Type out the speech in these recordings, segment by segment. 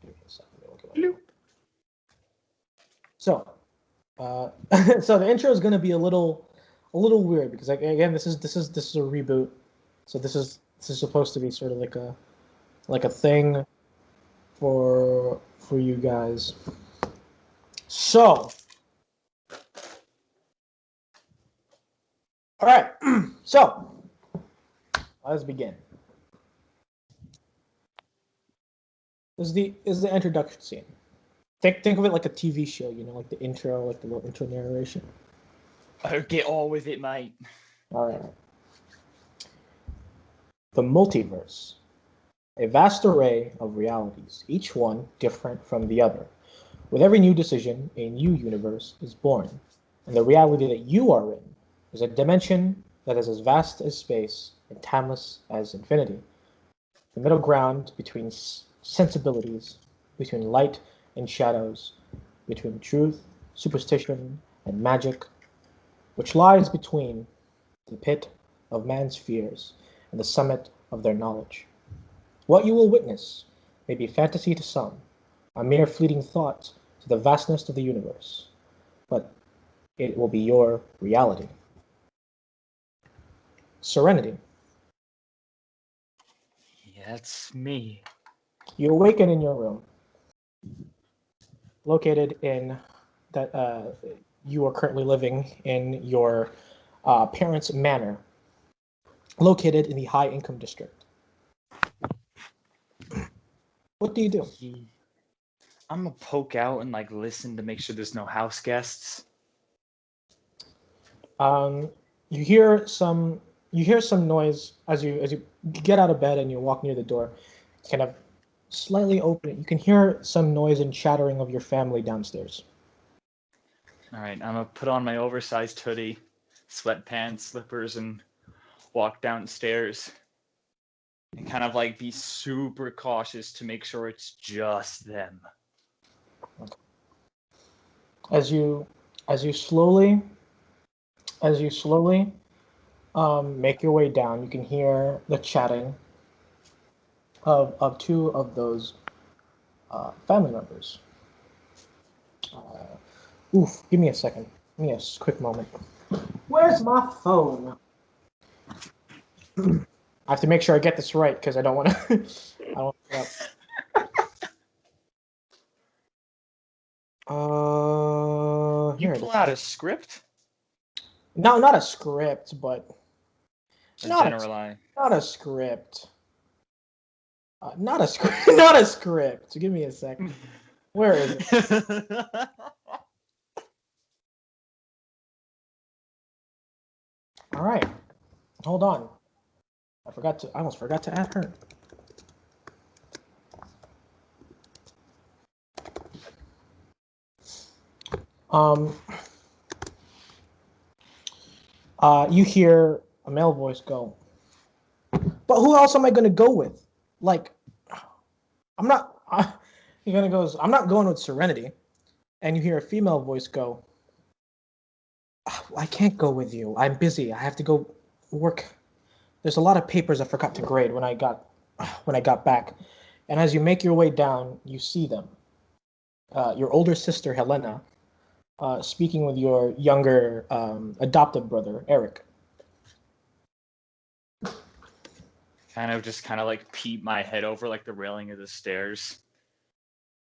Give me a second. Let me look at my- So, so the intro is going to be a little weird because again, this is a reboot, so this is supposed to be sort of like a thing for you guys. So, all right, so let's begin. This is the introduction scene. Think of it like a TV show, you know, like the intro, like the little intro narration. Oh, get on with it, mate. All right. The multiverse. A vast array of realities, each one different from the other. With every new decision, a new universe is born, and the reality that you are in is a dimension that is as vast as space and timeless as infinity. The middle ground between sensibilities, between light and shadows, between truth, superstition, and magic, which lies between the pit of man's fears and the summit of their knowledge. What you will witness may be fantasy to some, a mere fleeting thought to the vastness of the universe, but it will be your reality. Serenity. Yeah, it's me. You awaken in your room, located in that you are currently living in your parents' manor, located in the high income district. What do you do? I'm gonna poke out and like listen to make sure there's no house guests. You hear some noise as you get out of bed and you walk near the door. It's kind of slightly open. You can hear some noise and chattering of your family downstairs. All right, I'm gonna put on my oversized hoodie, sweatpants, slippers, and walk downstairs. And kind of like be super cautious to make sure it's just them. As you slowly make your way down, you can hear the chatting of two of those family members. Give me a second. Give me a quick moment. Where's my phone? I have to make sure I get this right because I don't want to. I don't. You Here. pull out a script? No, not a script, but Not a script. Not a script. Not a script. Give me a second. Where is it? All right. Hold on. I almost forgot to add her. You hear a male voice go, but who else am I going to go with? Like, I'm not, he kind of goes, I'm not going with Serenity. And you hear a female voice go, I can't go with you. I'm busy. I have to go work. There's a lot of papers I forgot to grade when I got back. And as you make your way down, you see them. Your older sister, Helena, speaking with your younger adopted brother, Eric. Kind of like peep my head over like the railing of the stairs.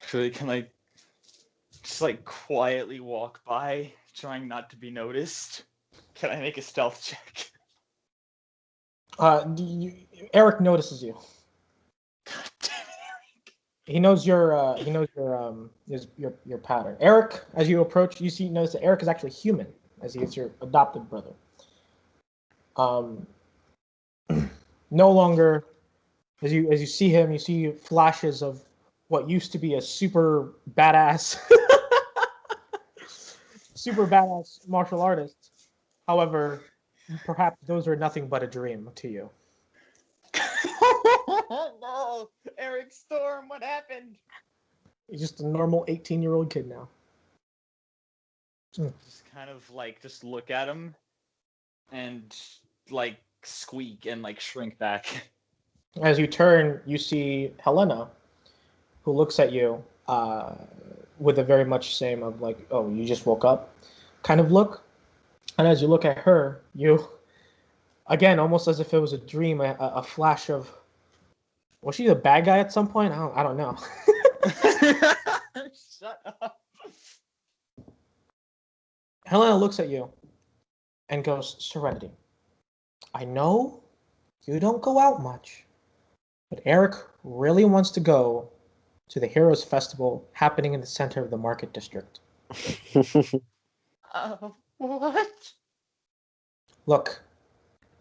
So they can like just like quietly walk by, trying not to be noticed. Can I make a stealth check? Eric notices you. God damn it, Eric. He knows your pattern. Eric, as you approach, notice that Eric is actually human, as he is your adopted brother. No longer, as you see him, you see flashes of what used to be a super badass martial artist. However, perhaps those are nothing but a dream to you. No, Eric Storm, what happened? He's just a normal 18-year-old kid now. Just kind of like just look at him and like squeak and like shrink back. As you turn, you see Helena, who looks at you with a very much same of like, oh, you just woke up kind of look. And as you look at her, you, again, almost as if it was a dream, a flash of, was she the bad guy at some point? I don't know. Shut up. Helena looks at you and goes, Serenity, I know you don't go out much, but Eric really wants to go to the Heroes Festival happening in the center of the market district. What? Look,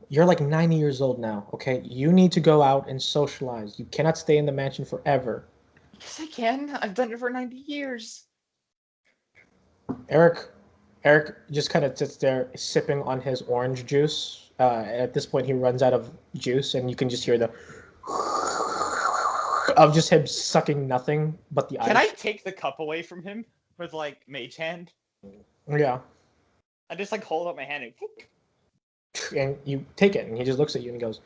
you're like 90 years old now, okay? You need to go out and socialize. You cannot stay in the mansion forever. Yes, I can. I've done it for 90 years. Eric just kind of sits there sipping on his orange juice. At this point, he runs out of juice, and you can just hear the of just him sucking nothing but the Can I ice. take the cup away from him with like mage hand? Yeah, I just like hold up my hand and and you take it, and he just looks at you and he goes,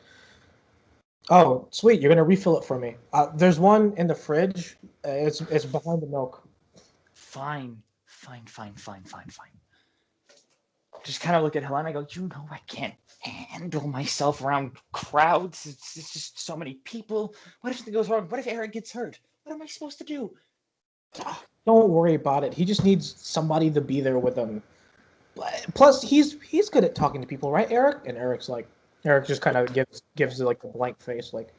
"Oh, sweet, you're gonna refill it for me. There's one in the fridge. It's behind the milk." fine. Just kind of look at Helena. I go, you know, I can't handle myself around crowds. It's just so many people. What if something goes wrong? What if Eric gets hurt? What am I supposed to do? Don't worry about it. He just needs somebody to be there with him. Plus, he's good at talking to people, right, Eric? And Eric just kind of gives like a blank face, like,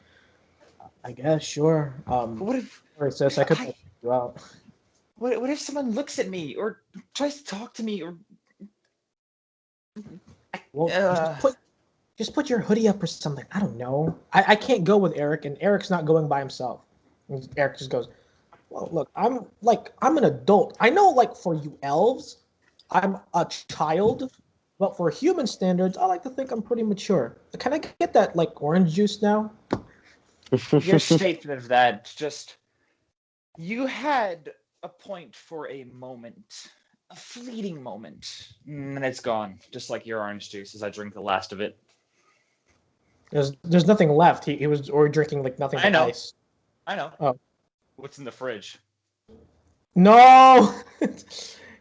I guess, sure. But what Or says I could I, help you out. what if someone looks at me or tries to talk to me or Well, uh, just put your hoodie up or something. I don't know. I can't go with Eric, and Eric's not going by himself. And Eric just goes, well, look, I'm an adult. I know, like, for you elves, I'm a child, but for human standards, I like to think I'm pretty mature. Can I get that like orange juice now? your statement of that just you had a point for a moment, a fleeting moment, and it's gone, just like your orange juice as I drink the last of it. There's nothing left. He was already drinking like nothing I but know. ice. I know. Oh. What's in the fridge? No.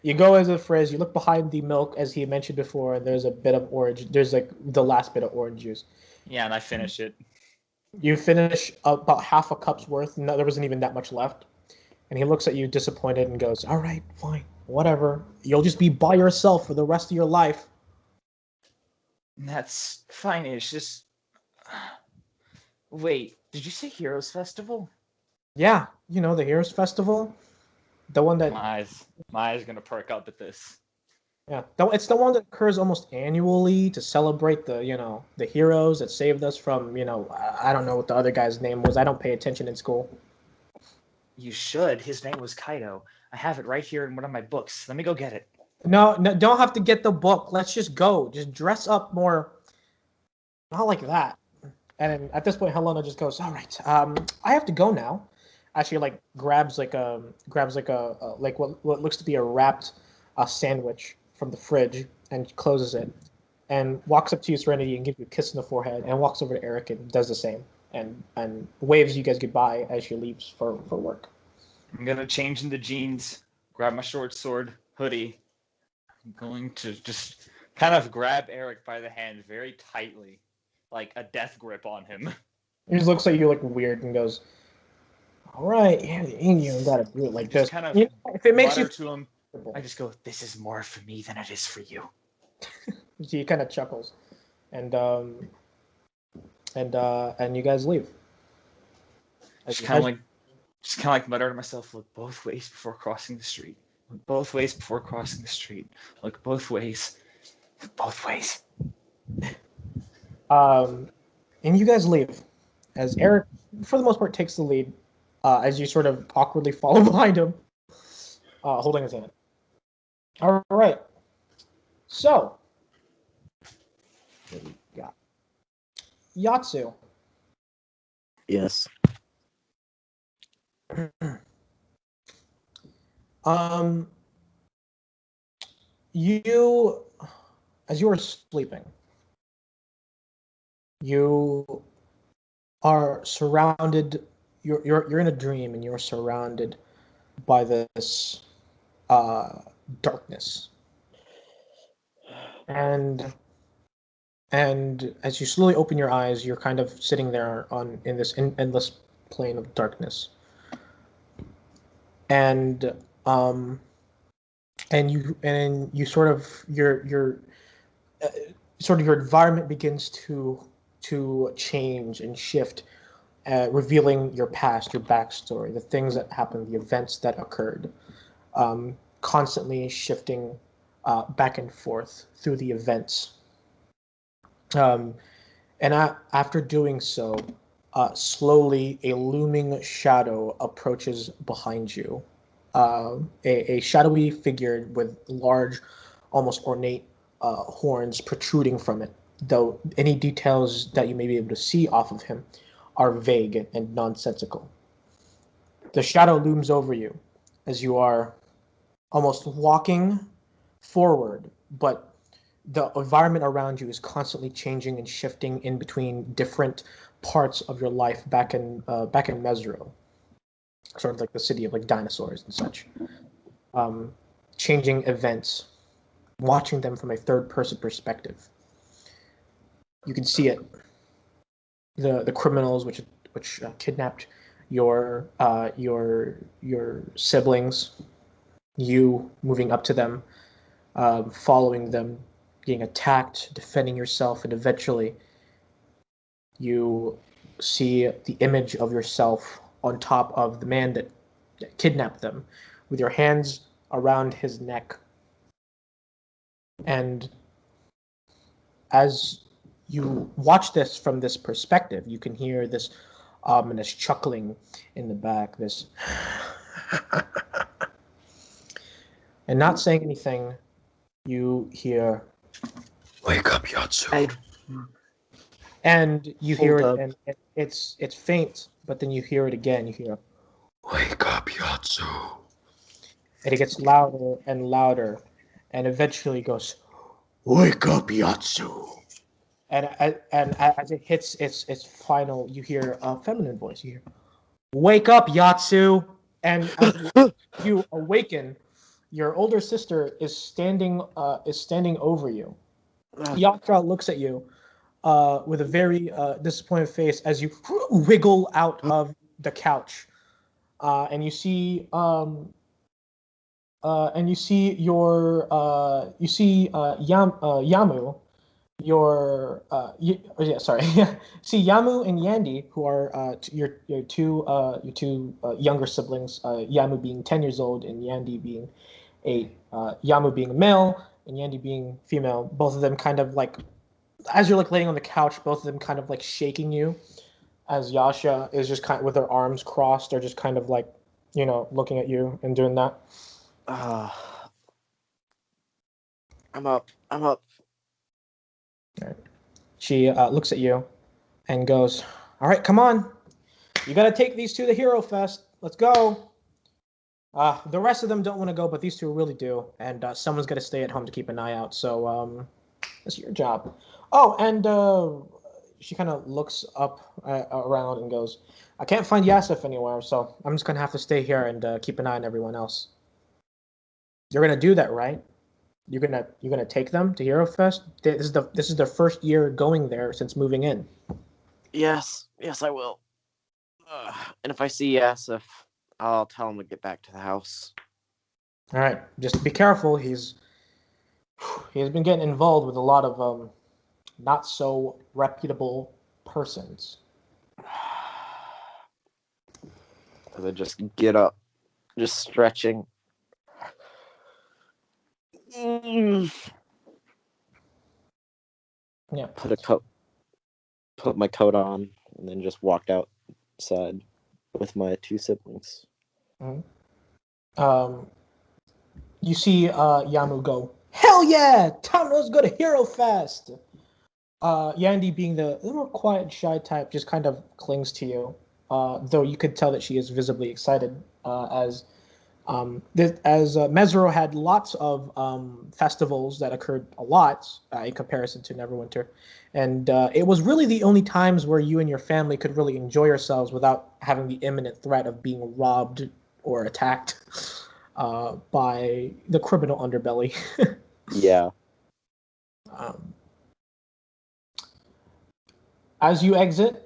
You go as a frizz. You look behind the milk, as he mentioned before, and there's a bit of orange. There's like the last bit of orange juice. Yeah, and I finish it. You finish about half a cup's worth. No, there wasn't even that much left. And he looks at you disappointed and goes, "All right, fine, whatever. You'll just be by yourself for the rest of your life." And that's fine. It's just. Wait, did you say Heroes Festival? Yeah, you know the Heroes Festival, the one that My eyes gonna perk up at this. yeah, it's the one that occurs almost annually to celebrate the heroes that saved us from I don't know what the other guy's name was. I don't pay attention in school. You should. His name was Kaido. I have it right here in one of my books. Let me go get it. No, don't have to get the book. Let's just go. Just dress up more. Not like that. And then at this point, Helena just goes, "All right, I have to go now." Actually, like grabs like a like what looks to be a wrapped sandwich from the fridge and closes it, and walks up to you, Serenity, and gives you a kiss on the forehead, and walks over to Eric and does the same, and waves you guys goodbye as she leaves for work. I'm gonna change into jeans, grab my short sword, hoodie. I'm going to just kind of grab Eric by the hand very tightly, like a death grip on him. He just looks at you like weird and goes, "All right, yeah, you gotta do it like Just this." kind of If it makes you to him. I just go, this is more for me than it is for you. he kind of chuckles, and you guys leave. Just kind of like mutter to myself, look both ways before crossing the street. Look both ways before crossing the street. Look both ways. Look both ways. Um, and you guys leave as Eric, for the most part, takes the lead as you sort of awkwardly follow behind him, holding his hand. All right. So, what do we got? Yatsu. Yes. Um, you, as you are sleeping, you are surrounded. you're in a dream and you're surrounded by this darkness, and as you slowly open your eyes, you're kind of sitting there in this endless plane of darkness, and um and you sort of your sort of your environment begins to change and shift, revealing your past, your backstory, the things that happened, the events that occurred, constantly shifting back and forth through the events. Um, after doing so, slowly a looming shadow approaches behind you. A shadowy figure with large, almost ornate horns protruding from it, though any details that you may be able to see off of him are vague and nonsensical. The shadow looms over you as you are almost walking forward, but the environment around you is constantly changing and shifting in between different parts of your life back in Mesro, sort of like the city of like dinosaurs and such. Um, Changing events, watching them from a third person perspective. You can see it. The criminals which kidnapped your siblings, you moving up to them, following them, being attacked, defending yourself, and eventually you see the image of yourself on top of the man that kidnapped them, with your hands around his neck. And as you watch this from this perspective, you can hear this ominous chuckling in the back, this and not saying anything, you hear, Wake up, Yatsu. and you hear Hold it, up. and it's faint, but then you hear it again. You hear, Wake up, Yatsu. and it gets louder and louder, and eventually goes, "Wake up, Yatsu!" And as it hits its final, you hear a feminine voice. You hear, "Wake up, Yatsu!" And as you awaken, your older sister is standing over you. Yatra looks at you with a very disappointed face as you wiggle out of the couch, and you see Yamu, sorry, see Yamu and Yandy, who are your two younger siblings, Yamu being 10 years old and Yandy being 8, Yamu being a male and Yandy being female. Both of them kind of like, as you're like laying on the couch, both of them kind of like shaking you, as Yasha is just kind of with her arms crossed, or just kind of like, looking at you and doing that. I'm up. She looks at you and goes, "All right, come on. You got to take these two to Hero Fest. Let's go." The rest of them don't want to go, but these two really do. And someone's got to stay at home to keep an eye out. So that's your job. Oh, and she kind of looks up around and goes, "I can't find Yasif anywhere, so I'm just going to have to stay here and keep an eye on everyone else." You're going to do that, right? You're gonna take them to Hero Fest. This is their first year going there since moving in. Yes, I will. And if I see Yasif, I'll tell him to get back to the house. All right, just be careful. He's been getting involved with a lot of not so reputable persons. And then just get up, just stretching. Yeah. Put my coat on, and then just walked outside with my two siblings. Mm-hmm. You see Yamu go, "Hell yeah! Time let's go to Hero Fest." Yandy, being the more quiet, shy type, just kind of clings to you. Though you could tell that she is visibly excited as As Mesro had lots of festivals that occurred a lot in comparison to Neverwinter, and it was really the only times where you and your family could really enjoy yourselves without having the imminent threat of being robbed or attacked by the criminal underbelly. Yeah. um, as you exit,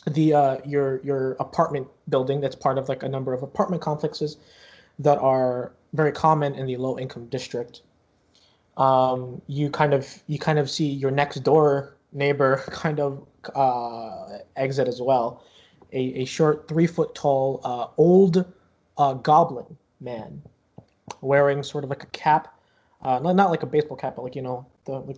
the your apartment building that's part of like a number of apartment complexes that are very common in the low income district. You kind of see your next door neighbor kind of exit as well. A short 3 foot tall old goblin man wearing sort of like a cap, not like a baseball cap, but like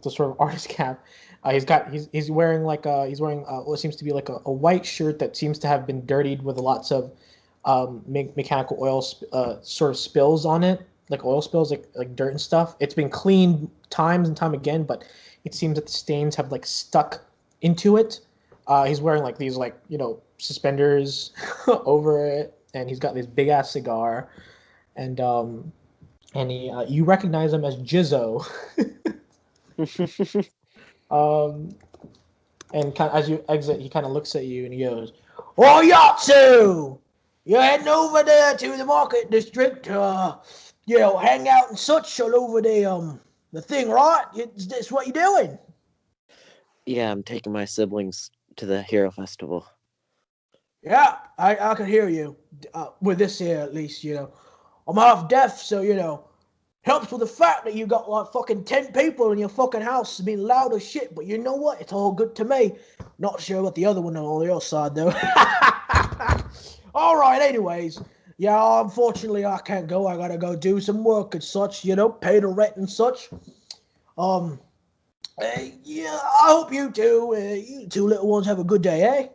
the sort of artist cap. He's wearing what seems to be like a white shirt that seems to have been dirtied with lots of mechanical oil sort of spills on it, like oil spills, like dirt and stuff. It's been cleaned times and time again, but it seems that the stains have like stuck into it. He's wearing like these suspenders over it, and he's got this big ass cigar, and you recognize him as Jizzo. And kind of, as you exit, he kind of looks at you and he goes, "Oh, Yatsu! You're heading over there to the market district, hang out and such all over the thing, right? That's what you're doing." Yeah, I'm taking my siblings to the Hero Festival. Yeah, I can hear you. With this here, at least, I'm half deaf, so, helps with the fact that you got like fucking 10 people in your fucking house being loud as shit, but you know what? It's all good to me. Not sure about the other one on the other side, though. All right, anyways. Yeah, unfortunately, I can't go. I gotta go do some work and such, pay the rent and such. Yeah, I hope you two little ones have a good day, eh?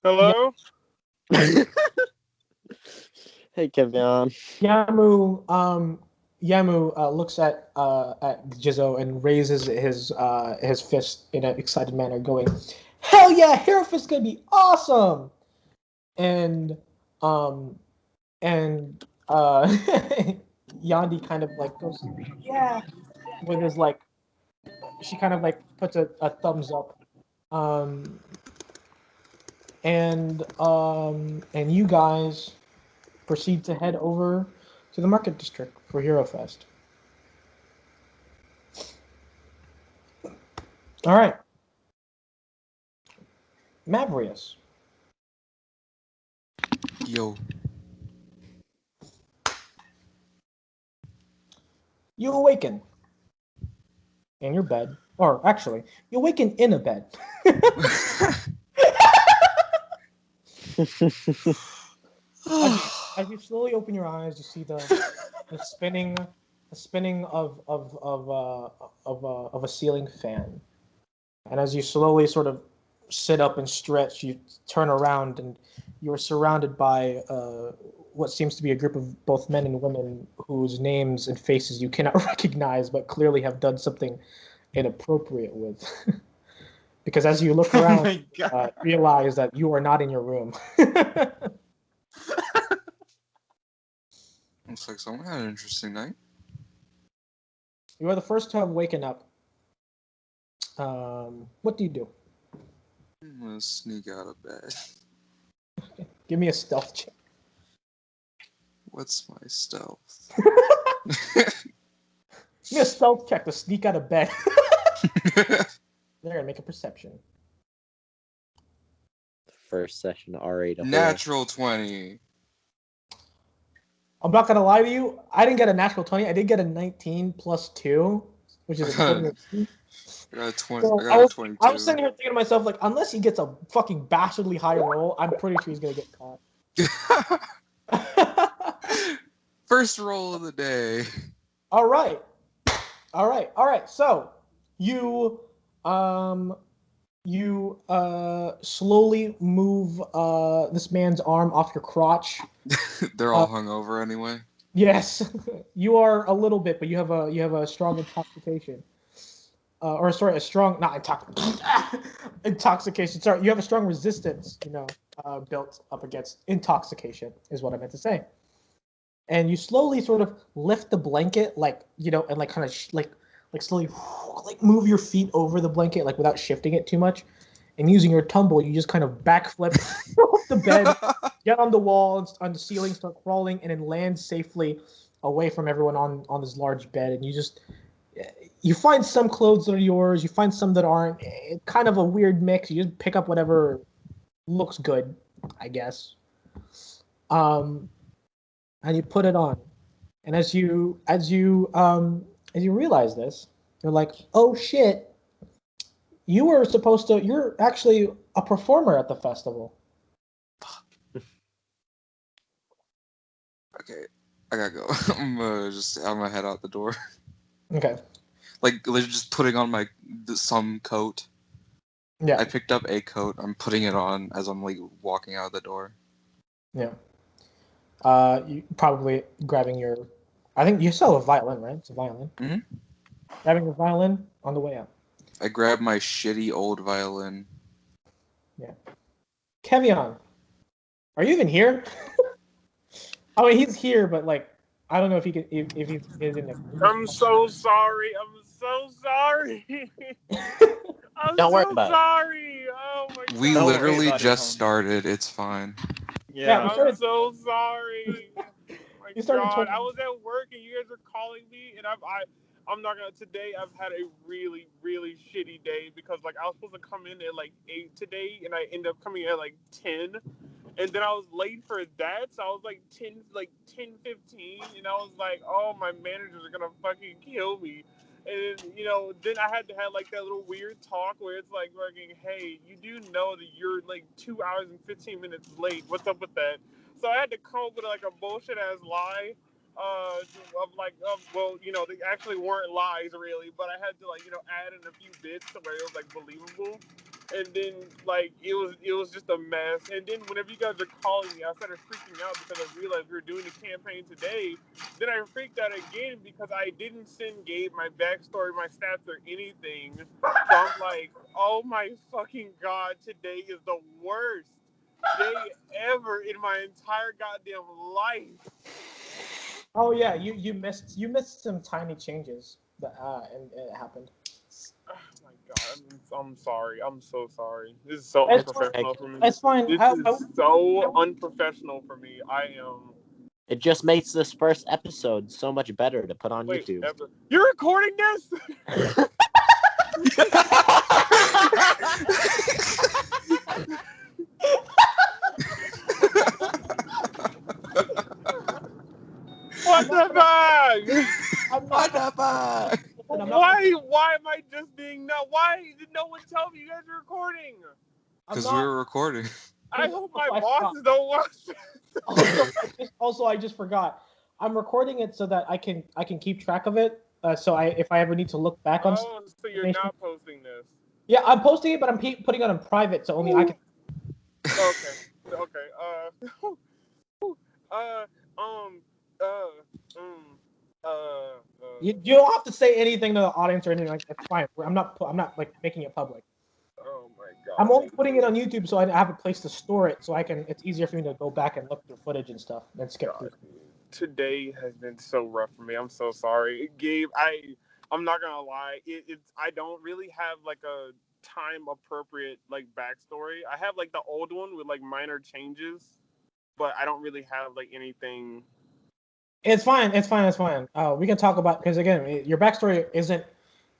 Hello? Hey, Kevin. Yamu looks at Jizzo and raises his fist in an excited manner, going, "Hell yeah, Hero Fist is gonna be awesome!" And um and Yandi kind of like goes, "Yeah," with his like, she kind of like puts a thumbs up. Um and you guys proceed to head over to the market district for Hero Fest. All right, Mavrius, Yo. you awaken in your bed, or actually, you awaken in a bed. As you slowly open your eyes, you see the spinning of a ceiling fan, and as you slowly sort of sit up and stretch, you turn around and you are surrounded by what seems to be a group of both men and women whose names and faces you cannot recognize, but clearly have done something inappropriate with. Because as you look around, realize that you are not in your room. Looks like someone had an interesting night. You are the first to have waken up. What do you do? I'm gonna sneak out of bed. Give me a stealth check. What's my stealth? Give me a stealth check to sneak out of bed. They're gonna make a perception. First session already. Natural 20. I'm not gonna lie to you. I didn't get a natural 20. I did get a 19 plus 2, which is a 20. I got a 20. So I got a 22. I was sitting here thinking to myself, like, unless he gets a fucking bastardly high roll, I'm pretty sure he's gonna get caught. First roll of the day. All right. So you slowly move this man's arm off your crotch. They're all hungover anyway. Yes, you are a little bit, but you have a strong intoxication. a strong, not intoxication. Sorry, you have a strong resistance, built up against intoxication, is what I meant to say. And you slowly sort of lift the blanket, and like kind of like slowly like move your feet over the blanket, like without shifting it too much. And using your tumble, you just kind of backflip off the bed, get on the wall, on the ceiling, start crawling, and then land safely away from everyone on this large bed. And you find some clothes that are yours, you find some that aren't. It's kind of a weird mix. You just pick up whatever looks good, I guess. And you put it on. And as you realize this, you're like, oh shit. You're actually a performer at the festival. Okay, I gotta go. I'm gonna head out the door. Okay. Like, just putting on some coat. Yeah. I picked up a coat. I'm putting it on as I'm like walking out the door. Yeah. You probably grabbing your. I think you still have a violin, right? It's a violin. Mhm. Grabbing your violin on the way out. I grabbed my shitty old violin. Yeah. Kevion, are you even here? I mean, he's here, but like, I don't know if he can. If he is in there. I'm so sorry. I'm so sorry. I'm Don't worry so about it. sorry. Oh my god. We Don't worry literally about it, just homie. started. It's fine. Yeah, we I'm started- so sorry. Oh my You started god. 20 I was at work and you guys were calling me, and I'm not gonna. Today I've had a really, really shitty day because like I was supposed to come in at like 8 today, and I ended up coming at like 10. And then I was late for that, so I was like 10:15, and I was like, oh, my managers are gonna fucking kill me. And then I had to have like that little weird talk where it's like, fucking, hey, you do know that you're like 2 hours and 15 minutes late. What's up with that? So I had to come up with like a bullshit ass lie. They actually weren't lies really, but I had to add in a few bits to where it was like believable. And then like it was just a mess. And then whenever you guys are calling me, I started freaking out because I realized we were doing the campaign today. Then I freaked out again because I didn't send Gabe my backstory, my stats, or anything. So I'm like, oh my fucking god, today is the worst day ever in my entire goddamn life. Oh yeah, you missed some tiny changes that and it happened. Oh my god, I'm sorry. I'm so sorry. This is so It's unprofessional for me. It's fine. This is so unprofessional for me. I am. It just makes this first episode so much better to put on Wait, YouTube. you're recording this? What the fuck? I'm What not. the fuck? And I'm not- Why am I just being no? Why did no one tell me you guys are recording? I'm Because not- we were recording. I hope my I bosses don't watch this. Also, I just forgot. I'm recording it so that I can keep track of it. If I ever need to look back on. Oh, so you're not posting this? Yeah, I'm posting it, but I'm putting it on private, so only I can. Okay. You don't have to say anything to the audience or anything like that. It's fine. I'm not like making it public. Oh my god. I'm only putting it on YouTube so I have a place to store it, so I can. It's easier for me to go back and look through footage and stuff than skip through. Today has been so rough for me. I'm so sorry, Gabe. I'm not gonna lie. I don't really have like a time appropriate like backstory. I have like the old one with like minor changes, but I don't really have like anything. It's fine. We can talk about, because again, your backstory isn't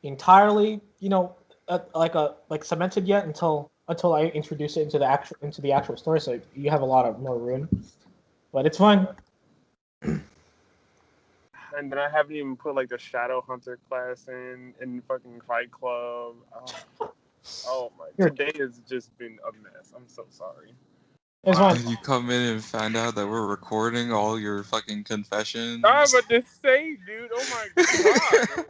entirely, like cemented yet until I introduce it into the actual story. So you have a lot of more room, but it's fine. And then I haven't even put like the Shadow Hunter class in fucking Fight Club. Oh my! Today has just been a mess. I'm so sorry. It's fine. You come in and find out that we're recording all your fucking confessions. I'm about to say, dude. Oh my god.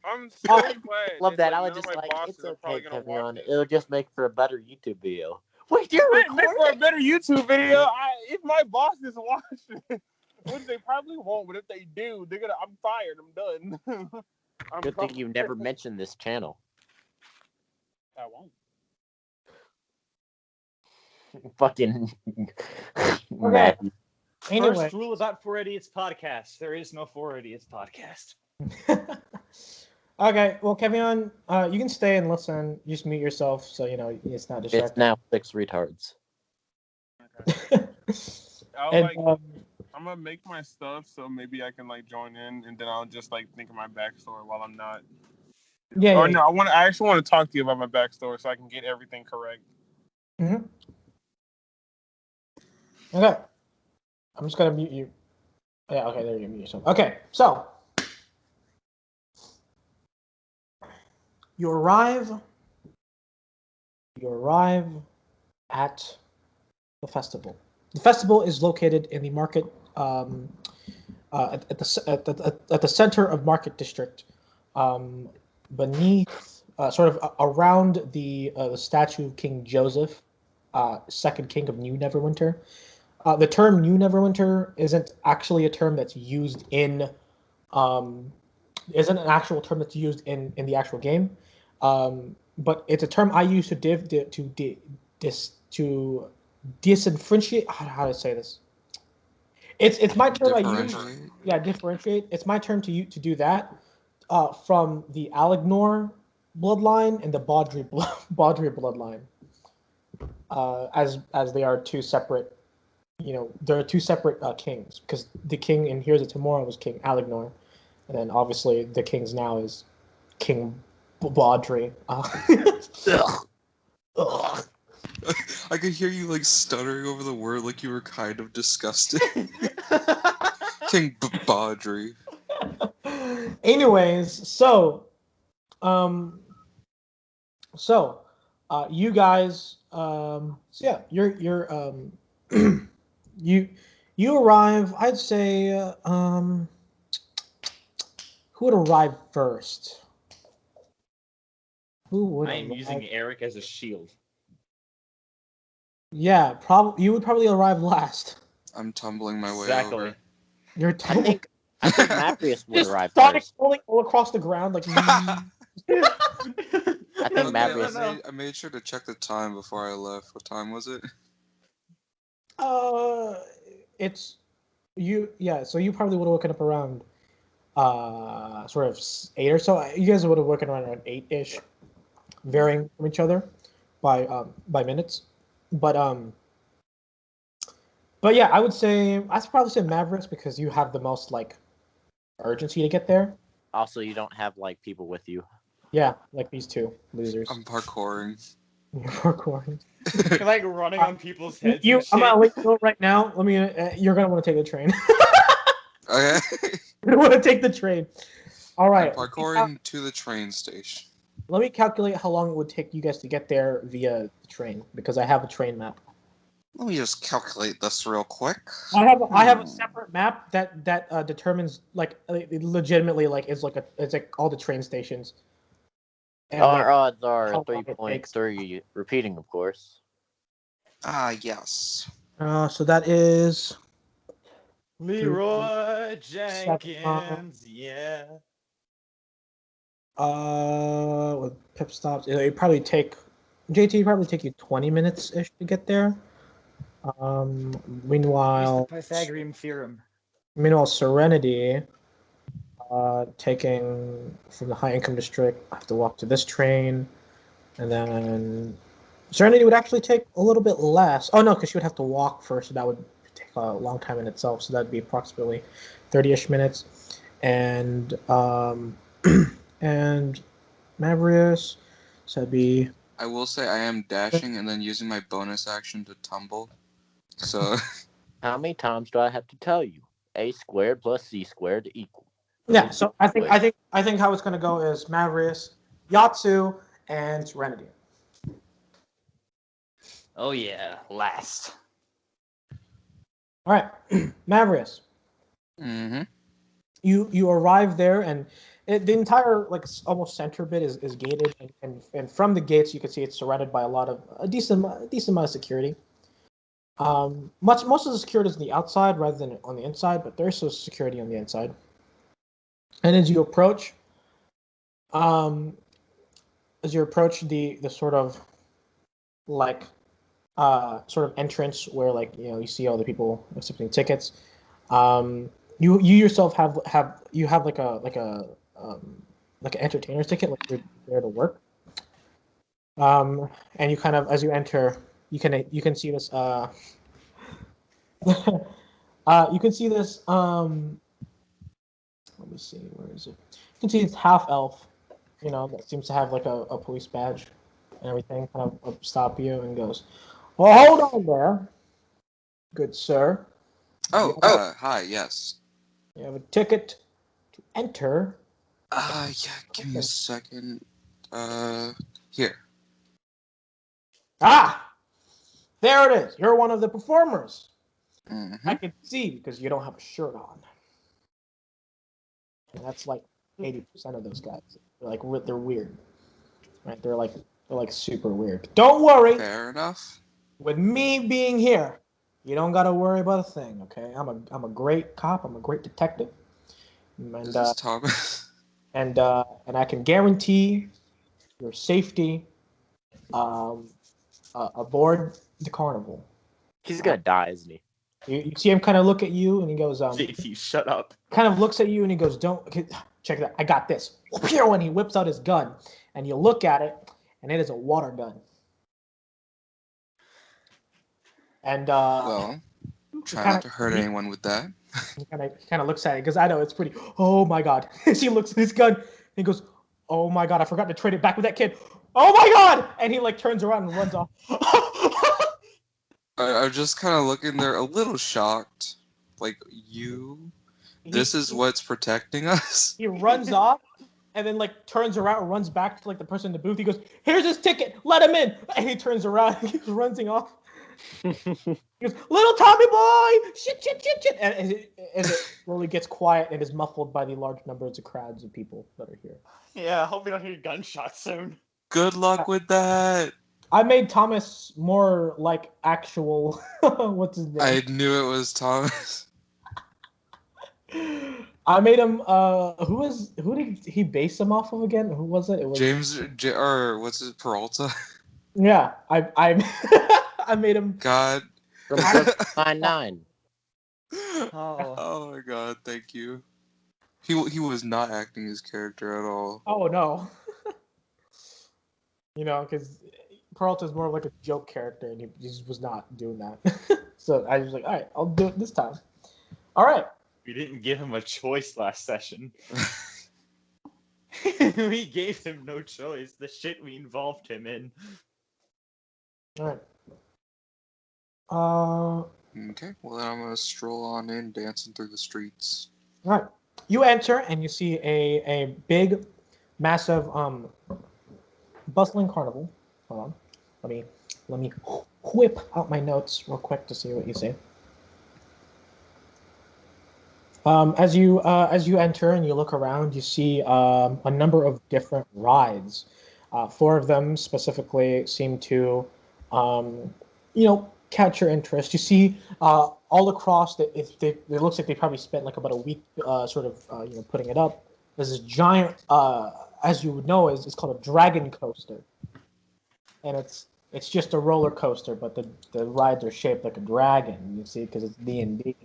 I'm so glad. Love that. Like, I would none of just my like, bosses it's are probably okay, gonna Kevion. watch it. It'll just make for a better YouTube video. Wait, you're Make for a recording? better YouTube video. If my bosses watch it, which they probably won't, but if they do, I'm fired. I'm done. Good thing you never mentioned this channel. I won't. Fucking Matthew. Anyway. First rule about 4 Idiots podcast: there is no 4 Idiots podcast. Okay, well, Kevin, you can stay and listen. Just mute yourself so it's not It's distracting. now 6 retards. I'm gonna make my stuff so maybe I can like join in, and then I'll just like think of my backstory while I'm not. Yeah. Or no, I actually want to talk to you about my backstory so I can get everything correct. Mm-hmm. Okay. I'm just gonna mute you. Yeah. Okay. There you go. Mute yourself. Okay. So you arrive at the festival. The festival is located in the market, at the center of Market District, beneath, sort of around the statue of King Joseph, second king of New Neverwinter. The term New Neverwinter isn't actually a term that's used in, isn't an actual term that's used in the actual game, but it's a term I use to disenfranchise. How to say this? It's my term I use. Yeah, differentiate. It's my term to do that from the Alignor bloodline and the Baudry bloodline, as they are two separate. There are two separate kings, because the king in Here's a Tymora was King Alignor, and then obviously the kings now is King Baudry. Ugh. I could hear you like stuttering over the word, like you were kind of disgusted. King Baudry. Anyways, so you guys, so yeah, you're you arrive. I'd say, who would arrive first? Who would? I am using Eric as a shield. Yeah, you would probably arrive last. I'm tumbling my way Exactly. over. You're I think Maprius would just arrive started first. falling all across the ground like. I think Okay, Maprius. I made sure to check the time before I left. What time was it? It's you. Yeah, so you probably would have woken up around, sort of 8 or so. You guys would have woken around 8-ish, varying from each other by minutes. But yeah, I'd probably say Mavericks, because you have the most like urgency to get there. Also, you don't have like people with you. Yeah, like these two losers. I'm parkouring. You're parkouring. You're like running on people's heads. I'm gonna let you know right now. You're gonna want to take the train. Okay. You're gonna want to take the train. All right. I'm parkouring to the train station. Let me calculate how long it would take you guys to get there via the train, because I have a train map. Let me just calculate this real quick. I have a separate map that determines like legitimately like it's like all the train stations. And, Our odds how are long it takes. 3.3, repeating, of course. Yes. So that is Leroy Jenkins, yeah. With pit stops, it'd probably take you 20 minutes ish to get there. Meanwhile, Use the Pythagorean theorem. Serenity, taking from the high income district, I have to walk to this train, and then Serenity would actually take a little bit less. Oh no, because she would have to walk first, so that would take a long time in itself. So that'd be approximately 30-ish minutes, and and Mavrius, so that'd be. I will say I am dashing and then using my bonus action to tumble. So How many times do I have to tell you? A squared plus C squared equal. Yeah, so I think how it's gonna go is Mavrius, Yatsu, and Serenity. Oh yeah, last. All right, Mavrius. Mm-hmm. You arrive there, and the entire like almost center bit is gated, and from the gates you can see it's surrounded by a decent amount of security. Most of the security is on the outside rather than on the inside, but there's some security on the inside. And as you approach, As you approach the sort of like sort of entrance where like you see all the people accepting tickets, you yourself have like an entertainer's ticket, like you're there to work. And you kind of as you enter, you can see this you can see this let me see, where is it? You can see this half elf, that seems to have like a police badge and everything, kind of stop you and goes, "Well, hold on there, good sir. Oh, You hi, yes. have a ticket to enter." Yeah, give me a second. Here. Ah, there it is. You're one of the performers. Mm-hmm. I can see because you don't have a shirt on. And that's like 80% of those guys. They're weird, right? They're like super weird. Don't worry. Fair enough. With me being here, you don't gotta worry about a thing. Okay, I'm a great cop. I'm a great detective. This is Thomas. And I can guarantee your safety aboard the carnival. He's gonna die, isn't he? You see him kind of look at you, and he goes, JT, shut up. kind of looks at you, and he goes, "Don't check that. I got this." And he whips out his gun, and you look at it, and it is a water gun. And Well, try not to hurt anyone with that. He kind of looks at it because I know it's pretty. Oh my god! He looks at his gun, and he goes, "Oh my god! I forgot to trade it back with that kid. Oh my god!" And he like turns around and runs off. I'm just kind of looking there a little shocked. Like, this is what's protecting us? He runs off and then like turns around and runs back to like the person in the booth. He goes, "Here's his ticket, let him in." And he turns around and keeps running off. He goes, "Little Tommy boy, shit. And as it slowly gets quiet and is muffled by the large numbers of crowds of people that are here. Yeah, hope we don't hear gunshots soon. Good luck with that. I made Thomas more like actual. What's his name? I knew it was Thomas. I made him. Who did he base him off of again? Who was it? It was or what's it, Peralta? Yeah, I I made him. God. From Brooklyn 99. Oh my god, thank you. He was not acting his character at all. Oh no. Because Peralta's more of like a joke character, and he just was not doing that. So I was like, all right, I'll do it this time. All right. We didn't give him a choice last session. We gave him no choice. The shit we involved him in. All right. Okay, well then I'm gonna stroll on in, dancing through the streets. All right. You enter and you see a big, massive, bustling carnival. Hold on. Let me whip out my notes real quick to see what you see. As you enter and you look around, you see a number of different rides. 4 of them specifically seem to, catch your interest. You see all across that it looks like they probably spent like about a week putting it up. There's this giant, as you would know, it's called a dragon coaster, and it's just a roller coaster, but the rides are shaped like a dragon. You see, because it's D&D.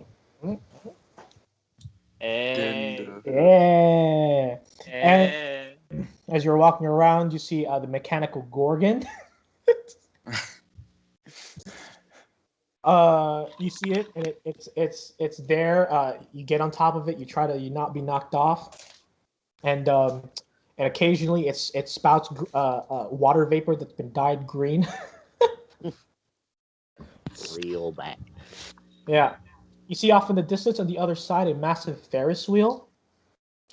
Hey. Yeah. Hey. And as you're walking around, you see the mechanical Gorgon. You see it, and it's there. You get on top of it. You try to not be knocked off, and occasionally it spouts water vapor that's been dyed green. Real bad. Yeah. You see off in the distance on the other side a massive Ferris wheel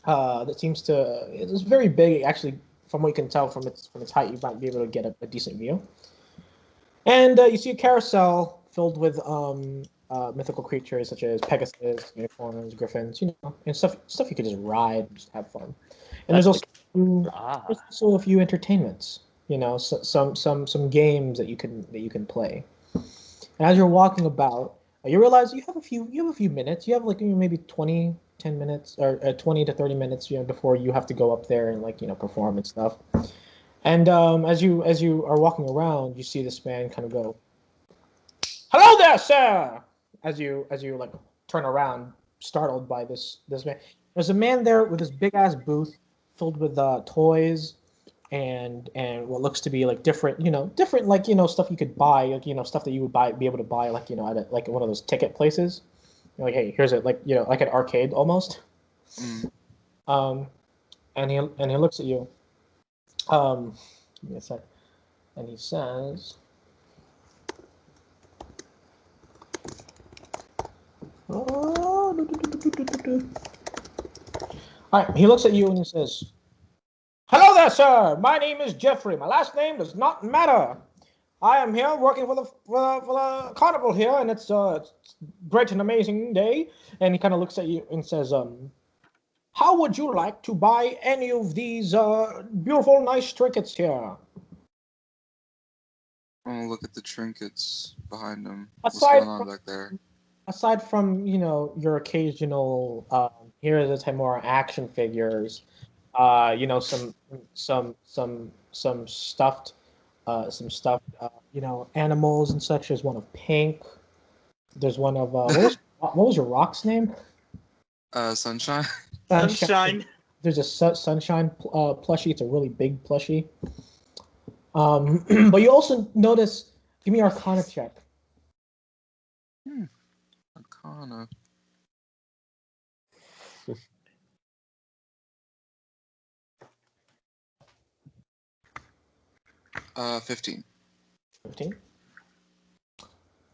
that seems to. It's very big, actually. From what you can tell from its height, you might be able to get a decent view. And you see a carousel filled with mythical creatures such as Pegasus, unicorns, griffins, and stuff you could just ride and just have fun. And there's also a few entertainments, some games that you can play. And as you're walking about, you realize you have a few minutes. You have like maybe 20 10 minutes or 20 to 30 minutes, before you have to go up there and like perform and stuff. And as you are walking around, you see this man kind of go, "Hello there, sir!" As you like turn around, startled by this man. There's a man there with this big ass booth filled with toys and what looks to be like different like stuff you could buy, like stuff that you would be able to buy like at like one of those ticket places. Like, hey, here's it, like like an arcade almost. And he looks at you. Give me a sec. And he says, all right, he looks at you and he says, "Hello there, sir. My name is Jeffrey. My last name does not matter. I am here working for the carnival here, and it's great and amazing day." And he kind of looks at you and says, "How would you like to buy any of these beautiful, nice trinkets here?" I'm gonna look at the trinkets behind him. Aside What's going on from- back there? Aside from your occasional here are the Tymora action figures, some stuffed animals and such. There's one of Pink. There's one of what was your rock's name? Sunshine. Sunshine. There's a Sunshine plushie. It's a really big plushie. But you also notice. Give me an Arcana check. Arcana. 15. 15.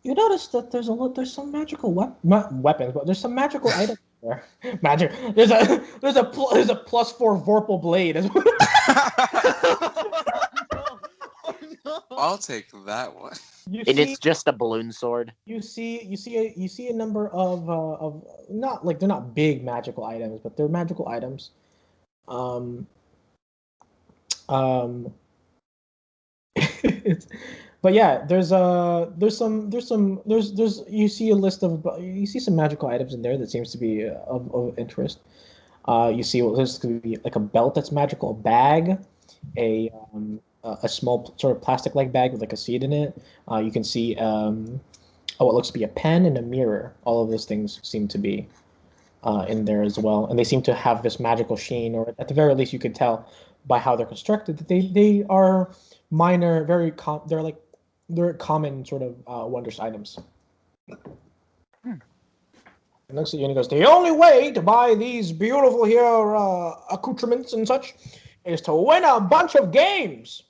You notice that there's some magical weapons, but there's some magical items there. Magic. There's a +4 Vorpal blade as well. I'll take that one. It's just a balloon sword. You see a number of not like they're not big magical items, but they're magical items. But yeah, there's you see a list you see some magical items in there that seems to be of interest. You see what this could be like a belt that's magical, a bag, a small sort of plastic-like bag with like a seed in it. You can see what looks to be a pen and a mirror. All of those things seem to be in there as well, and they seem to have this magical sheen, or at the very least, you could tell by how they're constructed that they are minor, they're common sort of wondrous items. And looks at you and he goes, "The only way to buy these beautiful here accoutrements and such is to win a bunch of games."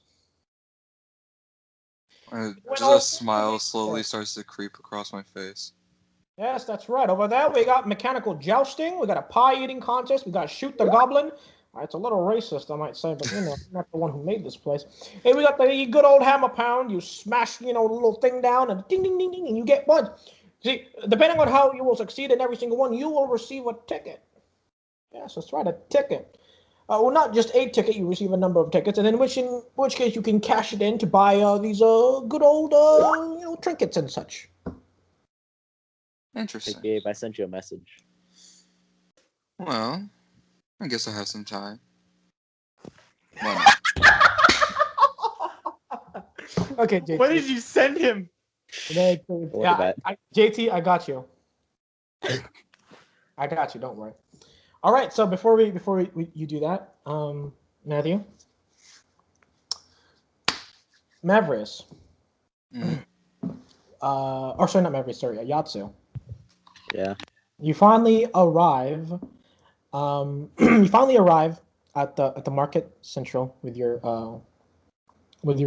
Just a smile slowly starts to creep across my face. Yes, that's right. Over there, we got mechanical jousting. We got a pie eating contest. We got shoot the goblin. It's a little racist, I might say, but I'm not the one who made this place. Hey, we got the good old hammer pound. You smash, the little thing down, and ding, ding, ding, ding, and you get points. See, depending on how you will succeed in every single one, you will receive a ticket. Yes, that's right, a ticket. Well, not just a ticket. You receive a number of tickets, and in which case you can cash it in to buy these good old trinkets and such. Interesting. Hey, Gabe, I sent you a message. Well, I guess I have some time. Okay, JT. What did you send him? JT, I got you. I got you. Don't worry. All right. So before you do that, Matthew, Mavris, or sorry, not Mavris. Sorry, Yatsu. Yeah. You finally arrive. You finally arrive at the market central with your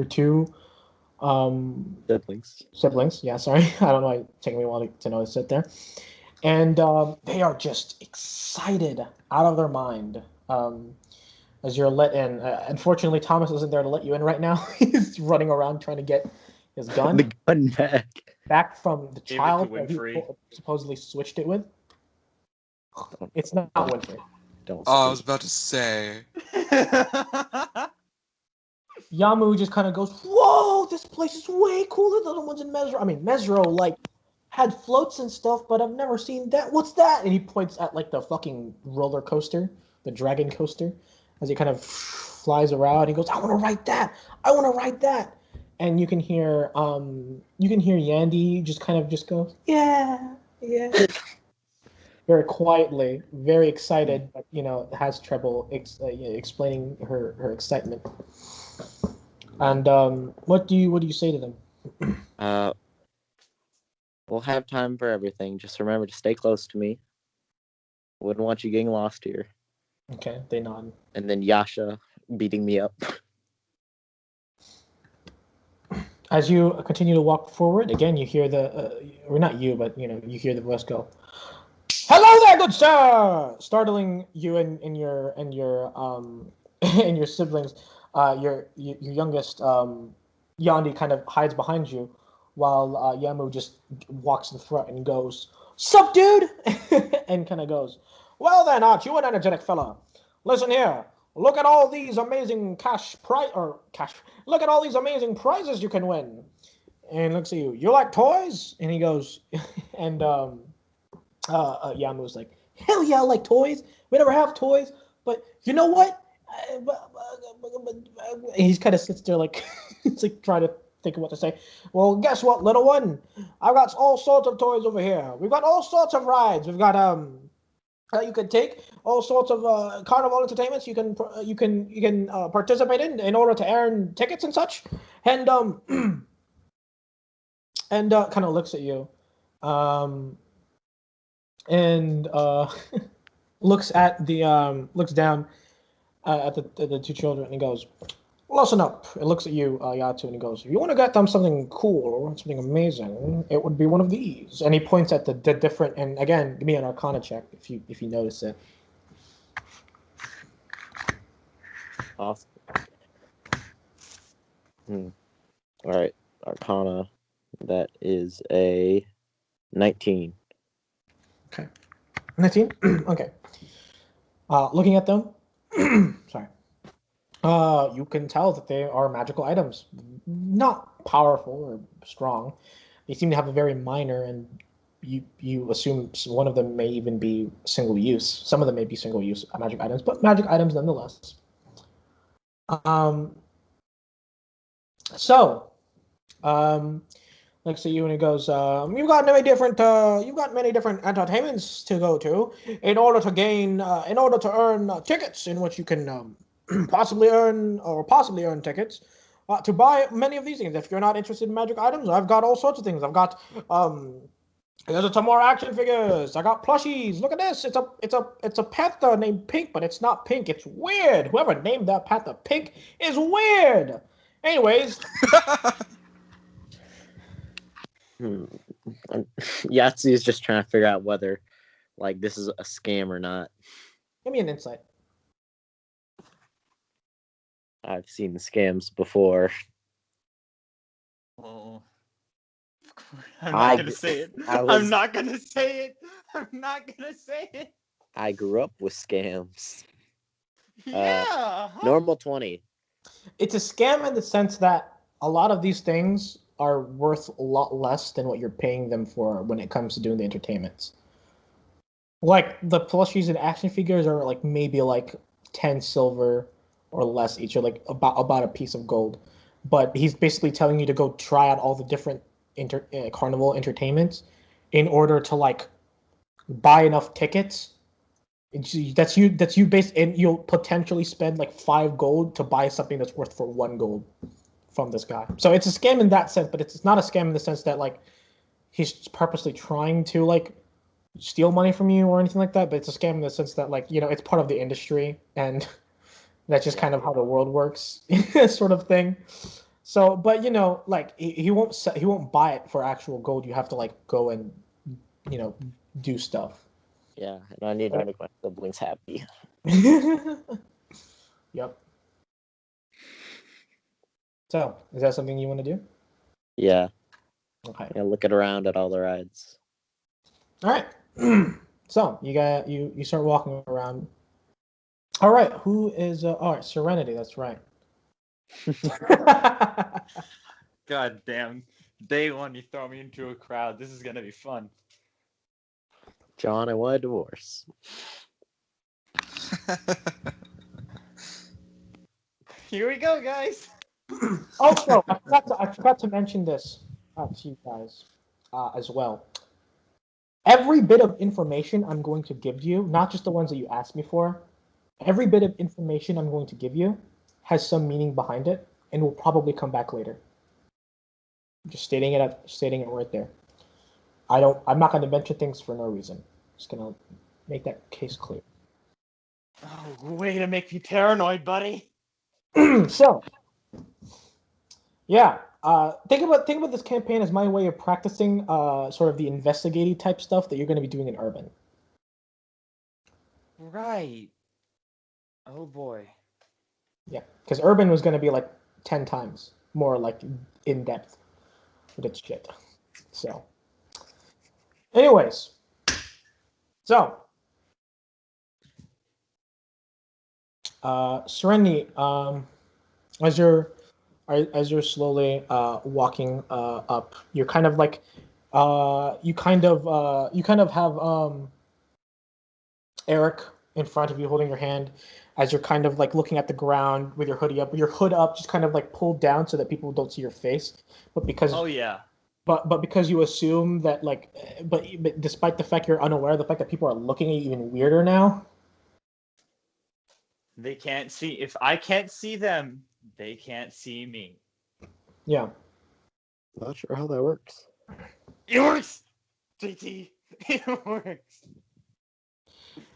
two siblings. Yeah, sorry, I don't know. It's taking me a while to notice it there, and they are just excited out of their mind as you're let in. Unfortunately, Thomas isn't there to let you in right now. He's running around trying to get his gun. The gun back from the Gave it child to that he Winfrey. supposedly switched it with. It's not Winfrey. Don't. Oh, I was about to say. Yamu just kind of goes, "Whoa, this place is way cooler than the ones in Mesro." I mean, Mesro, like, had floats and stuff, but I've never seen that. What's that? And he points at like the fucking roller coaster, the dragon coaster, as he kind of flies around. He goes, "I want to ride that. I want to ride that." And you can hear Yandy just kind of just go, "Yeah, yeah." Very quietly, very excited, but has trouble explaining her excitement. And what do you say to them? We'll have time for everything. Just remember to stay close to me. Wouldn't want you getting lost here. Okay, they nod. And then Yasha beating me up. As you continue to walk forward, again you hear or not you, but you hear the voice go, "Hello there, good sir!" Startling you and your and your siblings. Your youngest Yandi kind of hides behind you, while Yamu just walks in front and goes, "Sup, dude?" and kind of goes, "Well then, aren't you an energetic fella? Listen here. Look at all these amazing Look at all these amazing prizes you can win." And looks at you. "You like toys?" And he goes, and Yamu's like, "Hell yeah, I like toys. We never have toys, but you know what?" And he kind of sits there like, he's like trying to think of what to say. "Well, guess what, little one? I've got all sorts of toys over here. We've got all sorts of rides. We've got you can take all sorts of carnival entertainments. You can participate in order to earn tickets and such." And and kind of looks at you, and looks down at the two children, and he goes, "Listen up." It looks at you, Yatu, and he goes, "If you want to get them something cool or something amazing, it would be one of these." And he points at the different. And again, give me an Arcana check if you notice it. Awesome. All right, Arcana. That is a 19. Okay. 19? Okay. Looking at them, sorry. You can tell that they are magical items. Not powerful or strong. They seem to have a very minor, and you assume one of them may even be single use. Some of them may be single use magic items, but magic items nonetheless. Next to you, and he goes, "You've got many different entertainments to go to in order to earn tickets, in which you can possibly earn tickets to buy many of these things. If you're not interested in magic items, I've got all sorts of things. I've got there's a Tymora action figures. I got plushies. Look at this. It's a panther named Pink, but it's not pink. It's weird. Whoever named that panther Pink is weird. Anyways." Yahtzee is just trying to figure out whether, like, this is a scam or not. Give me an insight. I've seen scams before. Oh. I'm not gonna say it. I'm not gonna say it. I grew up with scams. Yeah. Normal 20. It's a scam in the sense that a lot of these things are worth a lot less than what you're paying them for when it comes to doing the entertainments. Like the plushies and action figures are like maybe like 10 silver or less each, or like about a piece of gold. But he's basically telling you to go try out all the different carnival entertainments in order to like buy enough tickets. That's you based, and you'll potentially spend like 5 gold to buy something that's worth for 1 gold from this guy. So it's a scam in that sense, but it's not a scam in the sense that like he's purposely trying to like steal money from you or anything like that. But it's a scam in the sense that like it's part of the industry, and that's just kind of how the world works, sort of thing. So, but like he won't buy it for actual gold. You have to like go and do stuff. Yeah, and I need to make my siblings happy. Yep. So, is that something you want to do? Yeah. Okay. Yeah, looking around at all the rides. All right. So you start walking around. All right. Who is? All right. Serenity. That's right. God damn. Day one, you throw me into a crowd. This is gonna be fun. John, I want a divorce. Here we go, guys. Also, I forgot to mention this to you guys as well. Every bit of information I'm going to give you, not just the ones that you asked me for, every bit of information I'm going to give you has some meaning behind it and will probably come back later. Just stating it right there. I'm not going to mention things for no reason. Just going to make that case clear. Oh, way to make me paranoid, buddy. So, yeah, think about this campaign as my way of practicing sort of the investigative type stuff that you're going to be doing in Urban. Right. Oh boy. Yeah, because Urban was going to be like 10 times more like in depth with its shit. So, anyways, Serenity, as you're slowly walking up, you're kind of like you kind of have Eric in front of you holding your hand as you're kind of like looking at the ground with your hoodie up, with your hood up, just kind of like pulled down so that people don't see your face. But because but because you assume that but despite the fact you're unaware of the fact that people are looking at you even weirder now. They can't see. If I can't see them, they can't see me. Yeah. Not sure how that works. It works, JT. It works.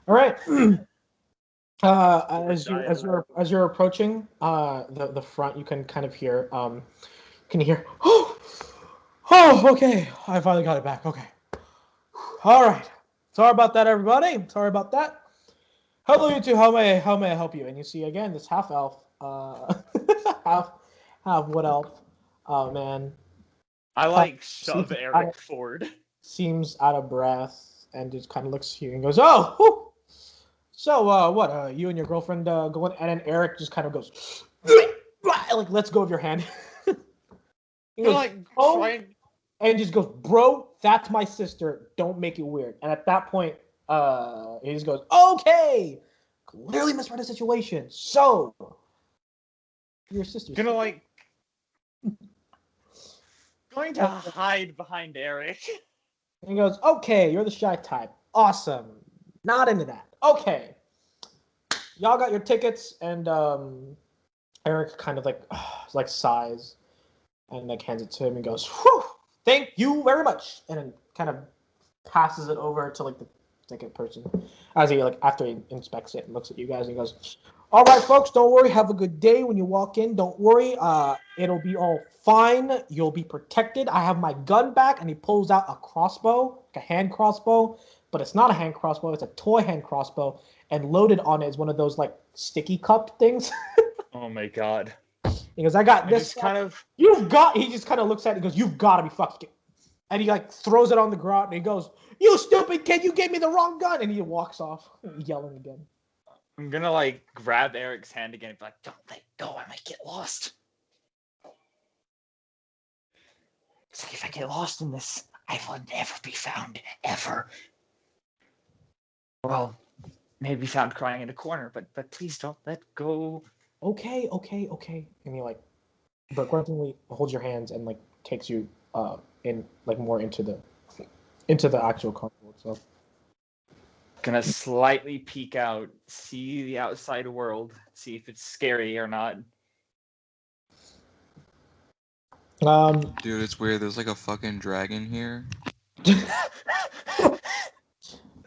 All right. As you're approaching the front, you can kind of hear oh, okay, I finally got it back. Okay, all right. Sorry about that, everybody. Sorry about that. Hello, you two. How may I help you? And you see again this half elf, half wood elf. Oh man. I like shove Eric forward. Seems out of breath and just kind of looks at you and goes, "Oh, whew. So what? You and your girlfriend going?" And then Eric just kind of goes, like, "Let's go of your hand." He goes, like, "Oh," trying... and just goes, "Bro, that's my sister. Don't make it weird." And at that point, he just goes, "Okay." Clearly misread the situation. So, your sister's gonna like going to hide behind Eric. And he goes, "Okay, you're the shy type. Awesome. Not into that. Okay. Y'all got your tickets." And Eric kind of like sighs and like hands it to him and goes, "Whew, thank you very much." And then kind of passes it over to like the ticket person as he after he inspects it and looks at you guys and he goes, "All right, folks, don't worry. Have a good day when you walk in. Don't worry. It'll be all fine. You'll be protected. I have my gun back." And he pulls out a crossbow, like a hand crossbow, but it's not a hand crossbow. It's a toy hand crossbow, and loaded on it is one of those like sticky cup things. Oh my god. He goes, "I got this." He just kind of looks at it and goes, "You've got to be fucking." And he like throws it on the ground and he goes, "You stupid kid, you gave me the wrong gun." And he walks off, yelling again. I'm gonna like grab Eric's hand again and be like, "Don't let go, I might get lost." It's like, if I get lost in this, I will never be found, ever. Well, maybe found crying in a corner, but please don't let go. Okay. And he like begrudgingly holds your hands and like takes you in like more into the actual carnival itself. Gonna slightly peek out, see the outside world, see if it's scary or not. Dude, it's weird. There's like a fucking dragon here.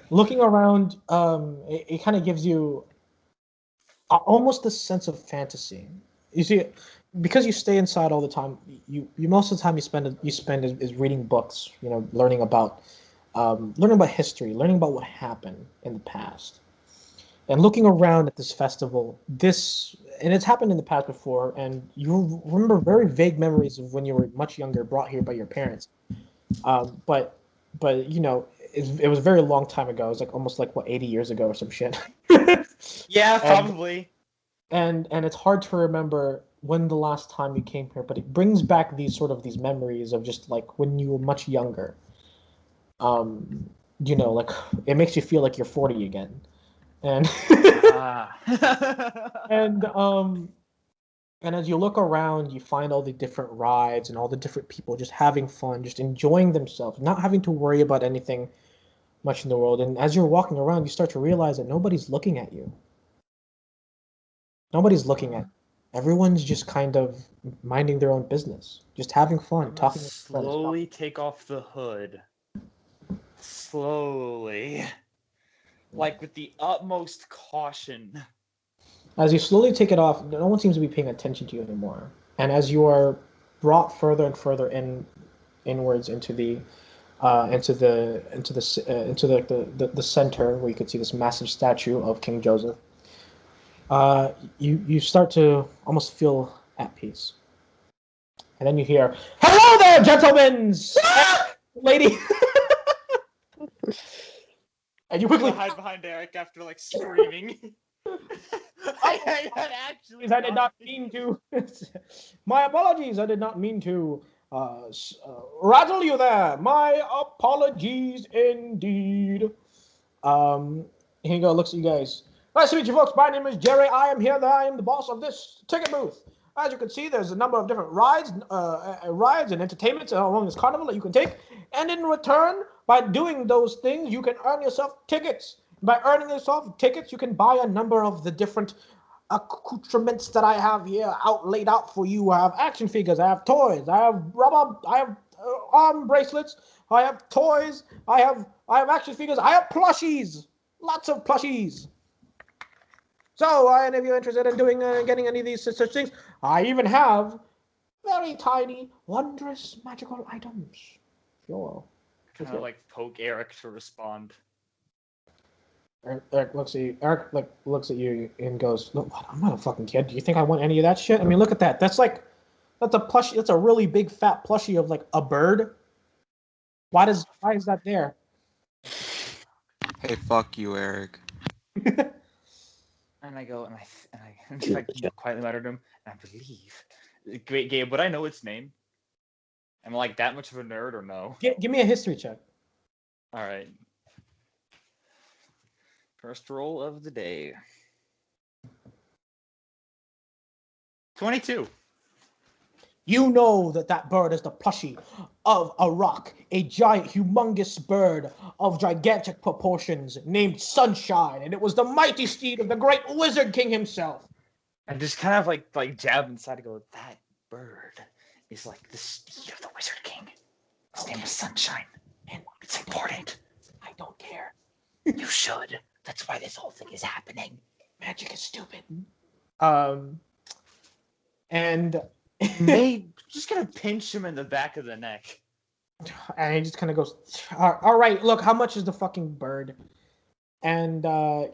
Looking around, it kind of gives you almost a sense of fantasy. You see, because you stay inside all the time, you most of the time you spend is reading books. You know, learning about history, learning about what happened in the past, and looking around at this festival. And it's happened in the past before, and you remember very vague memories of when you were much younger, brought here by your parents. But you know, it was a very long time ago. It was like almost like 80 years ago or some shit. Yeah, probably. And it's hard to remember when the last time you came here, but it brings back these memories of just like when you were much younger. Like it makes you feel like you're 40 again. And and and as you look around, you find all the different rides and all the different people just having fun, just enjoying themselves, not having to worry about anything much in the world. And as you're walking around, you start to realize that nobody's looking at you. Nobody's looking at you. Everyone's just kind of minding their own business, just having fun, talking with friends. Slowly take off the hood. Slowly. Like with the utmost caution. As you slowly take it off, no one seems to be paying attention to you anymore. And as you are brought further and further inwards into the center, where you could see this massive statue of King Joseph, you start to almost feel at peace. And then you hear, "Hello there, gentlemen, lady." And you quickly hide behind Eric after like screaming. I did not mean to. My apologies. I did not mean to rattle you there. My apologies indeed. Here you go. Looks at you guys. Nice to meet you, folks. My name is Jerry. I am here. I am the boss of this ticket booth. As you can see, there's a number of different rides and entertainments along this carnival that you can take. And in return, by doing those things, you can earn yourself tickets. By earning yourself tickets, you can buy a number of the different accoutrements that I have here laid out for you. I have action figures. I have toys. I have rubber. I have arm bracelets. I have toys. I have action figures. I have plushies. Lots of plushies. So, are any of you interested in getting any of these such things? I even have very tiny, wondrous, magical items. Sure. Kind of like poke Eric to respond. Eric looks at you. Looks at you and goes, "Look, I'm not a fucking kid. Do you think I want any of that shit? I mean, look at that. That's a plushie. That's a really big fat plushie of like a bird. Why is that there?" Hey, fuck you, Eric. And I go, and I just like quietly mutter to him, and I believe. Great, Gabe, would I know its name? Am I like that much of a nerd or no? Give me a history check. All right. First roll of the day. 22. You know that bird is the plushie of a rock, a giant, humongous bird of gigantic proportions named Sunshine, and it was the mighty steed of the great Wizard King himself. I just kind of like jab inside and go, that bird is like the steed of the Wizard King. His name is Sunshine, and it's important. I don't care. You should. That's why this whole thing is happening. Magic is stupid. And just gonna pinch him in the back of the neck. And he just kind of goes, "All right, look, how much is the fucking bird?" And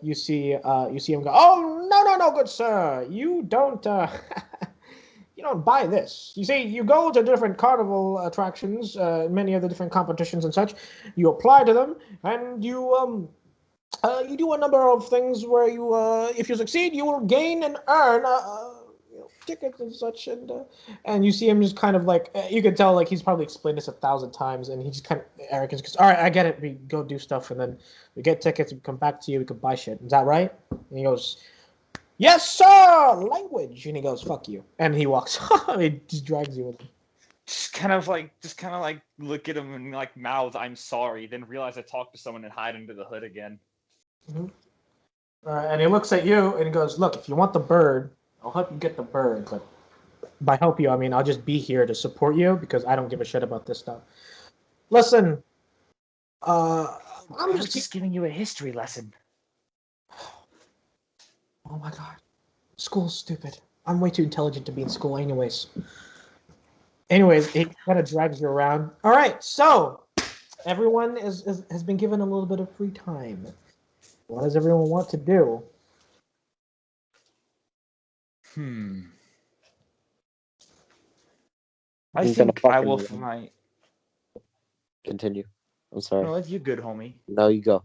you see him go, "Oh, no, good sir, you don't you don't buy this. You see, you go to different carnival attractions, many of the different competitions and such. You apply to them, and you do a number of things where you, if you succeed, you will gain and earn tickets and such." And you see him just kind of like, you can tell like he's probably explained this 1,000 times, and he just kind of arrogant goes, "All right, I get it. We go do stuff, and then we get tickets, we come back to you, we can buy shit. Is that right?" And he goes, "Yes, sir. Language." And he goes, "Fuck you." And he walks off. He just drags you with him. Just kind of like look at him and like mouth, "I'm sorry," then realize I talked to someone and hide under the hood again. Mm-hmm. And he looks at you and he goes, "Look, if you want the bird, I'll help you get the bird, but by help you, I mean I'll just be here to support you because I don't give a shit about this stuff. Listen, I'm just giving you a history lesson." Oh my god. School's stupid. I'm way too intelligent to be in school anyways. Anyways, it kind of drags you around. All right, so everyone has been given a little bit of free time. What does everyone want to do? I think I will find. Continue. I'm sorry. No, you good, homie. No, you go.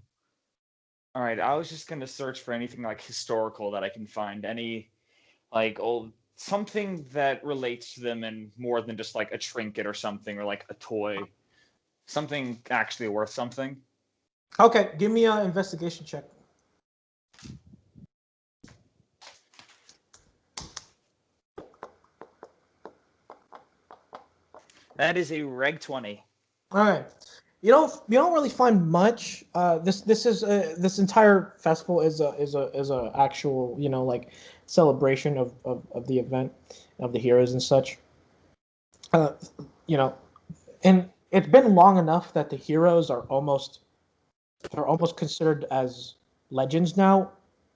All right, I was just gonna search for anything like historical that I can find. Any like old something that relates to them and more than just like a trinket or something or like a toy. Something actually worth something. Okay, give me an investigation check. That is a reg 20. All right. You don't really find much. This entire festival is a actual like celebration of the event of the heroes and such. Uh, you know, and it's been long enough that the heroes are almost considered as legends now.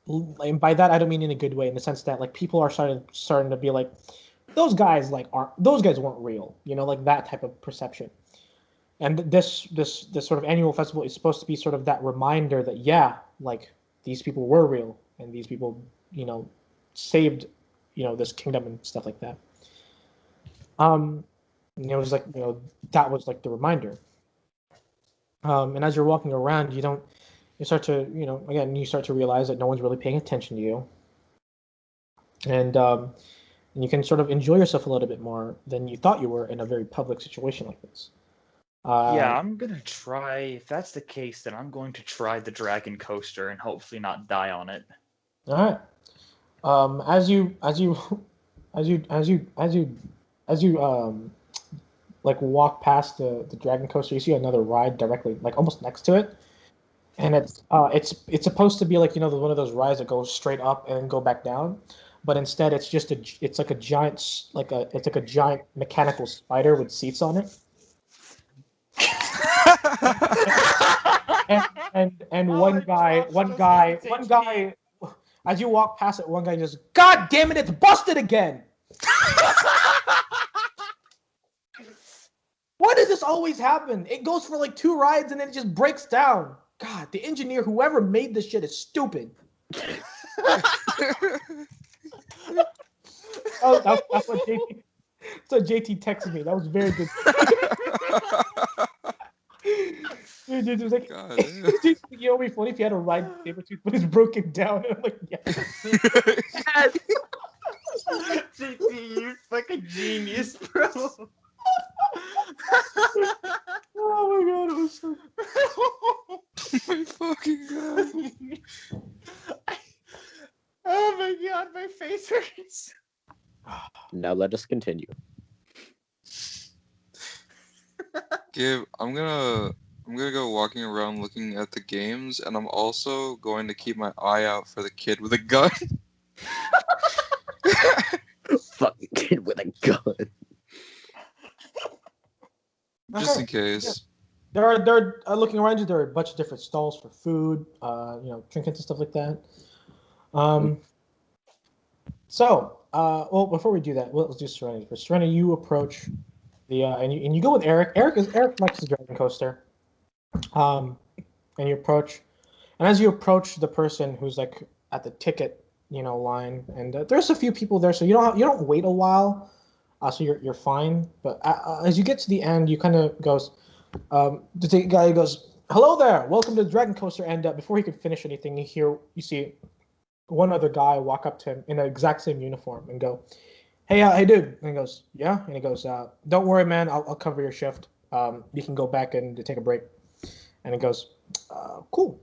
And by that I don't mean in a good way, in the sense that like people are starting to be like, those guys weren't real, like that type of perception. And this sort of annual festival is supposed to be sort of that reminder that like these people were real and these people saved this kingdom and stuff like that. And it was like that was like the reminder. And as you're walking around, you start to you start to realize that no one's really paying attention to you, and you can sort of enjoy yourself a little bit more than you thought you were in a very public situation like this. Yeah, I'm gonna try. If that's the case, then I'm going to try the dragon coaster and hopefully not die on it. All right. As you like walk past the dragon coaster, you see another ride directly, like almost next to it, and it's supposed to be like one of those rides that goes straight up and go back down, but instead it's like a giant mechanical spider with seats on it. and one guy, as you walk past it, one guy just, God damn it, it's busted again. Why does this always happen? It goes for like 2 rides and then it just breaks down. God, the engineer, whoever made this shit, is stupid. Oh, that's what JT texted me. That was very good. Dude, it was like, it'd be funny if you had a ride Sabretooth, but it's broken down. And I'm like, yes. JT, you're fucking genius, bro. Oh my god, it was so. My fucking god. Oh my god, my face hurts. Now let us continue. Gabe, I'm gonna go walking around looking at the games, and I'm also going to keep my eye out for the kid with a gun. Fucking kid with a gun. Just in case. They're looking around you. There are a bunch of different stalls for food, trinkets and stuff like that. Well, before we do that, let's do Serenity first. Serenity, you approach the and you go with Eric. Eric likes the dragon coaster. And you approach, and as you approach the person who's like at the ticket, line, and there's a few people there, so you don't wait a while, so you're fine. But as you get to the end, you kind of goes, the ticket guy goes, "Hello there, welcome to the dragon coaster." And before he could finish anything, you see one other guy walk up to him in the exact same uniform and go, hey dude. And he goes, yeah. And he goes, don't worry, man, I'll cover your shift. You can go back and take a break. And he goes, cool.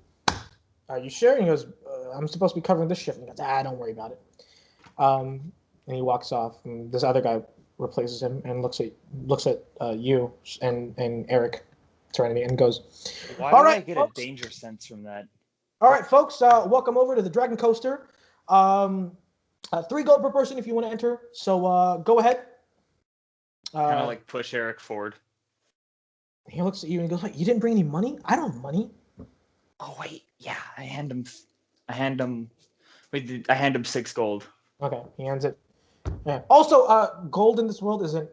Are you sure? And he goes, I'm supposed to be covering this shift. And he goes, don't worry about it. And he walks off. And this other guy replaces him and looks at you and Eric, Serenity, and goes, Why all do right, I get folks. a danger sense from that? All right, folks, welcome over to the Dragon Coaster. 3 gold per person if you want to enter. So go ahead. Kind of like push Eric forward. He looks at you and goes, "Wait, you didn't bring any money? I don't have money." Oh wait, yeah, I hand him 6 gold. Okay, he hands it. Yeah. Also, gold in this world isn't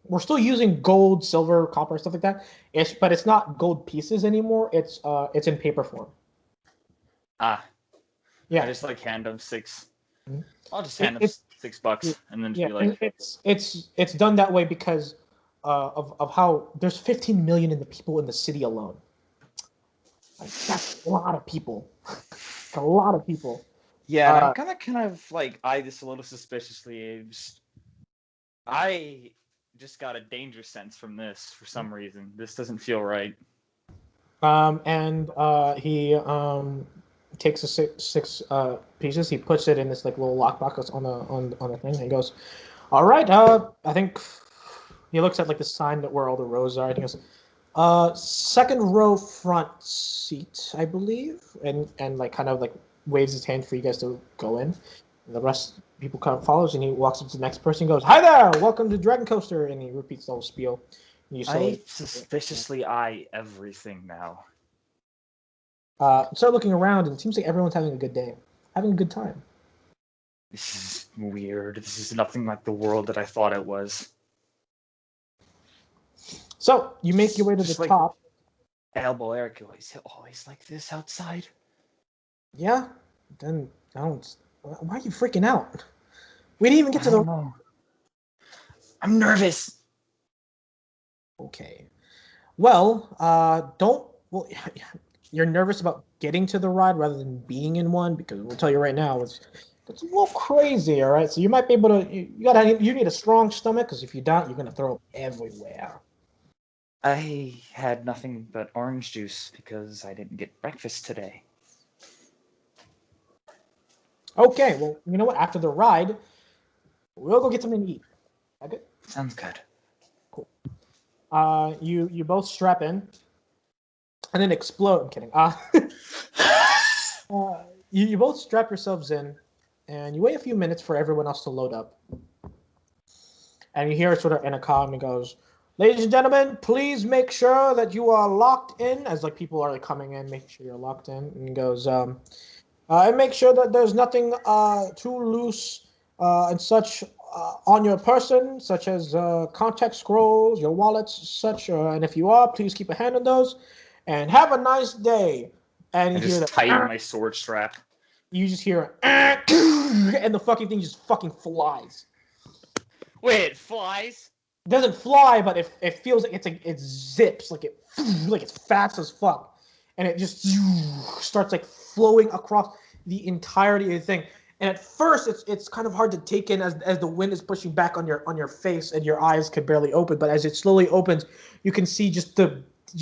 we're still using gold, silver, copper, stuff like that. But it's not gold pieces anymore. It's in paper form. Ah. Yeah. I just hand him 6. Mm-hmm. I'll just hand him $6 and then just be like, it's done that way because of how there's 15 million in the people in the city alone. Like, that's a lot of people. A lot of people. Yeah, and I'm kind of like eye this a little suspiciously. I just got a danger sense from this for some reason. This doesn't feel right. And he takes the six pieces. He puts it in this like little lockbox on the thing, and he goes, "All right. I think." He looks at like the sign that where all the rows are, and he goes, "Second row front seat, I believe," and like kind of like waves his hand for you guys to go in. And the rest people kind of follows, and he walks up to the next person and goes, "Hi there, welcome to Dragon Coaster," and he repeats the whole spiel. And you I suspiciously eye everything now. start looking around, and it seems like everyone's having a good day, having a good time. This is weird. This is nothing like the world that I thought it was. So you make your way to the top. Elbow Eric, is it always like this outside? Yeah. Then I don't. Why are you freaking out? We didn't even get to I don't know. I'm nervous. Okay. Well, don't. Well, you're nervous about getting to the ride rather than being in one, because we'll tell you right now, it's a little crazy. All right. So you might be able to. You need a strong stomach, because if you don't, you're gonna throw up everywhere. I had nothing but orange juice because I didn't get breakfast today. Okay. Well, you know what? After the ride, we'll go get something to eat. Okay. Sounds good. Cool. You both strap in, and then explode. I'm kidding. You both strap yourselves in, and you wait a few minutes for everyone else to load up. And you hear it sort of in a calm, and goes, "Ladies and gentlemen, please make sure that you are locked in," as like people are like coming in, making sure you're locked in. And he goes, and make sure that there's nothing too loose and such on your person, such as contact scrolls, your wallets, such. And if you are, please keep a hand on those. And have a nice day. And I you hear just that. tighten my sword strap. You just hear, and the fucking thing just fucking flies. Wait, it flies? It doesn't fly, but it feels like it zips like it's fast as fuck, and it just starts like flowing across the entirety of the thing. And at first, it's kind of hard to take in as the wind is pushing back on your face, and your eyes could barely open. But as it slowly opens, you can see just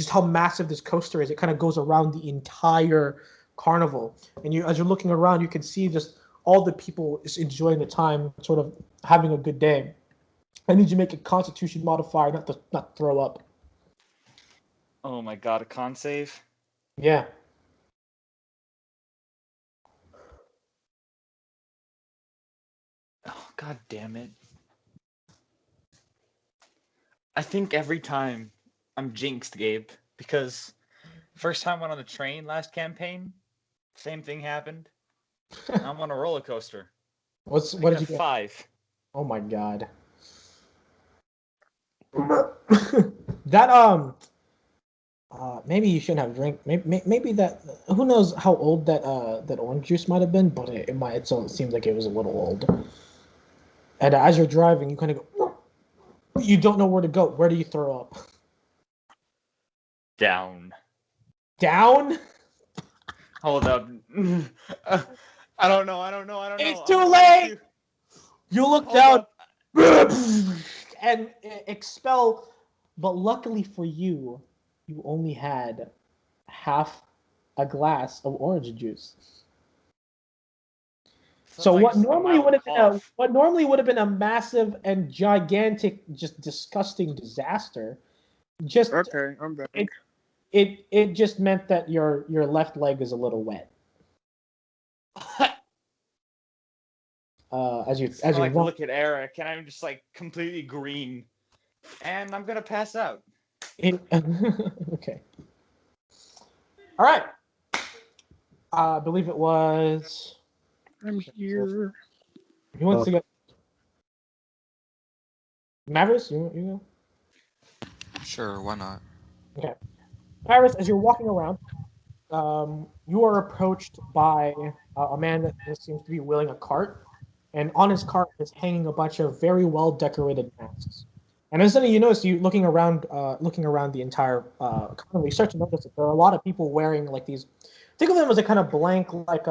how massive this coaster is. It kind of goes around the entire carnival, and as you're looking around, you can see just all the people is enjoying the time, sort of having a good day. I need you to make a Constitution modifier, not throw up. Oh my god, a con save? Yeah. Oh, god damn it. I think every time I'm jinxed, Gabe, because first time I went on the train last campaign, same thing happened. I'm on a roller coaster. What did you get? 5. Oh my god. That maybe you shouldn't have drink. Maybe that. Who knows how old that orange juice might have been, but it seems like it was a little old. And as you're driving, you kind of go. You don't know where to go. Where do you throw up? Down. Down? Hold up. I don't know. It's too late. You look down and expel, but luckily for you, you only had half a glass of orange juice. So what normally would have been a massive and gigantic, just disgusting disaster, just Okay, I'm back. it just meant that your left leg is a little wet. As you look at Eric, and I'm just like completely green, and I'm gonna pass out. Okay. All right. I believe it was. I'm here. Who wants to go? Mavericks, you go? Sure, why not? Okay. Paris, as you're walking around, you are approached by a man that seems to be wheeling a cart, and on his cart is hanging a bunch of very well decorated masks. And as suddenly you notice, you looking around the entire carnival, you start to notice that there are a lot of people wearing like these Think of them as a kind of blank, like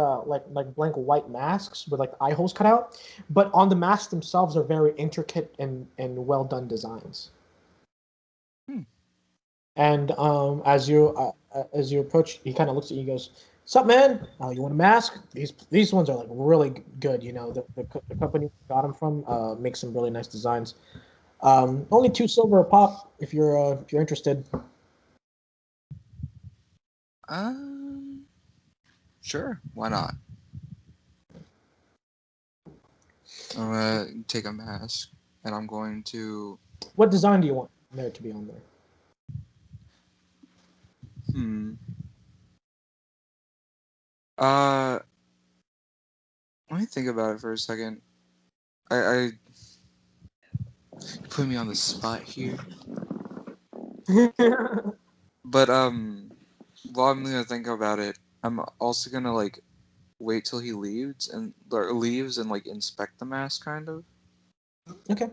blank white masks with like eye holes cut out. But on the masks themselves are very intricate and well done designs. And as you approach, he kind of looks at you and goes, "Sup, man? You want a mask? These ones are like really good. You know, the company we got them from makes some really nice designs. Only 2 silver a pop if you're interested." Sure, why not? I'm gonna take a mask, and I'm going to. What design do you want there to be on there? Let me think about it for a second. I put me on the spot here. But while I'm gonna think about it, I'm also gonna like wait till he leaves and like inspect the mask, kind of. Okay.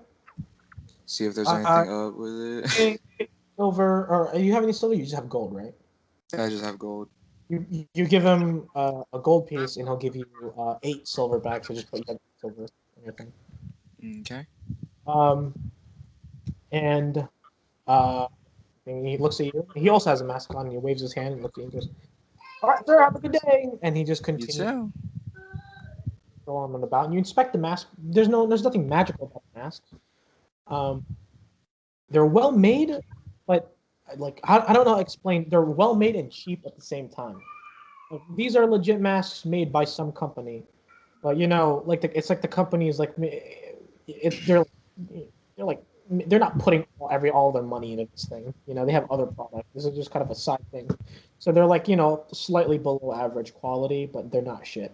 See if there's anything up with it. Silver, or you have any silver? You just have gold, right? I just have gold. You give him a gold piece, and he'll give you 8 silver back. So just put your silver in your thing. Okay. And he looks at you. He also has a mask on. And he waves his hand and looks at you and goes, "All right, sir, have a good day." And he just You continues to too. go on and about. And you inspect the mask. There's nothing magical about the masks. They're well made, but like I don't know how to explain. They're well made and cheap at the same time. Like, these are legit masks made by some company, but you know, like it's like the company is like they're not putting all their money into this thing. You know, they have other products. This is just kind of a side thing. So they're like, you know, slightly below average quality, but they're not shit.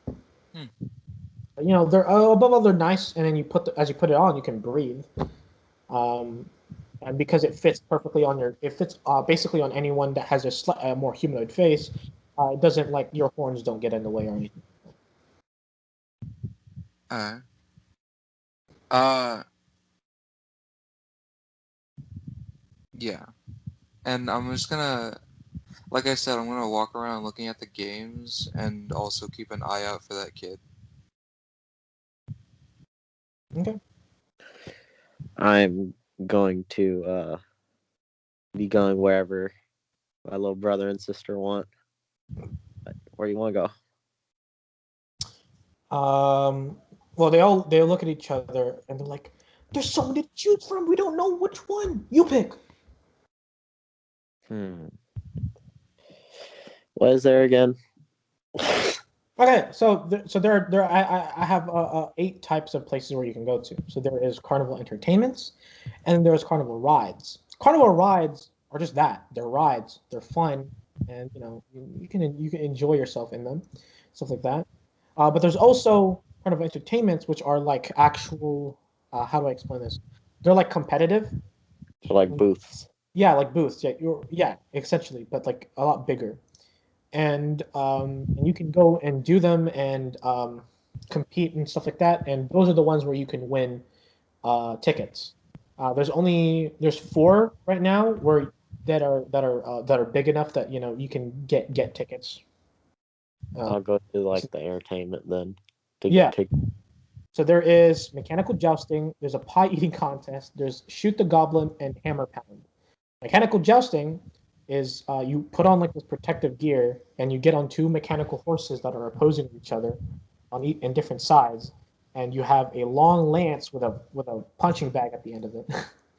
But, you know, they're above all they're nice, and then as you put it on, you can breathe. And because it fits perfectly it fits basically on anyone that has a more humanoid face. It doesn't like your horns don't get in the way or anything. Yeah. And I'm just gonna, like I said, I'm gonna walk around looking at the games and also keep an eye out for that kid. Okay. I'm going to be going wherever my little brother and sister want. Where do you want to go? Well, they look at each other and they're like, "There's so many to choose from. We don't know which one. You pick." What is there again? Okay, so I have 8 types of places where you can go to. So there is carnival entertainments, and there's carnival rides. Carnival rides are just that. They're rides. They're fun, and you know you can enjoy yourself in them, stuff like that. But there's also carnival entertainments, which are like actual. How do I explain this? They're like competitive. So like booths. Yeah, like booths. Yeah, essentially, but like a lot bigger. And you can go and do them and compete and stuff like that. And those are the ones where you can win tickets. There's 4 right now where that are big enough that you know you can get tickets. I'll go to like the entertainment then to Yeah. get tickets. So there is mechanical jousting. There's a pie eating contest. There's shoot the goblin and hammer pound. Mechanical jousting is you put on like this protective gear and you get on 2 mechanical horses that are opposing each other in different sides, and you have a long lance with a punching bag at the end of it,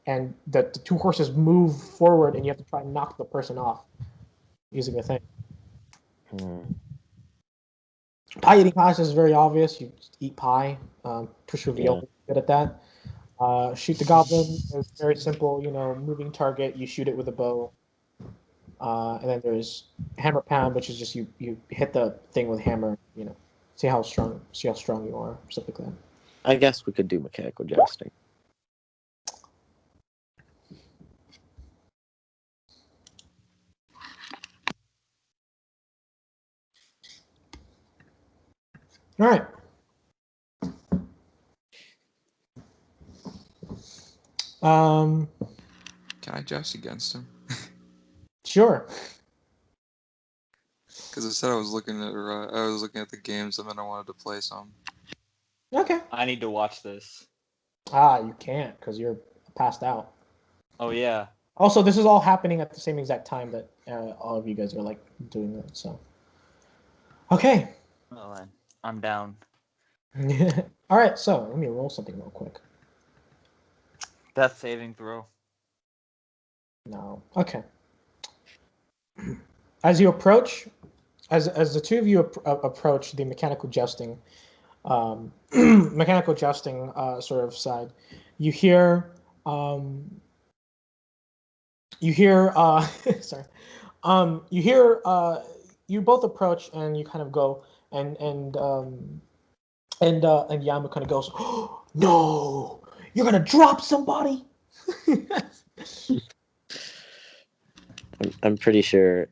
and the 2 horses move forward and you have to try and knock the person off using a thing. Pie eating contest is very obvious. You just eat pie. Push reveal good at that. Shoot the goblin is very simple. You know, moving target. You shoot it with a bow. And then there's hammer pound, which is just you hit the thing with hammer. You know, see how strong you are, stuff like that. I guess we could do mechanical jousting. All right. Can I joust against him? Sure. Because I said I was looking at the games and then I wanted to play some. Okay. I need to watch this. You can't because you're passed out. Oh yeah. Also, this is all happening at the same exact time that all of you guys are like doing it. So, okay. Well then, I'm down. All right. So let me roll something real quick. Death saving throw. No. Okay. As you approach, as the two of you approach the mechanical jousting, sort of side, you hear sorry, you both approach and you kind of go and Yamu kind of goes, oh, no, you're gonna drop somebody. I'm pretty sure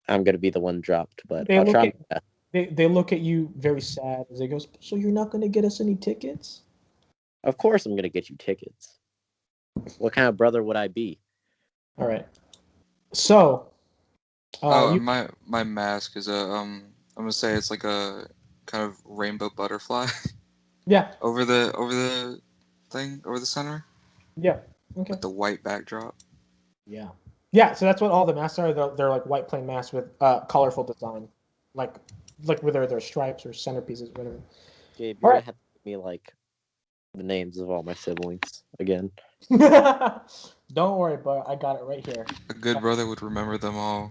I'm gonna be the one dropped, but I'll try my best. They look at you very sad as they goes, so you're not gonna get us any tickets? Of course I'm gonna get you tickets. What kind of brother would I be? All right. So my mask is I'm gonna say it's like a kind of rainbow butterfly. Yeah. over the center. Yeah. Okay. With the white backdrop. Yeah. Yeah, so that's what all the masks are. They're like white plain masks with colorful design. Like whether they're stripes or centerpieces, whatever. Gabe, you're gonna have to give me like the names of all my siblings again. Don't worry, but I got it right here. A good brother would remember them all.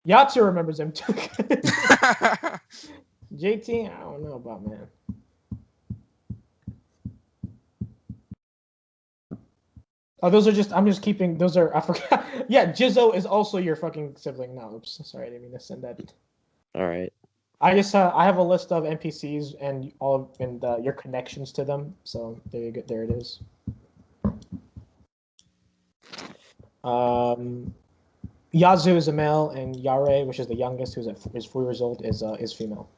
Yatsu remembers them too. JT, I don't know about, man. Oh, I'm just keeping, I forgot. Yeah, Jizzo is also your fucking sibling. No, oops, sorry, I didn't mean to send that. All right. I have a list of NPCs and your connections to them. So there you go. There it is. Yazoo is a male, and Yare, which is the youngest, who's 4 years old, is female.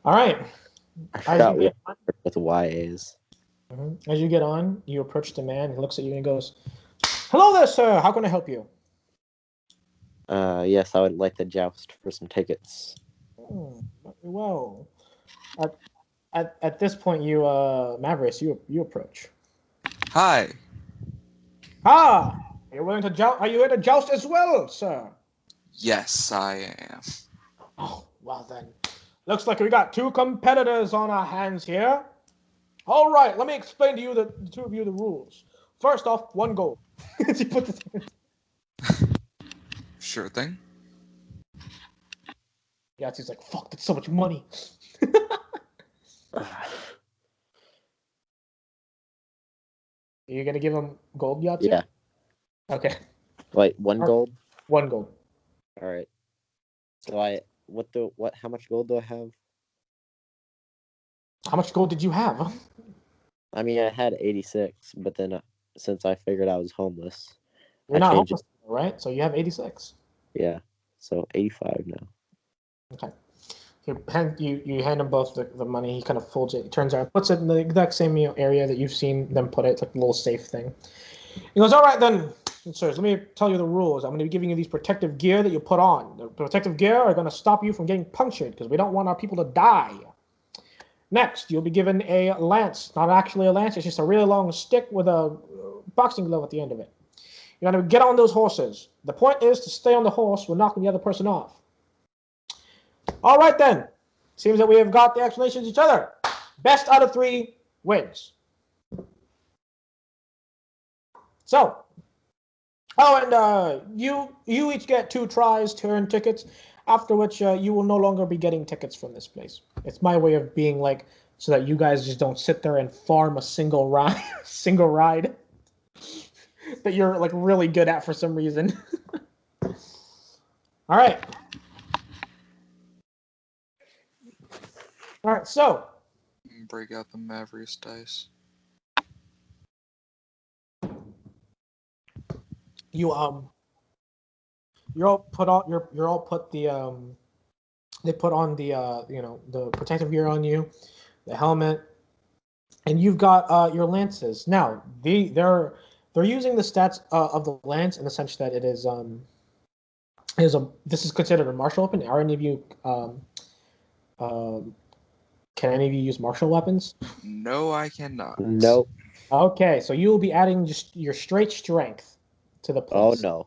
All right. I forgot we with YAs. As you get on, you approach the man. He looks at you and goes, "Hello there, sir. How can I help you?" Yes, I would like to joust for some tickets. Well, at this point, you Mavericks, you approach. Hi. Ah, are you willing to joust? Are you here to joust as well, sir? Yes, I am. Oh, well then. Looks like we got two competitors on our hands here. All right, let me explain to you the two of you the rules. First off, 1 gold. Sure thing. Yatsi's like, fuck, that's so much money. Are you gonna give him gold, Yatsu? Yeah. Okay. Wait, 1 gold? 1 gold. All right. So how much gold do I have? How much gold did you have? I mean, I had 86, but then since I figured I was homeless, You're not homeless, right? So you have 86. Yeah. So 85 now. Okay. You hand him both the money. He kind of folds it. He turns around, puts it in the exact same area that you've seen them put it. It's like a little safe thing. He goes, all right then, sirs, let me tell you the rules. I'm going to be giving you these protective gear that you put on. The protective gear are going to stop you from getting punctured because we don't want our people to die. Next, you'll be given a lance. Not actually a lance, it's just a really long stick with a boxing glove at the end of it. You're going to get on those horses. The point is to stay on the horse when knocking the other person off. All right then. Seems that we have got the explanations each other. Best out of 3 wins. So, you each get 2 tries to earn tickets, after which you will no longer be getting tickets from this place. It's my way of being like, so that you guys just don't sit there and farm a single ride that you're like really good at for some reason. All right. All right, so Break out the Mavericks dice. you're all put on they put on the the protective gear on you, the helmet, and you've got your lances. Now, they're using the stats of the lance in the sense that it is this is considered a martial weapon. Are any of you can any of you use martial weapons? No, I cannot. Nope. Okay, so you will be adding just your straight strength to the Oh plus. no.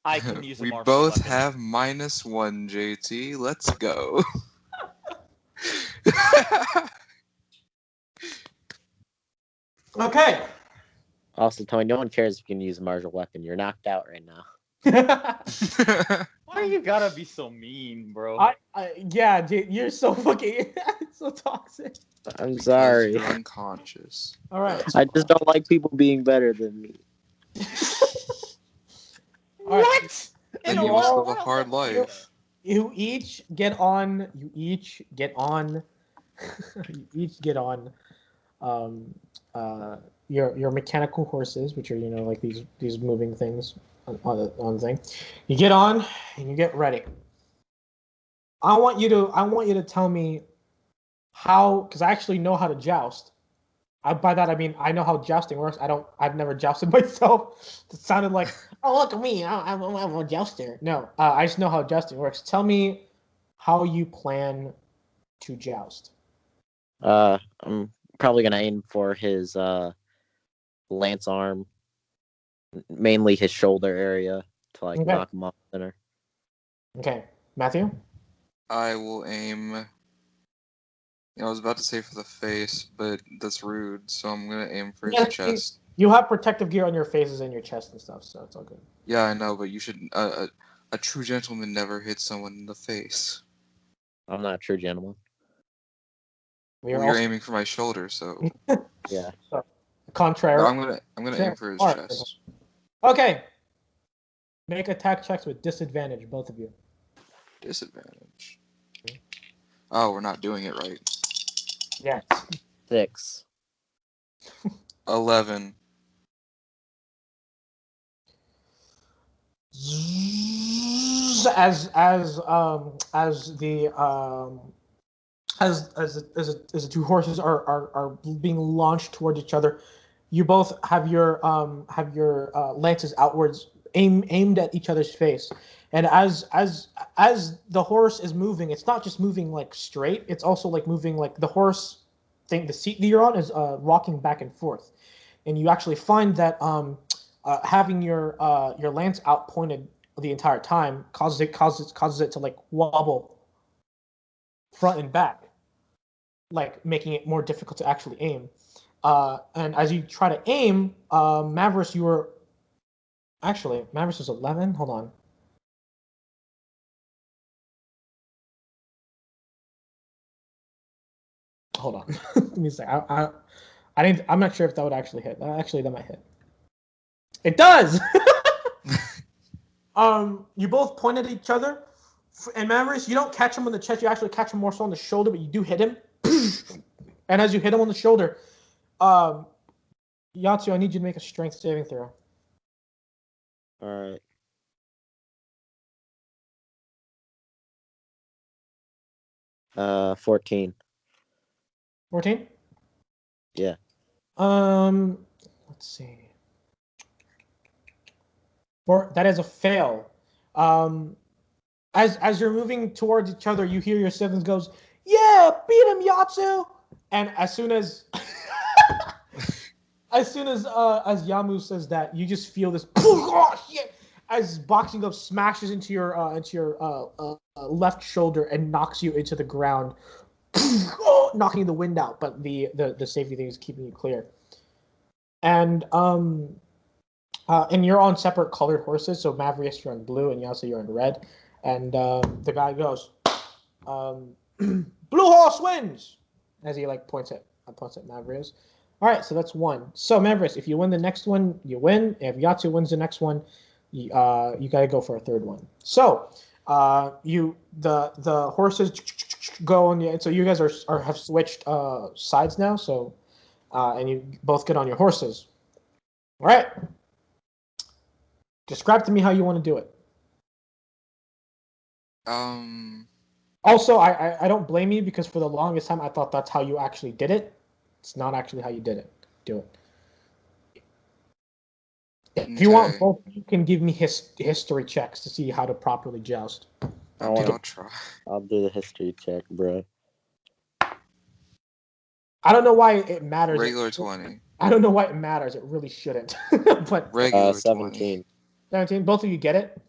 I can use a We martial both weapon. have -1, JT. Let's go. Okay. Also, Tony, no one cares if you can use a martial weapon. You're knocked out right now. Why you gotta be so mean, bro? Yeah, dude, you're so fucking so toxic. I'm Because sorry. you're unconscious. All right. I just don't like people being better than me. All right. What? Then In you a must world live a of- hard life. You each get on. You each get on. You each get on. Um, your mechanical horses, which are like these moving things on the thing. You get on and you get ready. I want you to tell me how, because I actually know how to joust. By that I mean I know how jousting works. I've never jousted myself. It sounded like, oh, look at me, I'm a jouster. No, I just know how jousting works. Tell me how you plan to joust. I'm probably gonna aim for his lance arm, mainly his shoulder area, to Okay. knock him off center. Okay, Matthew. I will aim. I was about to say for the face, but that's rude, so I'm gonna aim for his chest. You have protective gear on your faces and your chest and stuff, so it's all good. Yeah, I know, but you should. A true gentleman never hits someone in the face. I'm not a true gentleman. We are Well, you're also aiming for my shoulder, so. Yeah. contrary. But I'm gonna aim for his Alright. chest. Okay. Make attack checks with disadvantage, both of you. Disadvantage. Oh, we're not doing it right. Yes. 6. 11. As the two horses are being launched towards each other, you both have your lances outwards, aimed at each other's face. And as the horse is moving, it's not just moving like straight; it's also like moving like the horse thing. The seat that you're on is rocking back and forth, and you actually find that having your lance out pointed the entire time causes it to like wobble front and back, like making it more difficult to actually aim. And as you try to aim, Mavericks, you were actually Mavericks was 11. Hold on. Hold on. Let me say. I didn't. I'm not sure if that would actually hit. Actually, that might hit. It does. You both point at each other, and Mavericks, you don't catch him on the chest. You actually catch him more so on the shoulder, but you do hit him. And as you hit him on the shoulder, Yatsu, I need you to make a strength saving throw. All right. 14. 14? Yeah. Let's see. That is a fail. As you're moving towards each other, you hear your siblings goes, "Yeah, beat him, Yatsu!" And as soon as as Yamu says that, you just feel this oh shit as boxing glove smashes into your left shoulder and knocks you into the ground, knocking the wind out. But the safety thing is keeping you clear. And you're on separate colored horses. So Mavrius, you're on blue, and Yasa, you're on red. And the guy goes, "Blue horse wins," as he like points at Mavrius. All right, so that's one. So Mavrius, if you win the next one, you win. If Yatsu wins the next one, you gotta go for a third one. So the horses go on, and so you guys have switched sides now. So and you both get on your horses. All right. Describe to me how you want to do it. Also, I don't blame you because for the longest time I thought that's how you actually did it. It's not actually how you did it. Do it. If you want Okay. both, you can give me history checks to see how to properly joust. I I mean, wanna- I'll try. I'll do the history check, bro. I don't know why it matters. Regular 20. I don't know why it matters. It really shouldn't. But Regular 20. 17. 17, both of you get it.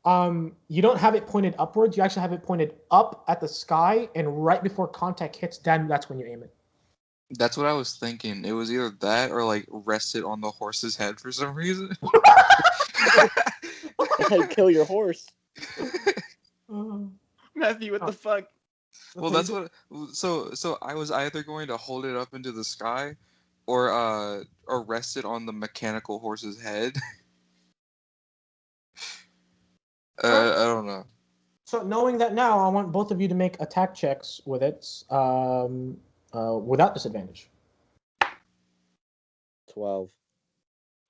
You don't have it pointed upwards. You actually have it pointed up at the sky, and right before contact hits, then that's when you aim it. That's what I was thinking. It was either that or like rested on the horse's head for some reason. Kill your horse. Matthew, what the fuck? Well, that's what. So I was either going to hold it up into the sky, or rest it on the mechanical horse's head. I don't know. So knowing that now, I want both of you to make attack checks with it, without disadvantage. 12.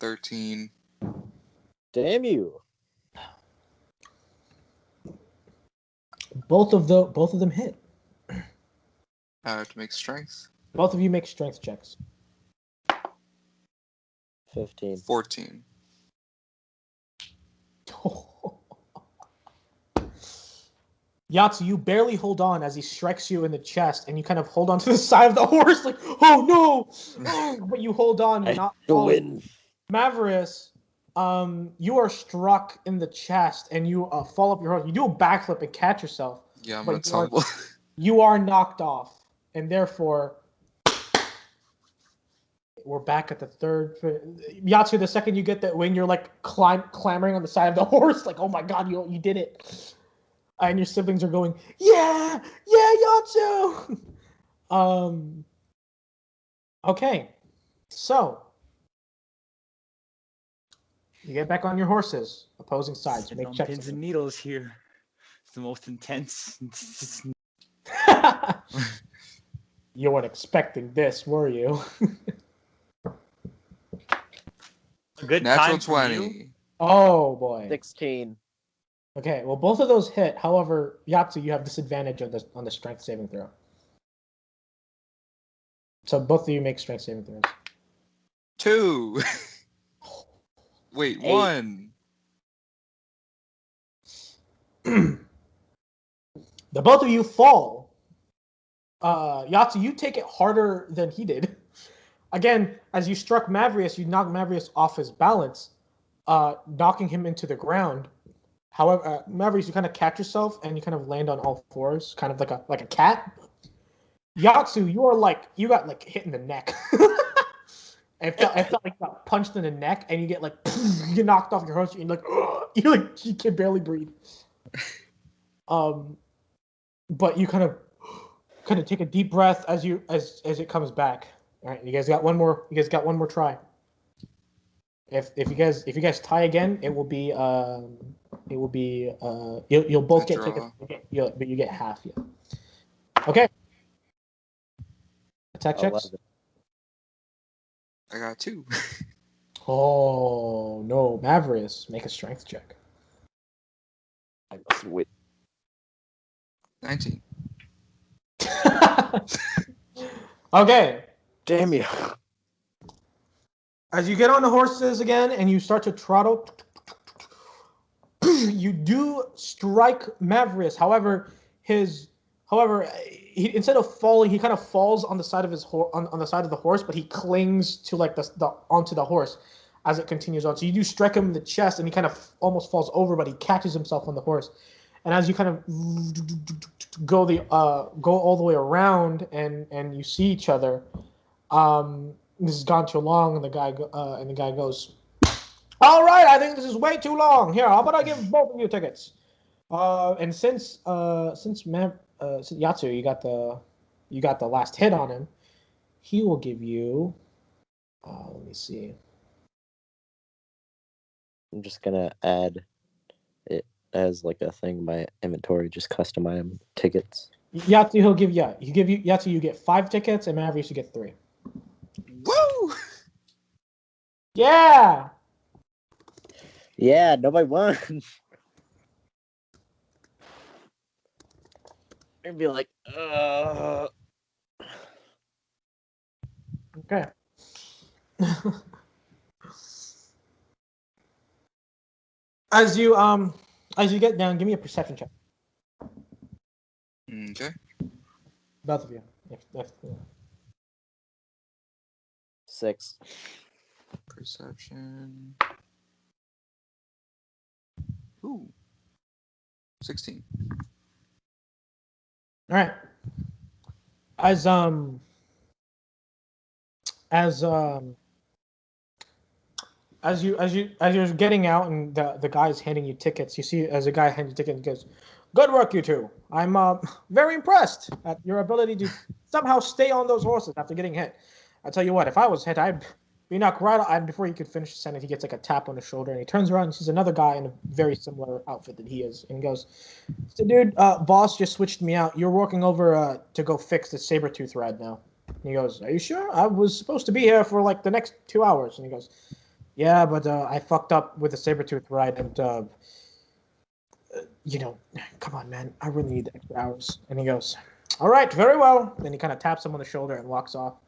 13. Damn you. Both of them hit. I have to make strength. Both of you make strength checks. 15. 14. Yatsu, you barely hold on as he strikes you in the chest, and you kind of hold on to the side of the horse, like, oh no! Oh, but you hold on, you're not To falling. win. Maverius, you are struck in the chest, and you fall up your horse. You do a backflip and catch yourself. Yeah, I'm But gonna tumble. You are knocked off, and therefore, we're back at the third. Yatsu, the second you get that win, you're like clambering on the side of the horse, like, oh my god, you did it. And your siblings are going, yeah, Yatsu. Okay, so you get back on your horses, opposing sides. Make On checks. pins and needles here. It's the most intense. You weren't expecting this, were you? Good Natural time from you. 20. Oh boy. 16. Okay, well both of those hit. However, Yatsu, you have disadvantage on the strength saving throw. So both of you make strength saving throws. 2. Wait, 8. 1. The both of you fall. Yatsu, you take it harder than he did. Again, as you struck Mavrius, you knocked Mavrius off his balance, knocking him into the ground. However, Mavrius, you kind of catch yourself and you kind of land on all fours, kind of like a cat. Yatsu, you got like hit in the neck. It felt like you got punched in the neck, and you get like you get knocked off your horse, and you can barely breathe. But you kind of take a deep breath as it comes back. All right, you guys got one more. You guys got one more try. If you guys tie again, it will be you'll both A get draw. tickets, but you get half. Yeah. Okay. Attack checks. 11. I got 2. Oh no, Maverius, make a strength check. I must win. 19. Okay. Damn you. As you get on the horses again and you start to trot, you do strike Maverius. However, he, instead of falling, he kind of falls on the side of his on the side of the horse, but he clings to like the onto the horse as it continues on. So you do strike him in the chest, and he kind of almost falls over, but he catches himself on the horse. And as you kind of go all the way around, and you see each other, this has gone too long, and the guy goes, "All right, I think this is way too long. Here, how about I give both of you tickets?" And since Yatsu, you got the last hit on him, he will give you. Let me see. I'm just gonna add it as like a thing in my inventory, just custom item tickets. Yatsu, Yatsu, you get 5 tickets, and Maverick, you get 3. Woo! Yeah. Yeah, nobody won. I'd be like, Okay. As you get down, give me a perception check, Okay. both of you. If 6. Perception. Ooh. 16. All right. As you're getting out and the guy's handing you tickets, you see as a guy hands you ticket and goes, "Good work, you two. I'm very impressed at your ability to somehow stay on those horses after getting hit. I tell you what, if I was hit, I'd be knocked right out." And before he could finish the sentence, he gets like a tap on the shoulder and he turns around and sees another guy in a very similar outfit that he is, and he goes, "So, dude, boss just switched me out. You're walking over to go fix the saber-tooth ride now." And he goes, "Are you sure? I was supposed to be here for like the next 2 hours." And he goes, "Yeah, but I fucked up with the saber-tooth ride, and come on, man, I really need the extra hours." And he goes, "All right, very well." Then he kind of taps him on the shoulder and walks off,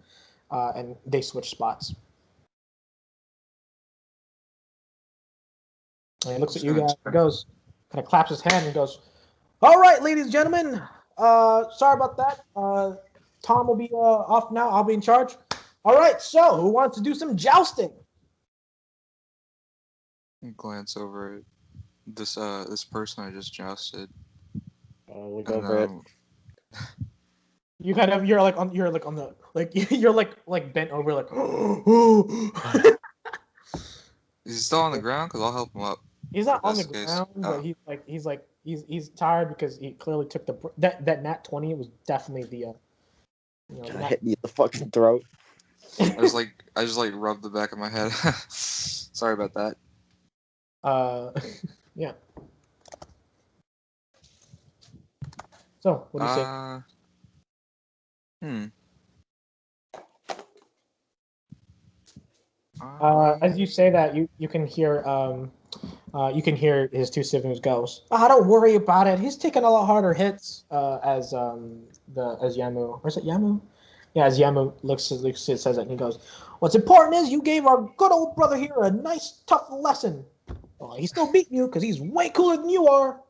and they switch spots. And he looks at you guys and goes, kind of claps his hand and goes, "All right, ladies and gentlemen, sorry about that. Tom will be off now. I'll be in charge. All right, so who wants to do some jousting?" Glance over at this person I just jousted. Look And, over it. You're like on the you're like bent over like Is he still on the ground? Because I'll help him up. He's not If on the that's the case. ground, Oh. but he's tired because he clearly took that nat 20 was definitely the Gonna hit me in the fucking throat. I just like rubbed the back of my head. Sorry about that. yeah. So what do you say? As you say that, you can hear his two siblings goes, "Don't worry about it. He's taking a lot harder hits." As Yamu, or is it Yamu? Yeah, as Yamu looks it says that, and he goes, "What's important is you gave our good old brother here a nice tough lesson. Well, he still beat you because he's way cooler than you are."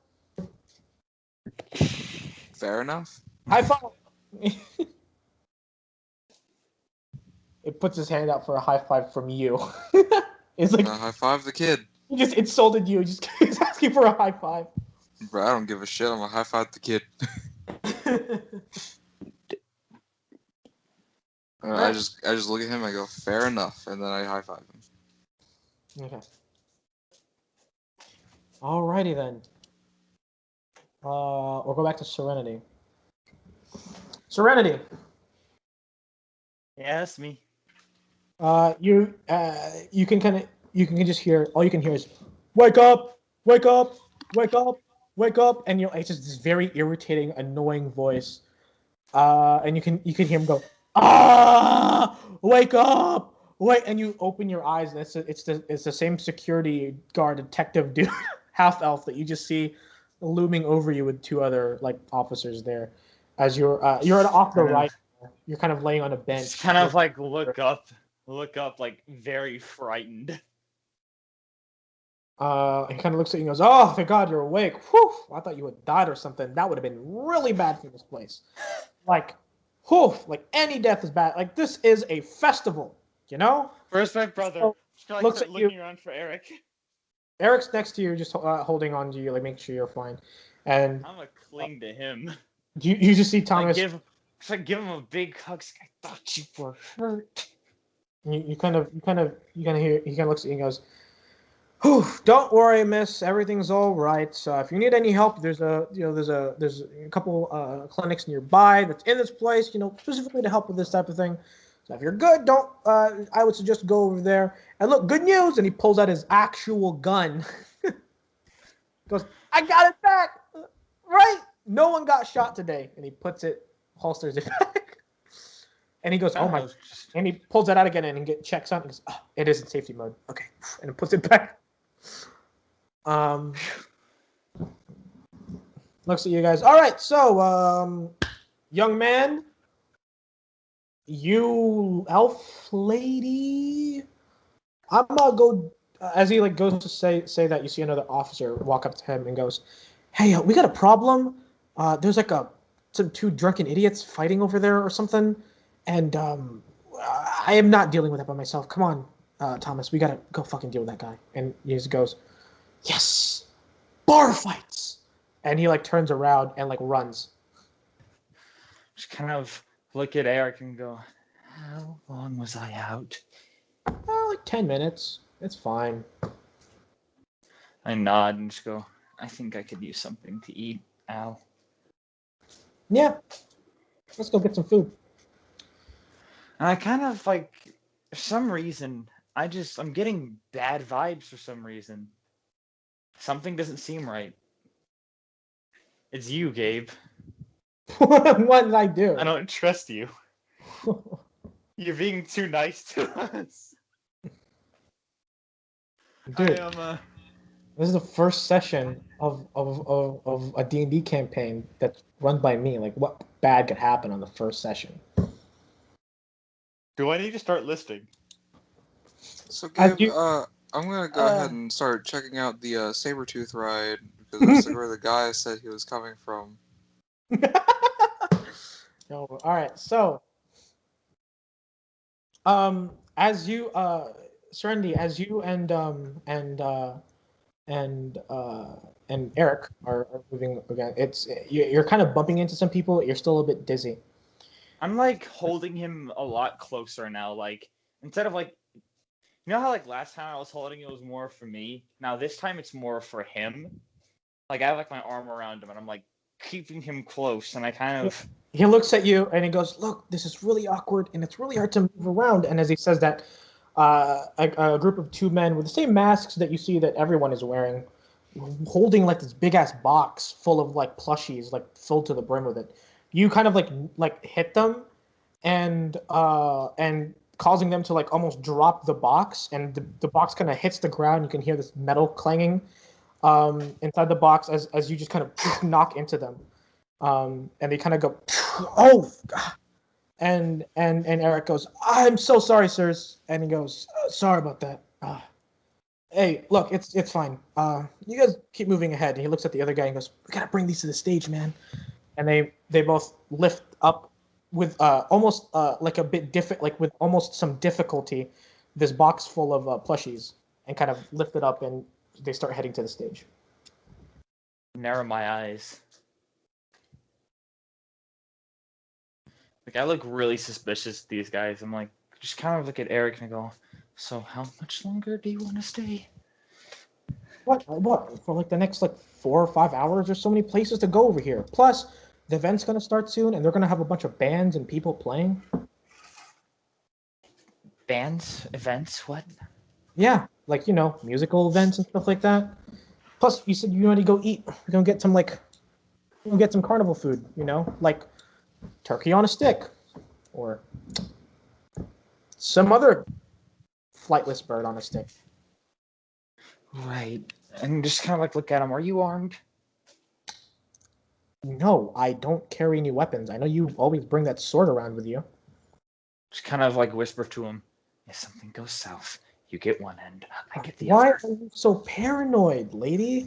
Fair enough. High five. It puts his hand out for a high five from you. It's like High five the kid. he just insulted you. He's asking for a high five. Bro, I don't give a shit. I'm gonna high five the kid. I just look at him. I go, fair enough, and then I high five him. Okay. Alrighty then. We'll go back to Serenity. Serenity. Yeah, that's me. You can just hear, all you can hear is, "Wake up, wake up, wake up, wake up," and it's just this very irritating, annoying voice. And you can hear him go, "Wake up, wait!" And you open your eyes, and it's the same security guard detective dude, half elf that you just see looming over you with two other like officers there. As you're off the right, you're kind of laying on a bench. Just kind of like look up, like very frightened. He kind of looks at you and goes, "Oh, thank God you're awake. Whew, I thought you had died or something. That would have been really bad for this place. Like, whew, like any death is bad. Like, this is a festival, you know?" Where's my brother? So, Should looks start at you. looking around for Eric? Eric's next to you, just holding on to you, like, making sure you're fine. And I'm gonna cling to him. you just see Thomas. Give him a big hug. I thought you were hurt. You kind of hear. He kind of looks at you and goes, "Whew, don't worry, miss. Everything's all right. If you need any help, there's a couple clinics nearby that's in this place, specifically to help with this type of thing. So if you're good, I would suggest go over there. And look, good news." And he pulls out his actual gun. Goes, "I got it back. Right? No one got shot today." And he holsters it back. And he goes, "Oh my!" And he pulls it out again and checks on it and goes, "Oh, it is in safety mode. Okay," and puts it back. looks at you guys. All right, so young man, you elf lady, I'm gonna go. As he like goes to say that, you see another officer walk up to him and goes, "Hey, we got a problem. There's like some two drunken idiots fighting over there or something, and I am not dealing with it by myself. Come on, Thomas, we gotta go fucking deal with that guy." And he just goes, "Yes, bar fights," and he like turns around and like runs. Just kind of look at Eric and go, how long was I out? Like 10 minutes. It's fine. I nod and just go, I think I could use something to eat, Al. Yeah. Let's go get some food. And I kind of like, for some reason, I'm getting bad vibes for some reason. Something doesn't seem right. It's you, Gabe. What did I do? I don't trust you. You're being too nice to us. Dude, I am, this is the first session of a D&D campaign that's run by me. Like, what bad could happen on the first session? do I need to start listing? So, As Gabe, you- I'm gonna go ahead and start checking out the Sabretooth ride because that's where the guy said he was coming from. No, all right. So, as you, Serenity, as you and Eric are moving again, you're kind of bumping into some people. You're still a bit dizzy. I'm like holding him a lot closer now. Like, instead of like, you know how like last time I was holding it was more for me? Now this time it's more for him. Like, I have like my arm around him and I'm like keeping him close and I kind of. He looks at you and he goes, "Look, this is really awkward and it's really hard to move around." And as he says that, a group of two men with the same masks that you see that everyone is wearing, holding like this big ass box full of like plushies, like filled to the brim with it. You kind of like hit them, and causing them to like almost drop the box, and the box kind of hits the ground. You can hear this metal clanging inside the box as you just kind of knock into them. And they kind of go, "Oh," and Eric goes, "I'm so sorry, sirs," and he goes, "Sorry about that. Hey, look, it's fine. You guys keep moving ahead." And he looks at the other guy and goes, "We gotta bring these to the stage, man." And they both lift up with almost like a bit like with almost some difficulty, this box full of plushies, and kind of lift it up, and they start heading to the stage. Narrow my eyes. Like, I look really suspicious to these guys. I'm like, just kind of look at Eric and I go, so how much longer do you want to stay? What for like the next like 4 or 5 hours? There's so many places to go over here. Plus, the event's gonna start soon, and they're gonna have a bunch of bands and people playing. Bands? Events? What? Yeah, like musical events and stuff like that. Plus, you said you want to go eat. We're gonna get some carnival food. Like turkey on a stick, or some other flightless bird on a stick. Right. And just kind of like look at him. Are you armed? No, I don't carry any weapons. I know you always bring that sword around with you. Just kind of like whisper to him, if something goes south, you get one end, I get the Why other. are you so paranoid, lady?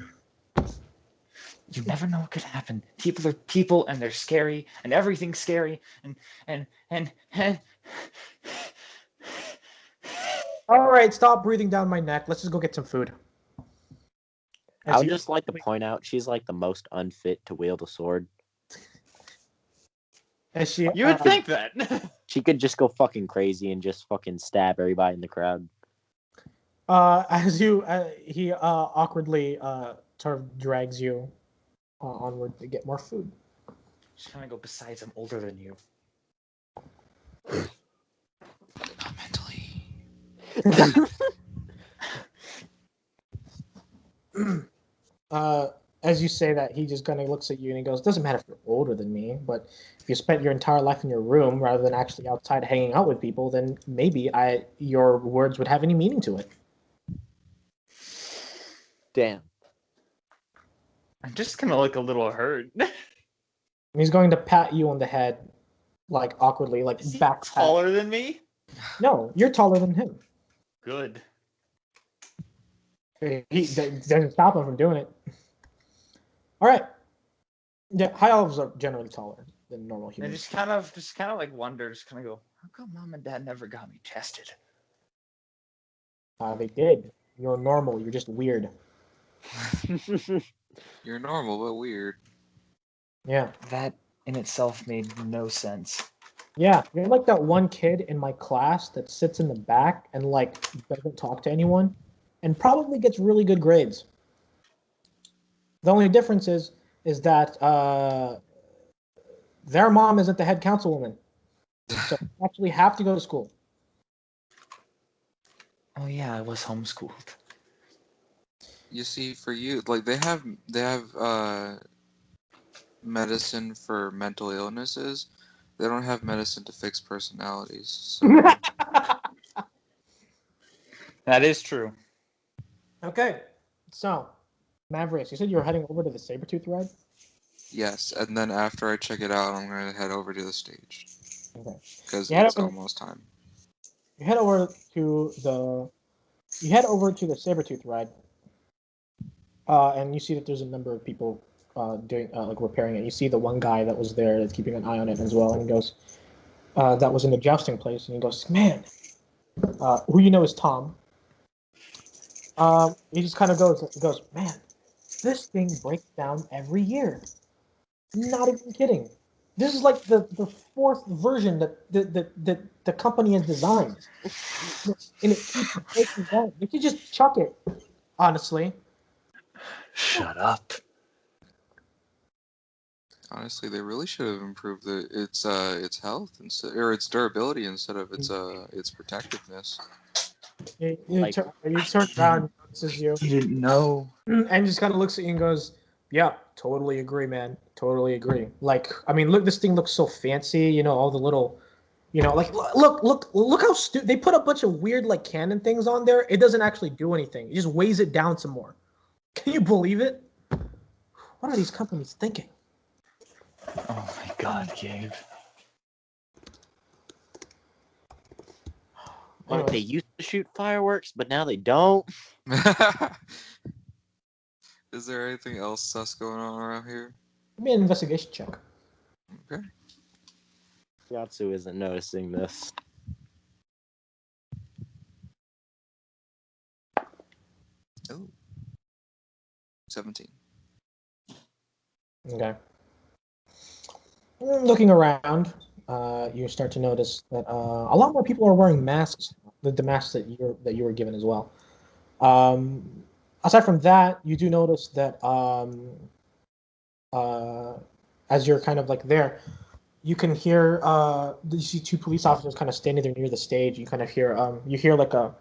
You never know what could happen. People are people, and they're scary, and everything's scary, and All right, stop breathing down my neck. Let's just go get some food. I would just like to point out she's like the most unfit to wield a sword. As she, You would think that. She could just go fucking crazy and just fucking stab everybody in the crowd. as you, he awkwardly sort of drags you onward to get more food. Just kind of go. Besides, I'm older than you. Not mentally. As you say that, he just kind of looks at you and he goes, "Doesn't matter if you're older than me, but if you spent your entire life in your room rather than actually outside hanging out with people, then maybe your words would have any meaning to it." Damn. I'm just gonna look a little hurt. He's going to pat you on the head, like awkwardly, like Is he back pat. taller than me? No, you're taller than him. Good. He doesn't stop him from doing it. All right. Yeah, high elves are generally taller than normal I humans. just kind of like wonder, just kind of go, how come mom and dad never got me tested? They did. You're normal. You're just weird. You're normal but weird. Yeah. That in itself made no sense. Yeah. You're like that one kid in my class that sits in the back and like doesn't talk to anyone and probably gets really good grades. The only difference is that their mom isn't the head councilwoman. So you actually have to go to school. Oh yeah, I was homeschooled. You see, for you, like they have medicine for mental illnesses. They don't have medicine to fix personalities. So That is true. Okay. So, Mavericks, you said you were heading over to the Sabretooth ride? yes, and then after I check it out, I'm gonna head over to the stage Okay. because Yeah, it's that was- almost time. You head over to the Sabretooth ride. And you see that there's a number of people doing like repairing it. You see the one guy that was there that's keeping an eye on it as well, and he goes, that was in the jousting place, and he goes, man, who you know is Tom. He just kind of goes, man, this thing breaks down every year. Not even kidding. This is like the fourth version that the company has designed, and it keeps breaking down. They could just chuck it, honestly. Shut up. Honestly, they really should have improved its health or its durability instead of its protectiveness. You Like- turn around, notices you, You didn't know. and just kind of looks at you and goes, "Yeah, totally agree, man. Totally agree. Like, I mean, look, this thing looks so fancy. You know, all the little, you know, like look how they put a bunch of weird like cannon things on there. It doesn't actually do anything. It just weighs it down some more. Can you believe it? What are these companies thinking? Oh my god, Gabe. Like they Anyways, used to shoot fireworks, but now they don't. Is there anything else sus going on around here? give me an investigation check. Okay. Yatsu isn't noticing this. Oh. 17. Okay. Looking around, you start to notice that a lot more people are wearing masks. The masks that you were given as well. Aside from that, you do notice that as you're kind of like there, you can hear you see two police officers kind of standing there near the stage. You kind of hear you hear like a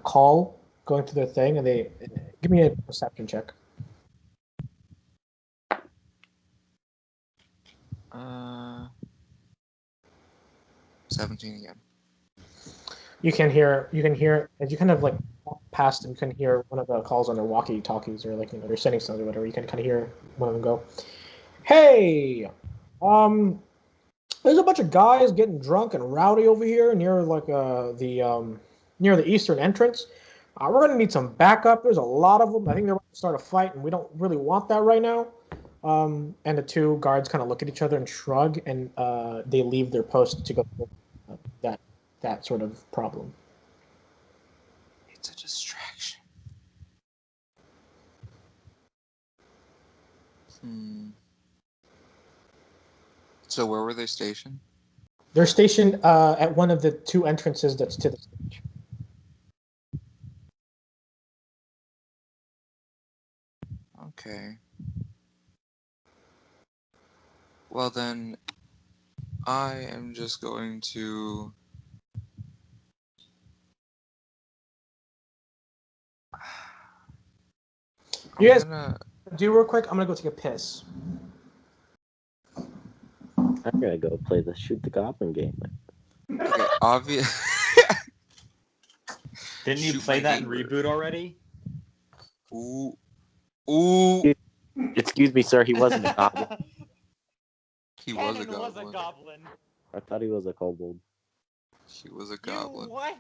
call going through their thing, and they give me a perception check. 17 again. You can hear as you kind of like walk past them. You can hear one of the calls on their walkie-talkies, or like they're sending something or whatever. You can kind of hear one of them go, "Hey, there's a bunch of guys getting drunk and rowdy over here near like near the eastern entrance. We're gonna need some backup. There's a lot of them. I think they're going to start a fight, and we don't really want that right now." And the two guards kind of look at each other and shrug, and they leave their post to go that sort of problem. It's a distraction. So where were they stationed? They're stationed at one of the two entrances that's to the stage. Okay. Well then, I am just going to... You guys gonna... do real quick. I'm gonna go take a piss. I'm gonna go play the shoot the goblin game. Okay, obvious. Didn't you Shoot play my that in neighbor. Reboot already? Ooh. Ooh. Excuse me, sir. He wasn't a goblin. He was a Cannon was a goblin. goblin. I thought he was a kobold. He was a You goblin. what?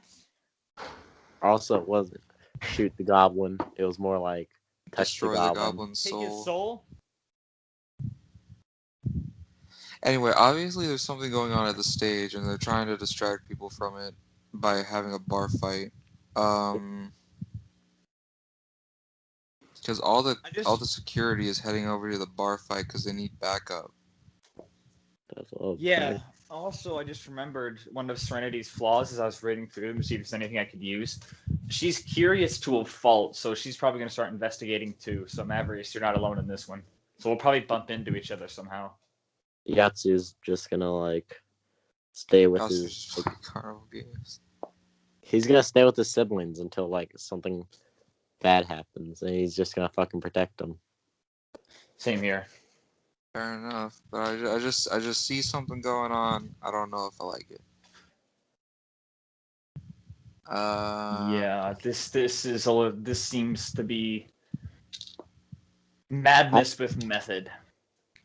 Also, it wasn't shoot the goblin. It was more like touch Destroy the the goblin. goblin's Take his soul. soul? Anyway, obviously there's something going on at the stage, and they're trying to distract people from it by having a bar fight. Because all the security is heading over to the bar fight because they need backup. That's all. Yeah. Also, I just remembered one of Serenity's flaws as I was reading through them to see if there's anything I could use. She's curious to a fault, so she's probably going to start investigating too. So, Maverick, you're not alone in this one. So, we'll probably bump into each other somehow. Yatsu's just gonna like stay with Also, his. just fucking carnival games. He's gonna stay with his siblings until like something bad happens, and he's just gonna fucking protect them. Same here. Fair enough, but I just see something going on. I don't know if I like it. Yeah, this seems to be madness with method.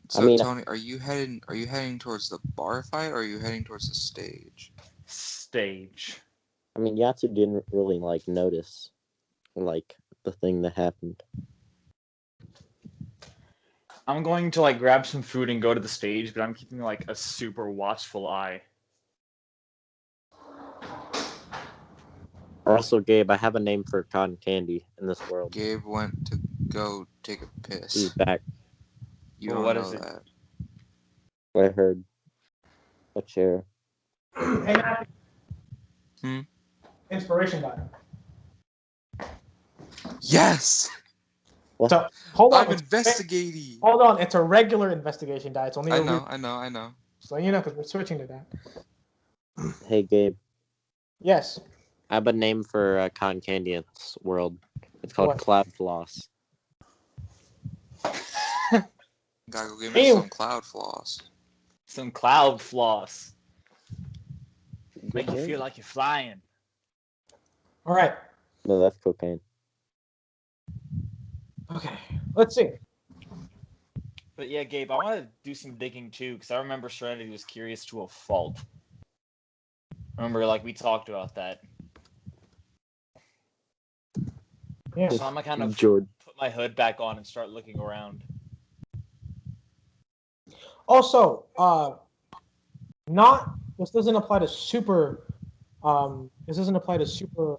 So I mean- Tony, are you heading towards the bar fight, or are you heading towards the stage? Stage. I mean, Yatsu didn't really like notice like the thing that happened. I'm going to like grab some food and go to the stage, but I'm keeping like a super watchful eye. Also, Gabe, I have a name for cotton candy in this world. Gabe went to go take a He's piss. back. You Well, don't what know is it? that. I heard a chair. Hey, Hmm? Inspiration die. Yes, So hold on. I'm investigating. Hold on. It's a regular investigation die. It's only I a know. So you know, because we're switching to that. Hey, Gabe, Yes. I have a name for cotton candy in this world. It's called What? Cloud Floss. Gotta go give me Ew. some cloud floss. Some cloud floss. Make you Okay. feel like you're flying. All right. No, that's cocaine. Okay. Let's see. But yeah, Gabe, I want to do some digging too, because I remember Serenity was curious to a fault. Remember, like, we talked about that. Yeah. So I'm gonna kind of Jordan. put my hood back on and start looking around. Also, this doesn't apply to super. This doesn't apply to super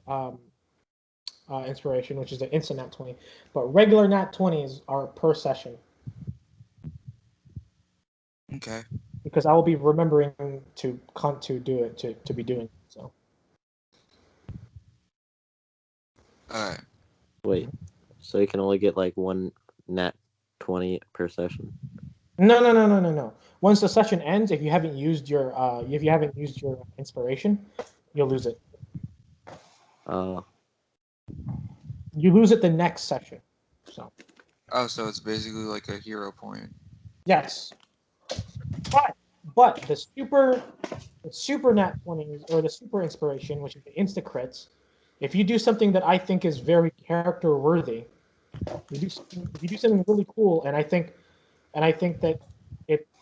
inspiration, which is the instant nat 20. But regular nat 20s are per session Okay. because I will be remembering to do it to be doing it. So Alright. Wait, so you can only get like one nat 20 per session? no. Once the session ends, if you haven't used your inspiration, you'll lose it. You lose it the next session. So Oh, so it's basically like a hero point. yes, but the super nat 20s or the super inspiration, which is the insta crits, if you do something that I think is very character worthy, if you do something really cool, and I think that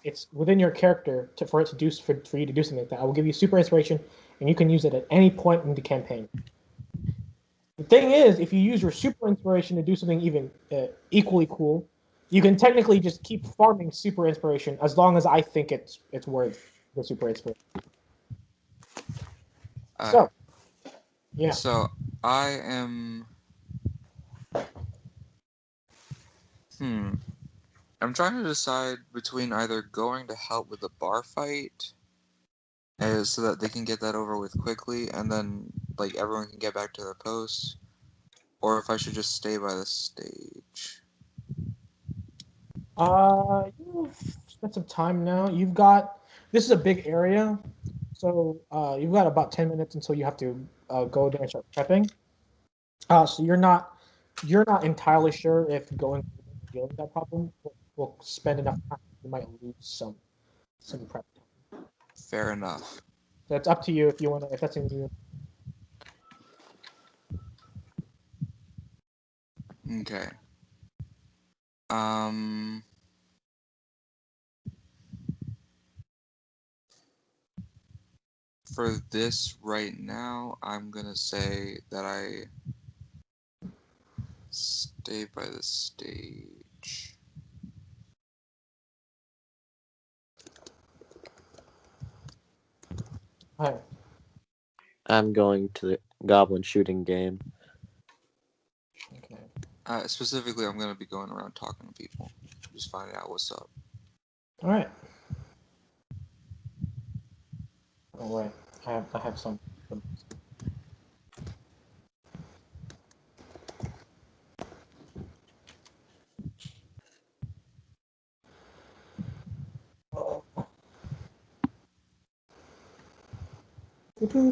it's within your character for you to do something like that, I will give you super inspiration, and you can use it at any point in the campaign. The thing is, if you use your super inspiration to do something even equally cool, you can technically just keep farming super inspiration as long as I think it's worth the super inspiration. So, yeah. So I am. I'm trying to decide between either going to help with the bar fight, so that they can get that over with quickly, and then like everyone can get back to their posts, or if I should just stay by the stage. You've spent some time now. This is a big area, so you've got about 10 minutes until you have to go there and start prepping. So you're not entirely sure if going to dealing with that problem will spend enough time. You might lose some prep time. Fair enough. So it's up to you if that's something you. Okay. Um. For this right now, I'm gonna say that I stay by the stage. Hi. I'm going to the goblin shooting game. Okay. Specifically, I'm gonna be going around talking to people, just finding out what's up. All right. All right. I have some.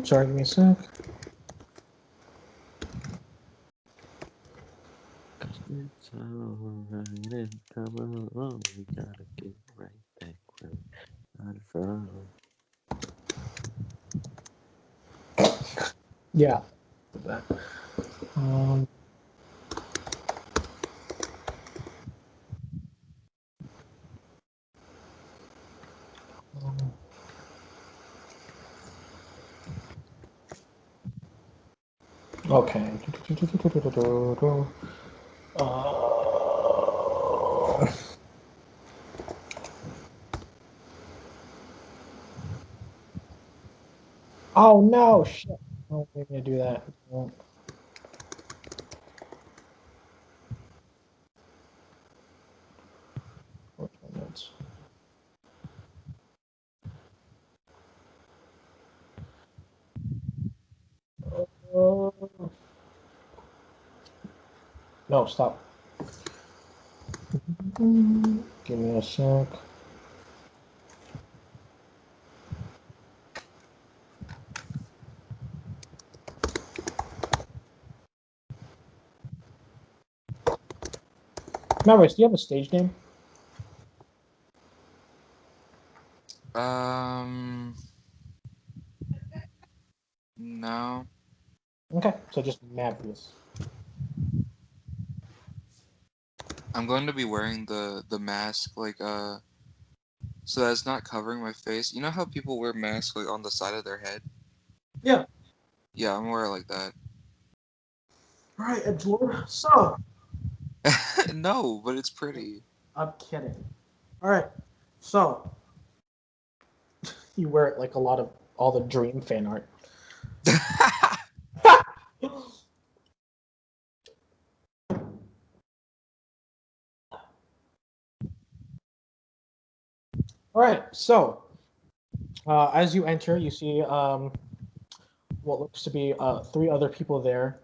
Sorry, give me a sec. It's alright and come along. We gotta get right back where we started from. Yeah. Okay. Oh no! Shit! Don't make me do that. Don't. Where's my notes? No, stop. Give me a sec. Mavericks, do you have a stage name? No. Okay, so just Mavericks. I'm going to be wearing the mask so that it's not covering my face. You know how people wear masks like on the side of their head? Yeah. Yeah, I'm gonna wear it like that. All right, Edgelord. So, No, but it's pretty. I'm kidding. All right, so you wear it like a lot of all the Dream fan art. All right, so as you enter, you see what looks to be three other people there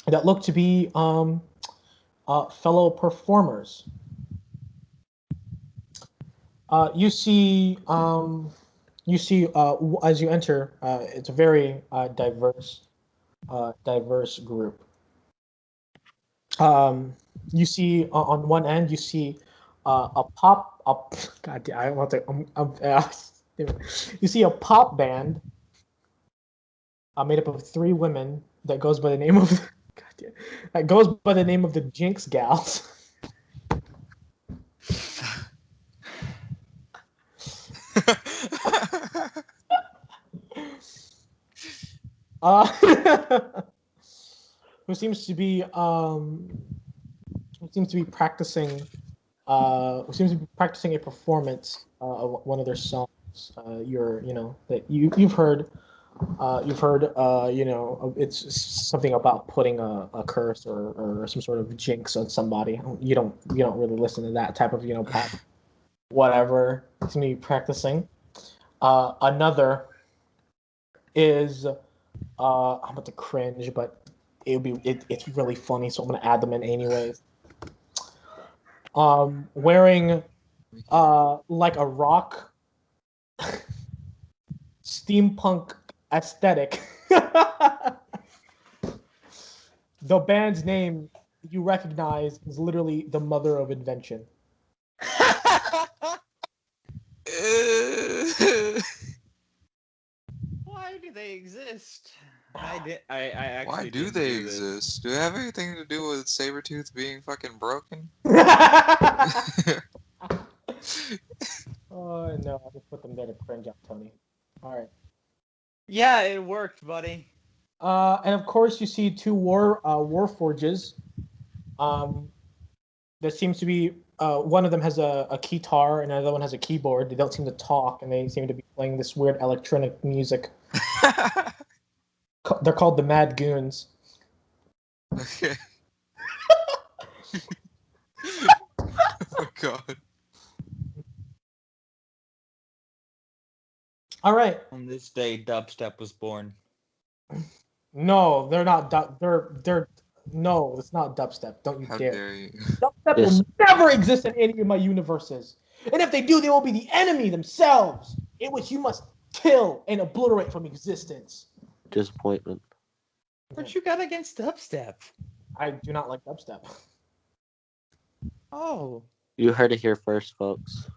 that look to be fellow performers. You see, as you enter, it's a very diverse group. You see on one end, you see a pop. God, damn, I don't want to. You see a pop band made up of three women that goes by the name of God damn, that goes by the name of the Jinx Gals. Uh, who seems to be practicing who seems to be practicing a performance of one of their songs. That you've heard. It's something about putting a curse or some sort of jinx on somebody. You don't really listen to that type of pop. Whatever. It's me practicing. Another is I'm about to cringe, but it's really funny, so I'm gonna add them in anyways. Wearing like a rock steampunk aesthetic. The band's name you recognize is literally the mother of invention. Why do they exist? I actually Why do didn't they do this. exist? Do they have anything to do with Sabretooth being fucking broken? Oh no, I just put them there to cringe up, Tony. All right. Yeah, it worked, buddy. And of course, you see two war forges. There seems to be one of them has a guitar and another one has a keyboard. They don't seem to talk, and they seem to be playing this weird electronic music. They're called the Mad Goons. Okay. Oh my god. All right. On this day, dubstep was born. No, they're not. They're no, it's not dubstep. Don't you How dare. dare you? Dubstep Yes. will never exist in any of my universes. And if they do, they will be the enemy themselves, in which you must kill and obliterate from existence. Disappointment. What you got against dubstep? I do not like dubstep. Oh. You heard it here first, folks.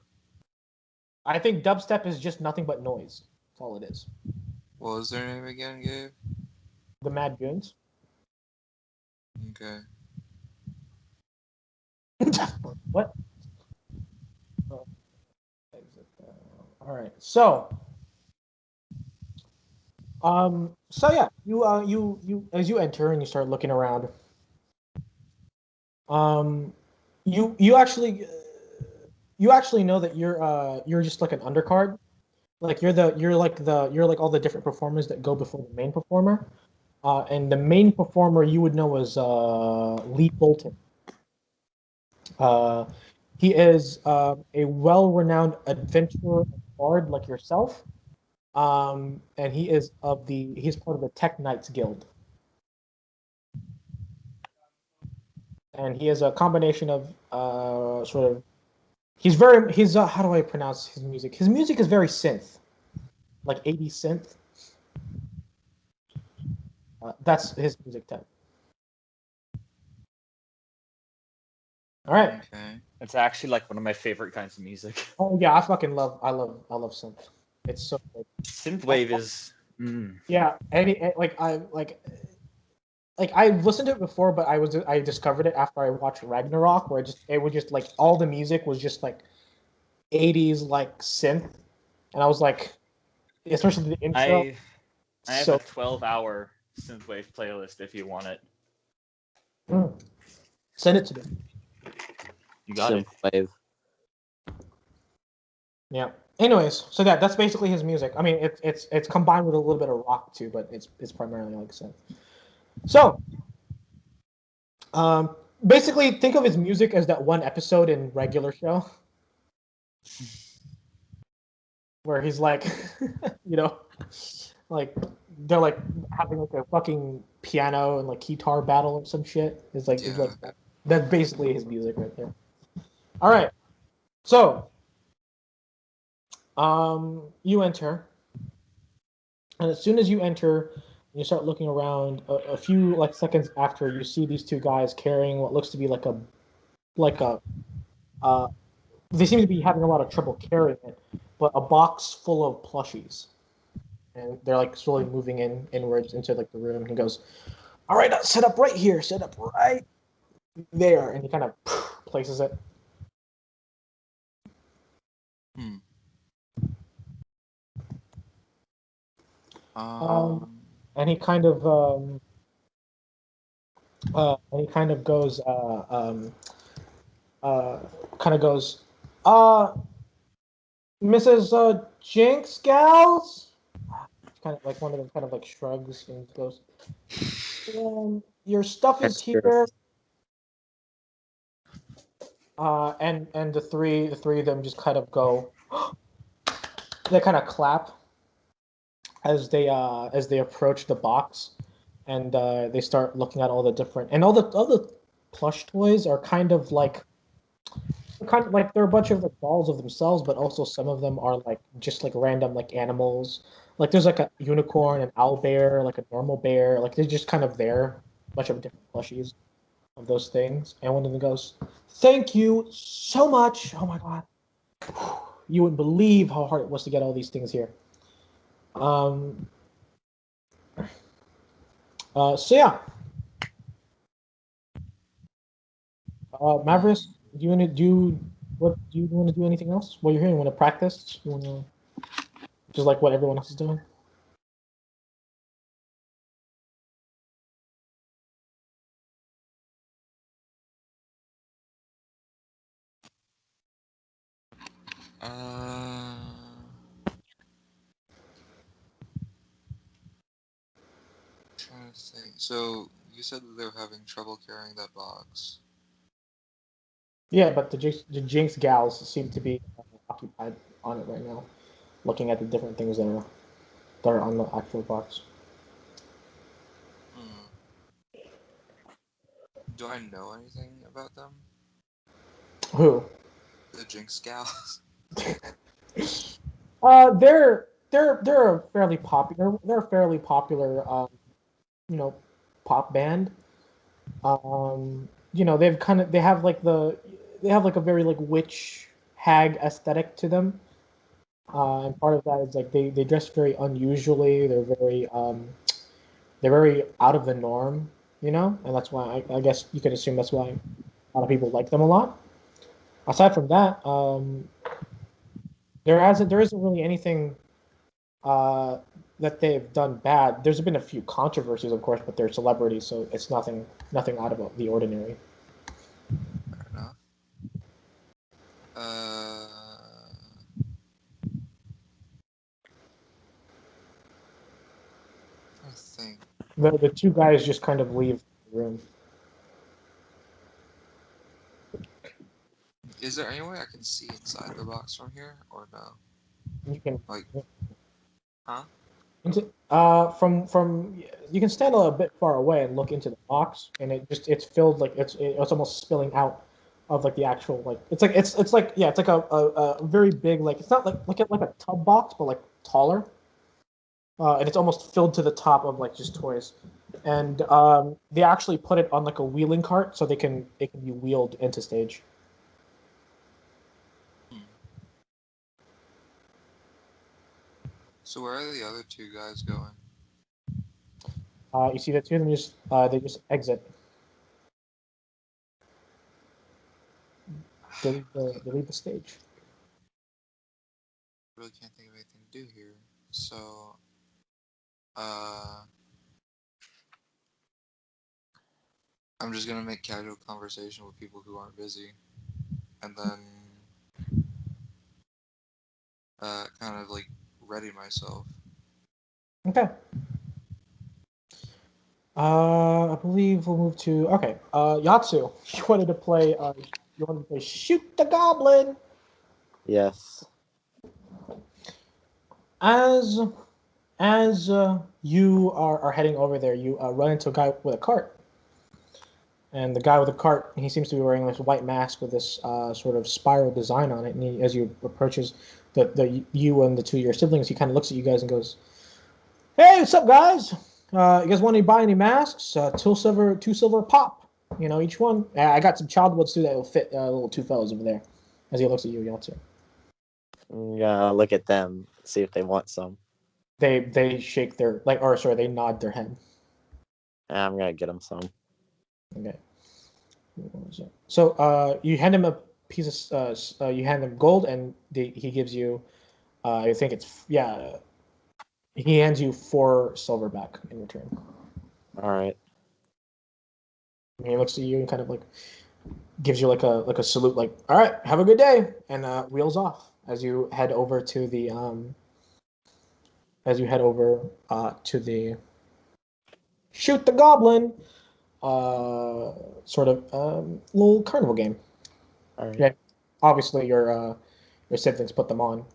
I think dubstep is just nothing but noise. That's all it is. What was their name again, Gabe? The Mad Goons. Okay. What? Oh, exit that. All right. So yeah, you as you enter and you start looking around, you actually know that you're just like an undercard. Like you're like all the different performers that go before the main performer. And the main performer you would know is Lee Bolton. He is a well-renowned adventurer and bard like yourself. And he's part of the Tech Knights Guild. And he is a combination of sort of he's how do I pronounce his music? His music is very synth, like 80s synth. That's his music type. All right. Okay. It's actually like one of my favorite kinds of music. Oh yeah, I love synth. It's so good. Synthwave is. Yeah, I listened to it before, but I discovered it after I watched Ragnarok, where it was just like all the music was just like 80s like synth, and I was like, especially the intro. I have So a 12-hour synthwave playlist if you want it. send it to me. You got it. Synthwave. Yeah. Anyways, so that's basically his music. I mean, it's combined with a little bit of rock too, but it's primarily like synth. So, basically, think of his music as that one episode in Regular Show where he's like, you know, like they're like having like a fucking piano and like guitar battle or some shit. It's like that's basically his music right there. All right, so you enter, and as soon as you enter, you start looking around. A few like seconds after, you see these two guys carrying what looks to be like a they seem to be having a lot of trouble carrying it, but a box full of plushies, and they're like slowly moving inwards into like the room. He goes, "All right, set up right here. Set up right there," and he kind of places it. And he kind of goes Mrs. Jinx gals. Kind of like one of them kind of like shrugs and goes, your stuff is here. And the three of them just kind of go. They kind of clap as they approach the box, and they start looking at all the different, and all the plush toys are kind of like they're a bunch of like dolls of themselves, but also some of them are like just like random like animals. Like there's like a unicorn, an owl bear, like a normal bear. Like they're just kind of there, a bunch of different plushies of those things. And one of them goes, "Thank you so much. Oh my god, you wouldn't believe how hard it was to get all these things here." So yeah, Mavericks, do you want to do what? Do you want to do anything else while you're here? You want to practice? You want to just like what everyone else is doing? Uh, trying to think. So you said that they were having trouble carrying that box. Yeah, but the Jinx gals seem to be occupied on it right now, looking at the different things that are on the actual box. Do I know anything about them? Who? The Jinx gals? They're a fairly popular. They're a fairly popular, you know, pop band. They have like they have like a very like witch hag aesthetic to them. And part of that is like they dress very unusually. They're very out of the norm, and that's why I guess you could assume that's why a lot of people like them a lot. Aside from that, there isn't really anything uh, that they've done bad. There's been a few controversies, of course, but they're celebrities, so it's nothing out of the ordinary. Fair enough. I think. The two guys just kind of leave the room. Is there any way I can see inside the box from here, or no? You can Like, huh? from you can stand a bit far away and look into the box, and it's filled like it's almost spilling out of like the actual like it's like yeah it's like a very big like it's not like a tub box but like taller, and it's almost filled to the top of like just toys, and they actually put it on like a wheeling cart so it can be wheeled into stage. So where are the other two guys going? You see the two of them they just exit. They leave the stage. Really can't think of anything to do here. So, I'm just gonna make casual conversation with people who aren't busy, and then kind of like ready myself. Okay. I believe we'll move to Yatsu. You wanted to play Shoot the Goblin. Yes. As you are heading over there, you run into a guy with a cart, and the guy with the cart he seems to be wearing this white mask with this sort of spiral design on it. And as you approaches the you and the two of your siblings, he kind of looks at you guys and goes, "Hey, what's up, guys? You guys want to buy any masks? Two silver pop. Each one. I got some child woods too that will fit little two fellows over there." As he looks at you, Yatsu. Yeah, look at them. See if they want some. They shake their they nod their head. I'm gonna get them some. Okay. So you hand him a piece of you hand him gold, and he gives you I think it's yeah he hands you 4 silver back in return. All right. And he looks at you and kind of like gives you like a salute, like, all right, have a good day, and wheels off as you head over to the to the Shoot the Goblin sort of little carnival game. All right. Yeah, obviously your siblings put them on.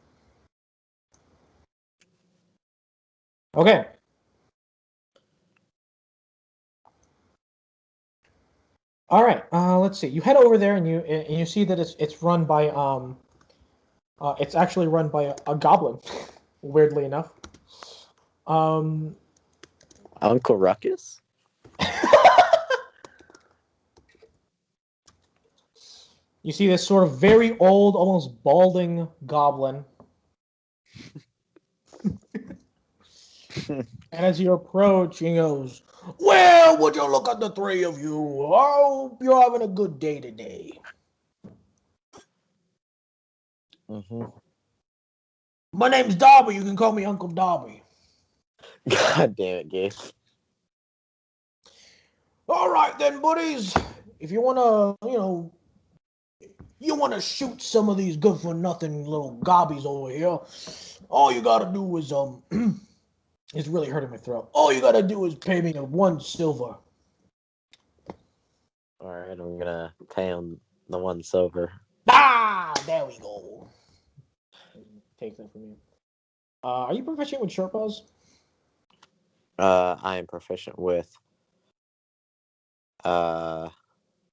Okay. All right. Let's see. You head over there and you see that it's run by it's actually run by a goblin. Weirdly enough. Uncle Ruckus? You see this sort of very old, almost balding goblin. And as you approach, he goes, Well, would you look at the three of you? I hope you're having a good day today. Mm-hmm. My name's Darby. You can call me Uncle Darby. God damn it, Gabe. All right then, buddies. If you wanna, you wanna shoot some of these good for nothing little gobbies over here, all you gotta do is it's really hurting my throat. All you gotta do is pay me 1 silver. All right, I'm gonna pay him the 1 silver. There we go. Take that from you. Are you proficient with short bows? I am proficient with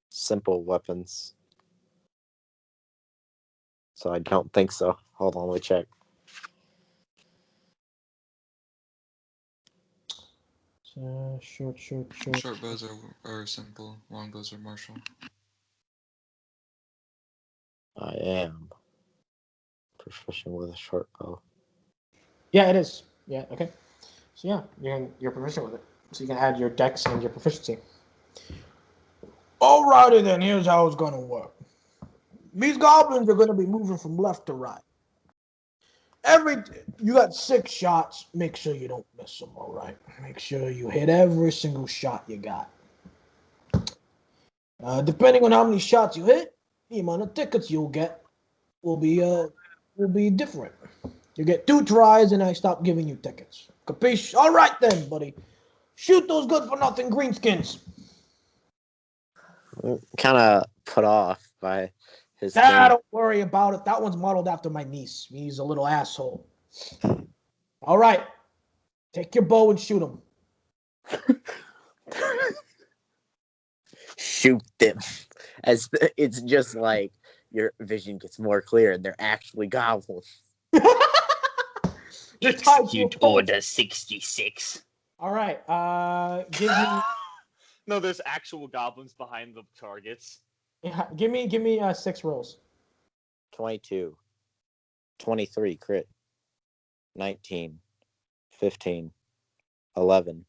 simple weapons. So I don't think so. Hold on, let me check. Short. Short bows are simple. Long bows are martial. I am proficient with a short bow. Yeah, it is. Yeah, okay. So yeah, you're proficient with it. So you can add your dex and your proficiency. Alrighty then, here's how it's gonna work. These goblins are gonna be moving from left to right. You got 6 shots. Make sure you don't miss them. All right. Make sure you hit every single shot you got. Depending on how many shots you hit, the amount of tickets you'll get will be different. You get 2 tries, and I stop giving you tickets. Capiche? All right then, buddy. Shoot those good for nothing greenskins. Kind of put off by his thing. Don't worry about it. That one's modeled after my niece. He's a little asshole. All right. Take your bow and shoot him. Shoot them. As it's just like your vision gets more clear and they're actually goblins. You're tied to a Execute pole. Order 66. All right. Give me. No, there's actual goblins behind the targets. Yeah, give me 6 rolls. 22, 23 crit, 19, 15, 11,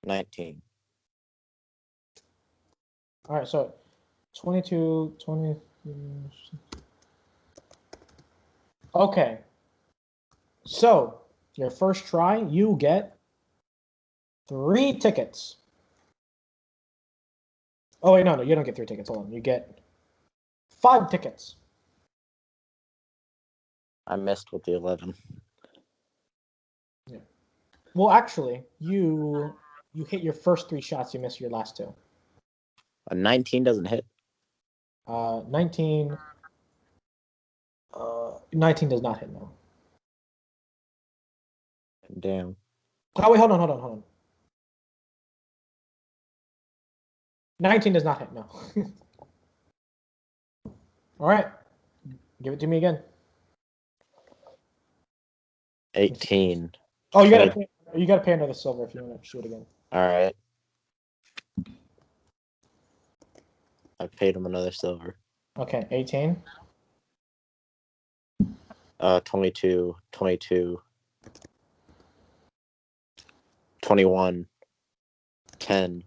19. All right, so 22, 20. Okay. So your first try, you get 3 tickets. Oh wait, no, you don't get 3 tickets. Hold on, you get 5 tickets. I missed with the 11. Yeah. Well, actually, you hit your first 3 shots. You missed your last 2. A 19 doesn't hit. 19. 19 does not hit, no. Damn. Oh wait, hold on. 19 does not hit, no. All right, give it to me again. 18. Oh, you gotta pay another silver if you want to shoot again. All right. I paid him another silver. Okay, 18. 22, 22, 21, 10,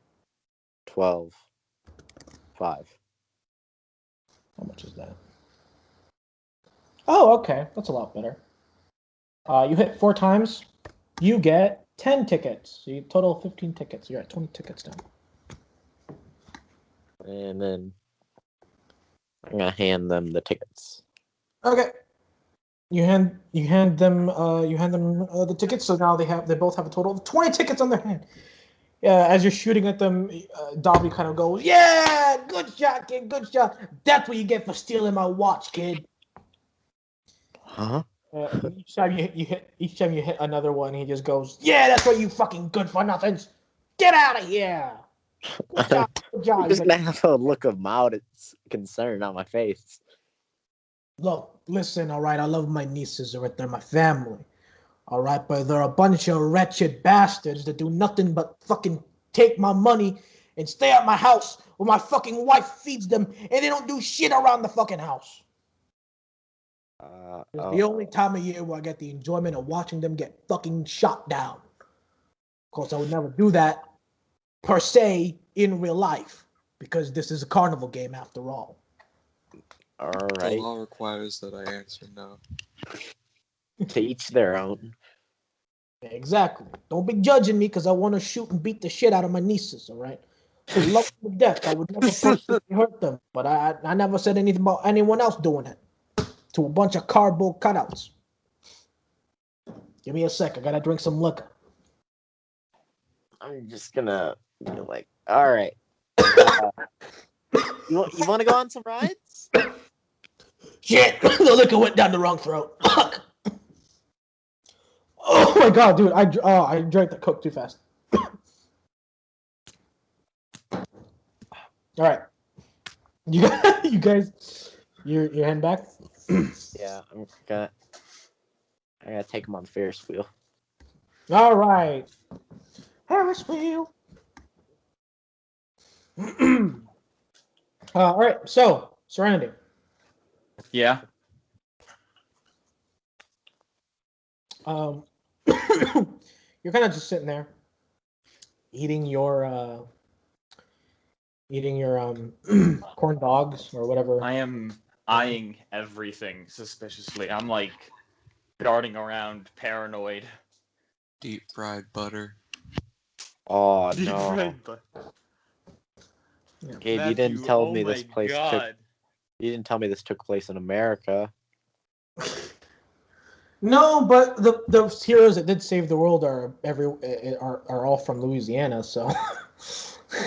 12, 5. How much is that? Oh, okay, that's a lot better. You hit 4 times, you get 10 tickets. So you total 15 tickets. You're at 20 tickets now. And then I'm gonna hand them the tickets. Okay. You hand them the tickets. So now they both have a total of 20 tickets on their hand. As you're shooting at them, Dobby kind of goes, "Yeah, good shot, kid, good shot. That's what you get for stealing my watch, kid." Huh? Each time you hit another one, he just goes, "Yeah, that's what you fucking good for nothings. Get out of here." Good job. Good job. I'm just gonna have a look of mild concern on my face. Look, listen, all right, I love my nieces, all right, they're my family, all right, but they're a bunch of wretched bastards that do nothing but fucking take my money and stay at my house where my fucking wife feeds them, and they don't do shit around the fucking house. It's the only time of year where I get the enjoyment of watching them get fucking shot down. Of course, I would never do that per se in real life, because this is a carnival game after all. All The right. law requires that I answer no. To each their own. Exactly. Don't be judging me because I want to shoot and beat the shit out of my nieces, all right? I love them to death. I would never personally hurt them, but I never said anything about anyone else doing it to a bunch of cardboard cutouts. Give me a sec. I gotta drink some liquor. I'm just gonna be like, all right. You want to go on some rides? Shit! The liquor went down the wrong throat. Fuck! Oh my god, dude! I drank the Coke too fast. All right, you guys, you're heading back. Yeah, I gotta take him on the Ferris wheel. All right, Ferris wheel. All right, so Serenity. Yeah. You're kind of just sitting there, eating your corn dogs or whatever. I am eyeing everything suspiciously. I'm like darting around, paranoid. Deep fried butter. Oh Deep no, fried butter. Gabe, you Matthew, didn't tell oh me this my place took. God. You didn't tell me this took place in America. No, but the heroes that did save the world are all from Louisiana, so.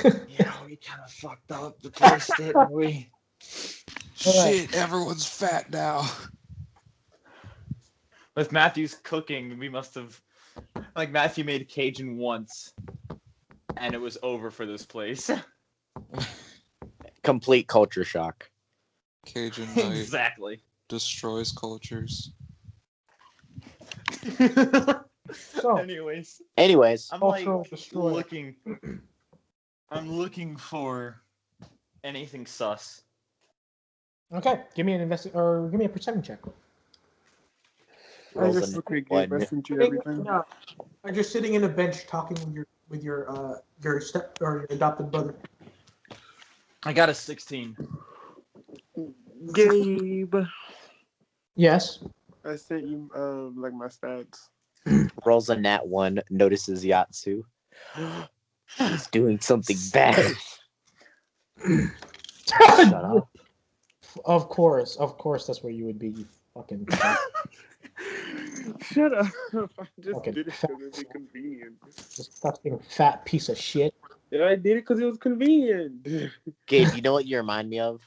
Yeah, we kind of fucked up the place, didn't we? Shit, everyone's fat now. With Matthew's cooking, we must have... Like, Matthew made Cajun once, and it was over for this place. Complete culture shock. Cajun night Exactly. destroys cultures. So, Anyways, I'm like Cultural destroyer. looking... I'm looking for anything sus. okay, give me a perception check. Rolls just a okay, one. Gabe. I sent you everything. I'm just sitting in a bench talking with your step or your adopted brother. I got a 16. Gabe, Yes. I sent you like my stats. Rolls a nat 1. Notices Yatsu. He's doing something bad. Shut up. Of course, that's where you would be. You fucking. Shut up! I just Okay. did it because it was convenient. Disgusting fat piece of shit. Yeah, I did it because it was convenient. Gabe, you know what you remind me of?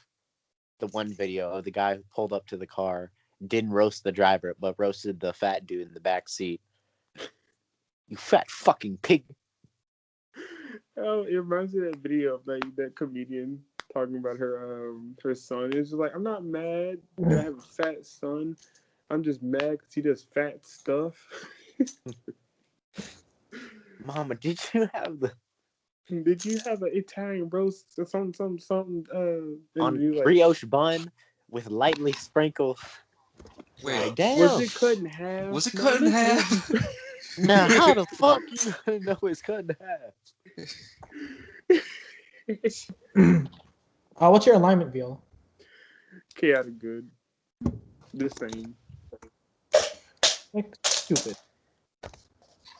The one video of the guy who pulled up to the car, didn't roast the driver, but roasted the fat dude in the back seat. You fat fucking pig. Oh, it reminds me of that video of that comedian talking about her son. It's just like, I'm not mad that I have a fat son. I'm just mad because he does fat stuff. Mama, did you have the Did you have an Italian roast or something? on brioche bun with lightly sprinkled? Wait, Like, damn. Was it cut in half? was it cut in half? Now, how the fuck you gonna know it's cut in half? What's your alignment, Viola? Chaotic good. The same. Like, stupid.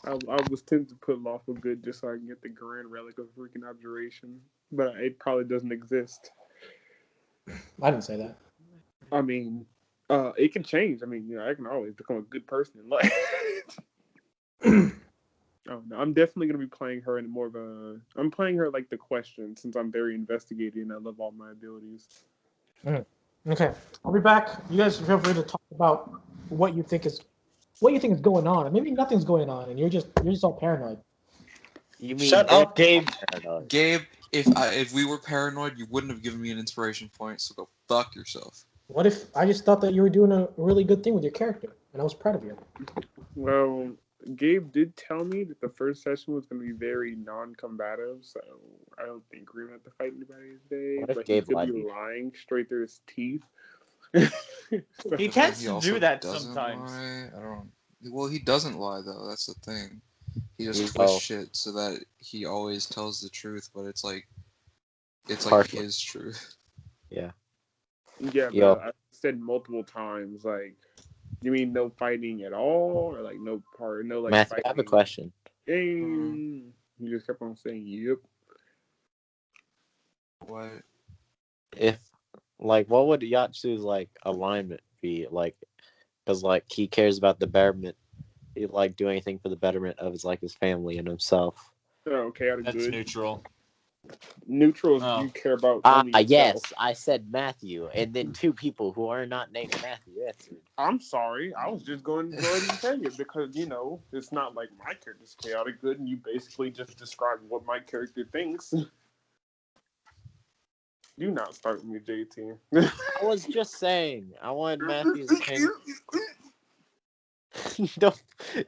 I was tempted to put lawful good just so I can get the grand relic of freaking abjuration, but it probably doesn't exist. I didn't say that. I mean, it can change. I mean, I can always become a good person in life. Oh no, I'm definitely gonna be playing her in more of a. I'm playing her like the question since I'm very investigating and I love all my abilities. Okay, I'll be back. You guys feel free to talk about what you think is going on, or maybe nothing's going on, and you're just all paranoid. You mean Shut up, Gabe. Gabe, if we were paranoid, you wouldn't have given me an inspiration point, so go fuck yourself. What if I just thought that you were doing a really good thing with your character, and I was proud of you? Well, Gabe did tell me that the first session was going to be very non-combative, so I don't think we're going to have to fight anybody today. What if But Gabe he could lied to be you? lying straight through his teeth. He tends He to also do that doesn't sometimes. lie. I don't. Well, he doesn't lie though. That's the thing. He just Oh. twists shit so that he always tells the truth, but it's like Partially. his truth. Yeah. Yeah, Yo. but I said multiple times, like, you mean no fighting at all, or like no like Matthew, fighting? I have a question. He just kept on saying, "Yep." What? If, like, what would Yatsu's, like, alignment be? Like, because, like, he cares about the betterment. He'd, like, do anything for the betterment of his, like, his family and himself. Oh, chaotic That's good. neutral. Neutral. Oh. You care about only yourself. Yes, I said Matthew, and then two people who are not named Matthew answered. I'm sorry. I was just going to go ahead and say it because, it's not like my character's chaotic good, and you basically just described what my character thinks. Do not start with me, JT. I was just saying, I wanted Matthew's opinion.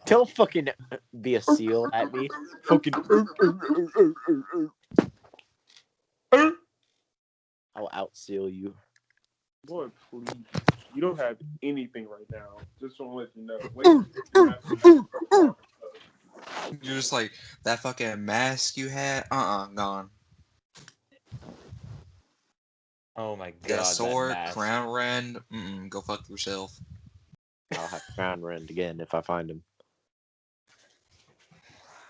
don't fucking be a seal at me. Fucking. I'll out-seal you. Boy, please. You don't have anything right now. Just want to let you know. Wait. You're just like, that fucking mask you had? Gone. Oh my god. Get a sword, that mask. crown rend. Go fuck yourself. I'll have Crown Rend again if I find him.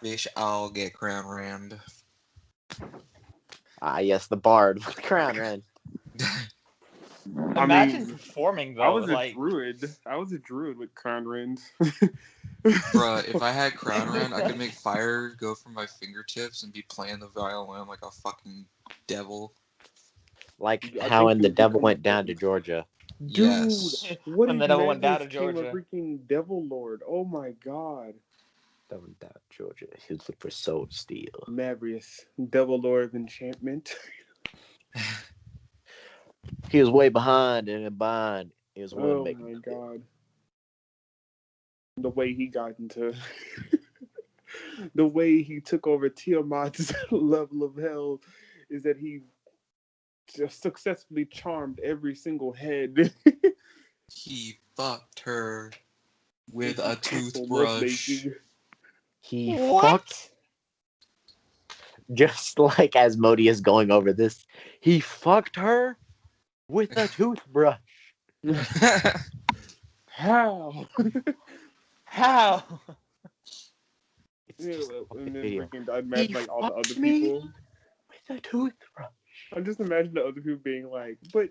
Bitch, I'll get crown rend. Ah, yes, the Bard with Crown Rend. Imagine performing though. I was like, a druid. I was a druid with crown rends. Bruh, if I had crown rend, I could make fire go from my fingertips and be playing the violin like a fucking devil. Like I how think in The you Devil become Went a Down to devil. Georgia. Dude, Yes. what When if the devil went down Magnus to became a Georgia. freaking devil lord? Oh my god. Devil Went Down to Georgia. He was looking for Soul Steel. Mavrius, devil lord of enchantment. He was way behind and in bind. He was willing to Oh make my god. The way he got into the way he took over Tiamat's level of hell is that he just successfully charmed every single head. He fucked her with Into a peaceful toothbrush. lovemaking. He what? fucked. Just like as Modi is going over this, he fucked her with a toothbrush. How? How? It's Yeah, just a and fucking then video. freaking, I He imagine like all the other fucked me people. with a toothbrush. I just imagine the other people being like, but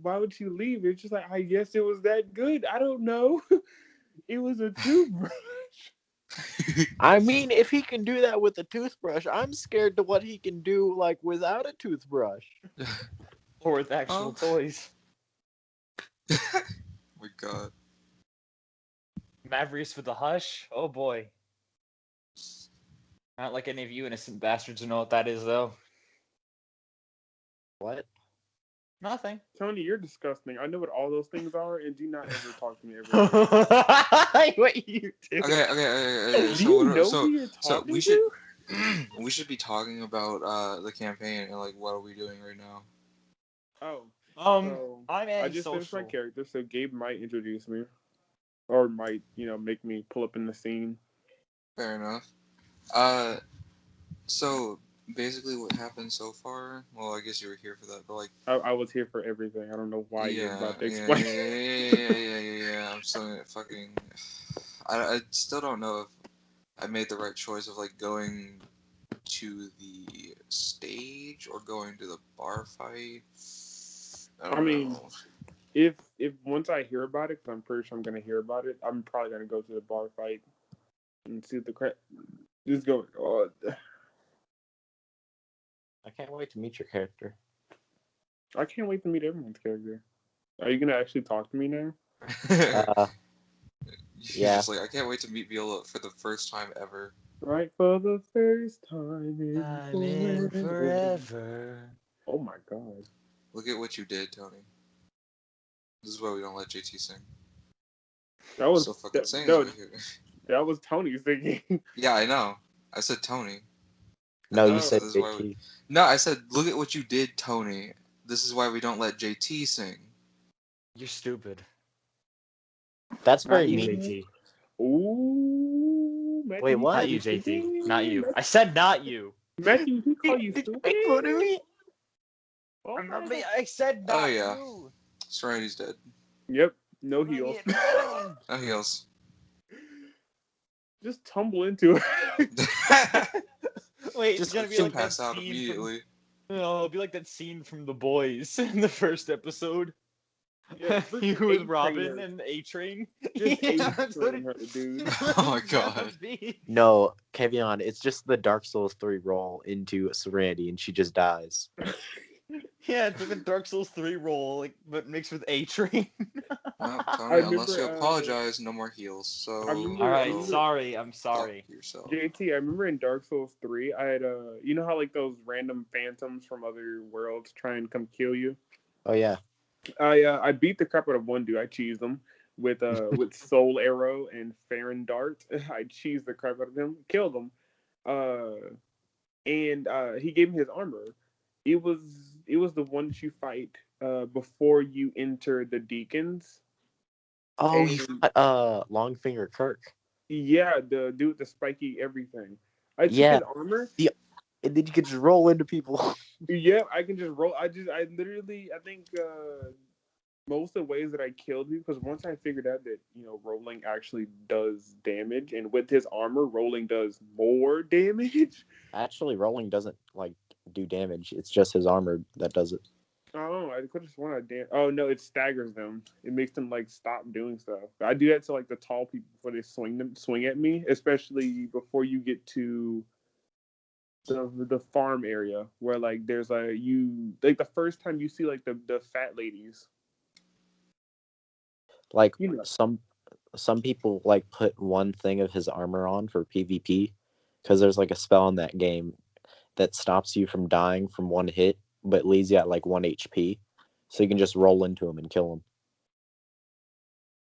why would you leave? It's just like, I guess it was that good. I don't know. It was a toothbrush. I mean, if he can do that with a toothbrush, I'm scared to what he can do like without a toothbrush. Or with actual toys. Oh my god. Mavrius with the hush? Oh boy. Not like any of you innocent bastards who know what that is, though. What? Nothing. Tony, you're disgusting. I know what all those things are, and do not ever talk to me ever again. What you do? Okay. Do you know who you're So talking we should to? we should be talking about the campaign and like what are we doing right now? Oh, so I'm I just finished my antisocial. character, so Gabe might introduce me, or might make me pull up in the scene. Fair enough. So basically what happened so far, well I guess you were here for that, but like I was here for everything. I don't know why you're about to explain. yeah. I'm still fucking I still don't know if I made the right choice of like going to the stage or going to the bar fight. I don't know. if once I hear about it, because I'm pretty sure I'm gonna hear about it, I'm probably gonna go to the bar fight and see what the crap is going on. I can't wait to meet your character. I can't wait to meet everyone's character. Are you gonna actually talk to me now? Yeah. Just like I can't wait to meet Viola for the first time ever. Right for the first time in forever. Oh my god. Look at what you did, Tony. This is why we don't let JT sing. That was So fucking sings no, right here. that was Tony singing. Yeah, I know. I said Tony. No, you Oh. said This is why JT. No, I said look at what you did, Tony. This is why we don't let JT sing. You're stupid. That's Not very you, mean. JT. Ooh, Matthew, Wait, he what? Not called you, stupid? JT. Not you. I said not you. Matthew, he called you Did you stupid? make fun of me? Oh, I said Oh, not yeah. you. Serenity's dead. Yep, no heals. No heals. Just tumble into it. Wait, Just it's gonna be She'll like that pass out scene immediately. from. No, it'll be like that scene from The Boys in the first episode. Yeah, You freaking with A-Train Robin her. and A-Train. Just that's what A-Train her, dude. that's Oh what my it's gonna God. be. No, Kevion, it's just the Dark Souls 3 roll into Serenity and she just dies. Yeah, it's like a Dark Souls 3 roll, like but mixed with A-Train. Well, I Tony, unless remember, you apologize, no more heals. So, I remember- All I right, remember- sorry. I'm fuck sorry. yourself. JT, I remember in Dark Souls 3, I had you know how like those random phantoms from other worlds try and come kill you? Oh yeah. I beat the crap out of one dude. I cheesed him with Soul Arrow and Farron Dart. I cheesed the crap out of him, killed him. And he gave me his armor. It was the one that you fight before you enter the Deacons. Oh, you And fought Longfinger Kirk. yeah, the dude with the spiky everything. I took Yeah. his armor. And then you could just roll into people. Yeah, I can just roll. I think most of the ways that I killed you, because once I figured out that rolling actually does damage, and with his armor, rolling does more damage. Actually, rolling doesn't like do damage. It's just his armor that does it. Oh, I could have sworn I damn. Oh no, it staggers them. It makes them like stop doing stuff. I do that to like the tall people before they swing at me, especially before you get to the farm area where like there's the first time you see like the fat ladies. Like You know. some people like put one thing of his armor on for PvP because there's like a spell in that game that stops you from dying from one hit, but leaves you at like 1 HP, so you can just roll into him and kill him.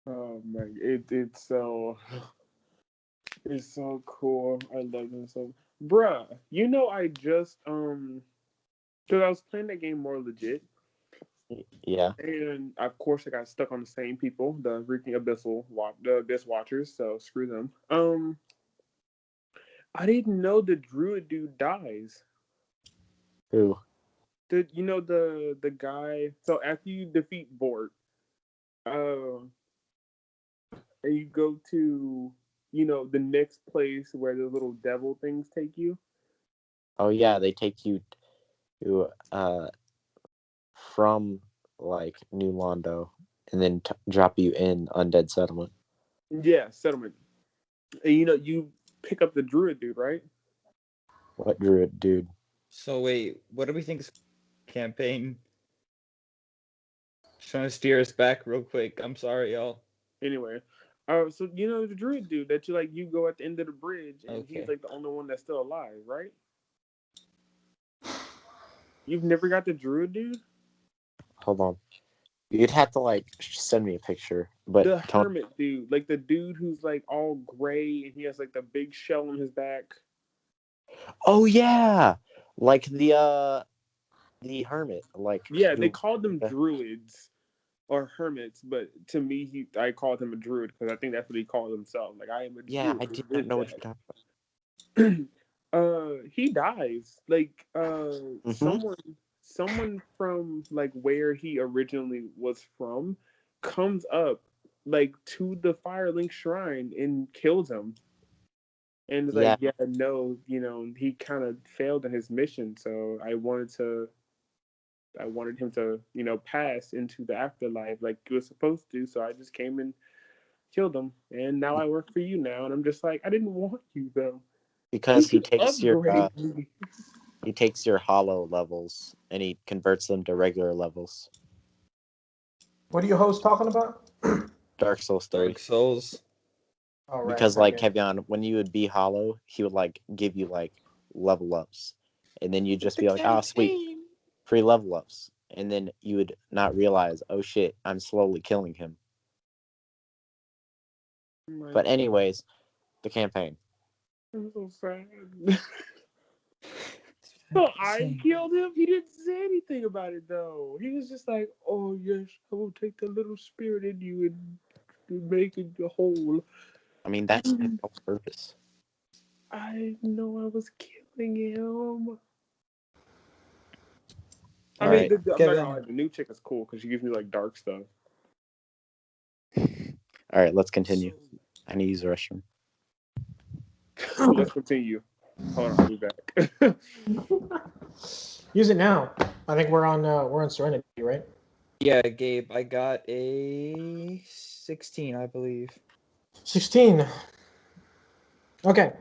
Oh man, it's so it's so cool. I love it so, bruh. I just because I was playing that game more legit, Yeah. and of course I got stuck on the same people, the freaking the Abyss Watchers. So screw them. I didn't know the Druid dude dies. Who? The guy. So after you defeat Bort, and you go to the next place where the little devil things take you. Oh yeah, they take you to from like New Londo and then drop you in Undead Settlement. Yeah, settlement. And you pick up the druid dude, right? What druid, dude? So wait, what do we think? Campaign. Just trying to steer us back real quick. I'm sorry, y'all. Anyway, so the druid dude that you go at the end of the bridge, and he's Okay. like the only one that's still alive, right? You've never got the druid dude? Hold on. You'd have to like send me a picture, but The hermit dude, like the dude who's like all gray and he has like the big shell on his back. Oh yeah, like the hermit, like Yeah, they called them druids or hermits, but to me, I called him a druid because I think that's what he called himself. Like, I am a druid. Yeah, I did not know what you're talking about. He dies. Like, someone from like where he originally was from comes up like to the Firelink Shrine and kills him. And it's like, yeah, no, he kind of failed in his mission, so I wanted him to, pass into the afterlife like he was supposed to. So I just came and killed him, and now I work for you now. And I'm just like, I didn't want you though. Because he You takes upgrade me. he takes your hollow levels and he converts them to regular levels. What are you hosts talking about? Dark Souls 3. Dark Souls. All right, Because like okay. Kevion, when you would be hollow, he would like give you like level ups, and then you'd just be like, "Oh, sweet, free level ups," and then you would not realize, "Oh shit, I'm slowly killing him." But anyways, the campaign. I'm so sad. So I killed him. He didn't say anything about it though. He was just like, "Oh yes, I will take the little spirit in you and make it whole." I mean, that's his whole purpose. I know I was killing him. I All mean, right. I'm not Kevin. gonna lie, the new chick is cool because she gives me like dark stuff. All right, let's continue. I need to use the restroom. Let's continue. Hold on, I'll be back. Use it now. I think we're on Serenity, right? Yeah, Gabe, I got a 16, I believe. 16. Okay.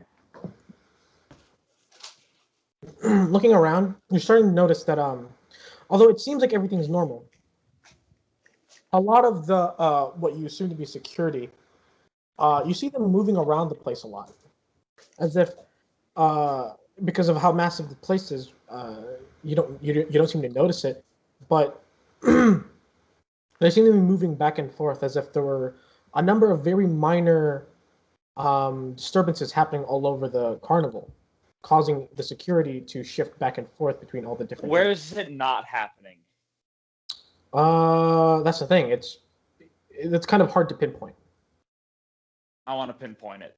Looking around, you're starting to notice that although it seems like everything's normal, a lot of the what you assume to be security, you see them moving around the place a lot, as if because of how massive the place is, you don't seem to notice it, but they seem to be moving back and forth as if there were a number of very minor disturbances happening all over the carnival, causing the security to shift back and forth between all the different. Where is it not happening? That's the thing. It's kind of hard to pinpoint. I want to pinpoint it.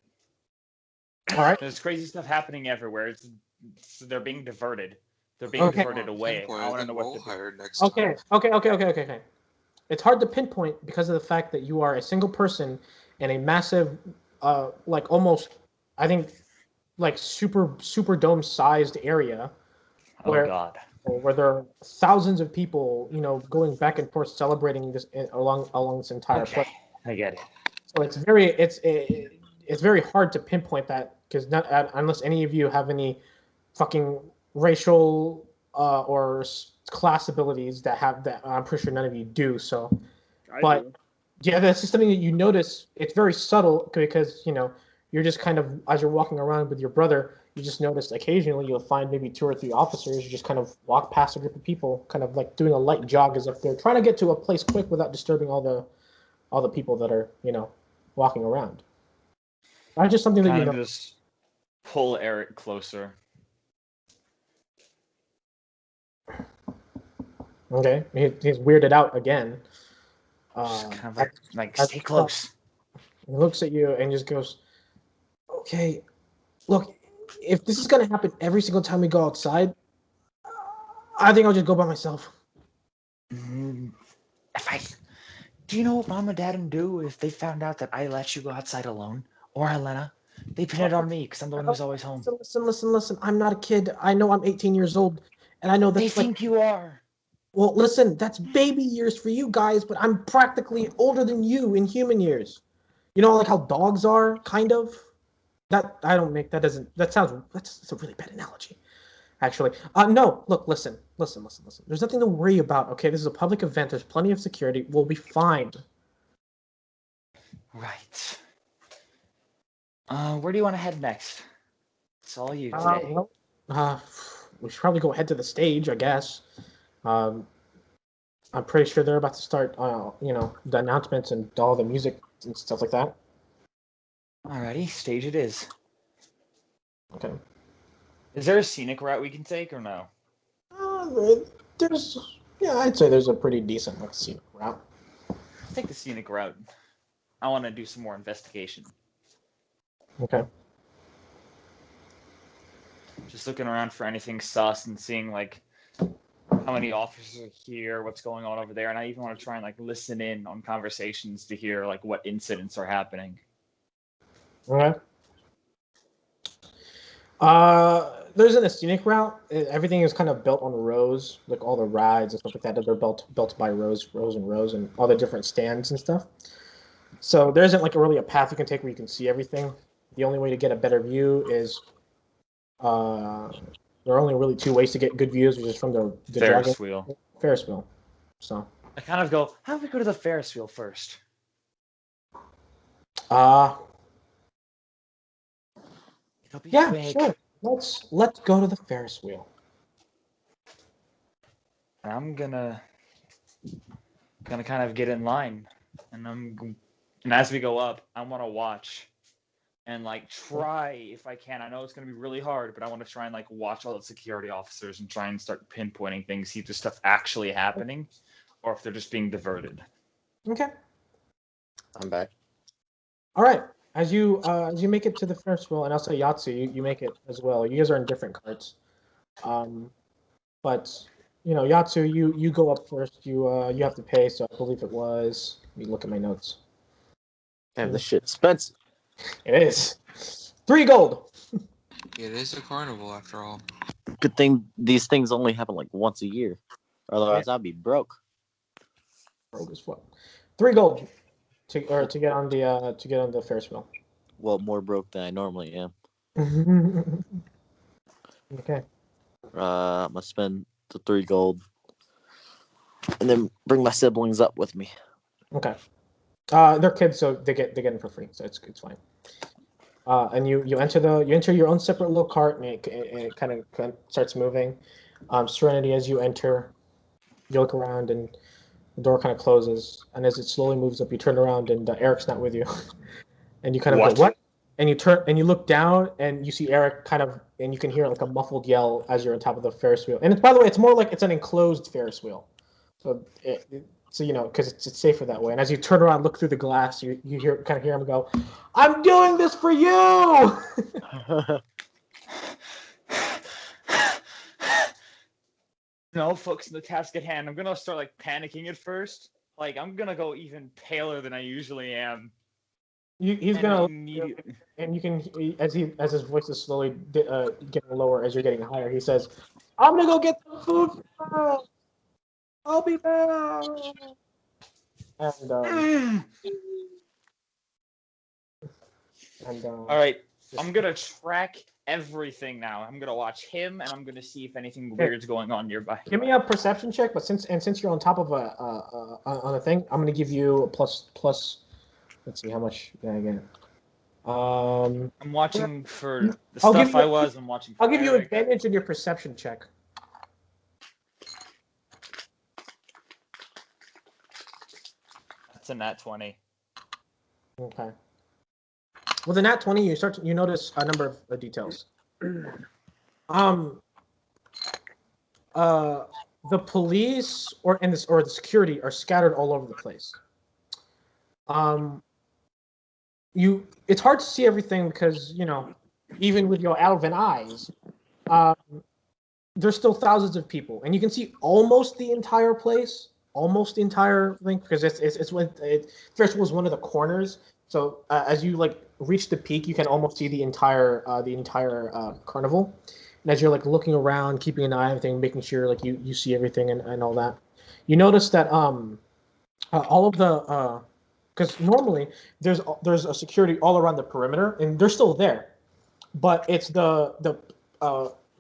All right. There's crazy stuff happening everywhere. They're being diverted. They're being diverted away. I want to know what to do. higher next Okay. time. Okay. It's hard to pinpoint because of the fact that you are a single person in a massive, like almost, I think, like super dome sized area. Oh God. Where there are thousands of people, going back and forth celebrating this along this entire place. I get it. So it's very hard to pinpoint that because not unless any of you have any fucking racial or class abilities that I'm pretty sure none of you do. So, I do. yeah, that's just something that you notice. It's very subtle because you're just kind of, as you're walking around with your brother, you just notice occasionally you'll find maybe 2 or 3 officers. You just kind of walk past a group of people, kind of like doing a light jog as if they're trying to get to a place quick without disturbing all the people that are walking around. That's just something that Kind of just pull Eric closer. Okay, he's weirded out again. Just kind of like stay close. He looks at you and just goes, "Okay, look, if this is gonna happen every single time we go outside, I think I'll just go by myself." Do you know what Mom and Dad would do if they found out that I let you go outside alone? Or Elena? They pin it on me because I'm the one who's always home. Listen. I'm not a kid. I know I'm 18 years old, and I know that's They think you are. Well, listen, that's baby years for you guys, but I'm practically older than you in human years. You know, like how dogs are, kind of. That's a really bad analogy, actually. No, look, listen. There's nothing to worry about, okay? This is a public event. There's plenty of security. We'll be fine. Right. Where do you want to head next? It's all you today. We should probably go ahead to the stage, I guess. I'm pretty sure they're about to start, the announcements and all the music and stuff like that. Alrighty, stage it is. Okay. Is there a scenic route we can take or no? I'd say there's a pretty decent scenic route. Let's take the scenic route. I want to do some more investigation. Okay. Just looking around for anything sus and seeing how many officers are here, what's going on over there, and I even want to try and listen in on conversations to hear what incidents are happening. Okay. There's a scenic route. Everything is kind of built on rows, like all the rides and stuff like that. They're built by rows, and all the different stands and stuff. So there isn't really a path you can take where you can see everything. The only way to get a better view is there are only really 2 ways to get good views, which is from the Ferris wheel. Ferris wheel. So I kind of go, how do we go to the Ferris wheel first? Yeah, quick. sure. Let's go to the Ferris wheel. I'm gonna kind of get in line, and as we go up, I want to watch and try if I can. I know it's gonna be really hard, but I want to try and watch all the security officers and try and start pinpointing things, see if there's stuff actually happening, or if they're just being diverted. Okay. I'm back. All right. as you make it to the Ferris wheel, and I'll say Yatsu, you make it as well. You guys are in different carts. But Yatsu, you go up first. You have to pay, so I believe it was. Let me look at my notes. Damn, this shit expensive. It is 3 gold. It is a carnival after all. Good thing these things only happen like once a year. Otherwise, I'd be broke. Broke as fuck. 3 gold to get on the Ferris wheel. Well, more broke than I normally am. Okay. I'm gonna spend the 3 gold, and then bring my siblings up with me. Okay. They're kids, so they get them for free, so it's fine. And you enter your own separate little cart, and it kind of starts moving. Serenity, as you enter, you look around, and the door kind of closes. And as it slowly moves up, you turn around, and Eric's not with you. And you kind of go, what? And you turn and you look down, and you see Eric kind of, and you can hear like a muffled yell as you're on top of the Ferris wheel. And it's, by the way, it's more like it's an enclosed Ferris wheel, so because it's safer that way. And as you turn around, look through the glass, you kind of hear him go, "I'm doing this for you." No, focus on the task at hand. I'm gonna start like panicking at first. Like I'm gonna go even paler than I usually am. He's And gonna immediately. and you can as his voice is slowly getting lower as you're getting higher. He says, "I'm gonna go get some food. I'll be back." And All right, I'm gonna track everything now. I'm gonna watch him, and I'm gonna see if anything weird's going on nearby. Give me a perception check, but since you're on top of on a thing, I'm gonna give you a plus. Let's see how much did I get. I'm watching for the I'll stuff give you- I'm watching. For I'll give you Eric. advantage in your perception check. That's a nat 20. Okay. With a nat 20, you notice a number of details. The police or the security are scattered all over the place. It's hard to see everything because even with your Alvin eyes, there's still thousands of people, and you can see almost the entire place, almost the entire thing, because it's when Ferris was one of the corners. So as you reach the peak, you can almost see the entire carnival. And as you're looking around, keeping an eye on everything, making sure you see everything and all that, you notice that all of the because normally there's a security all around the perimeter, and they're still there, but it's the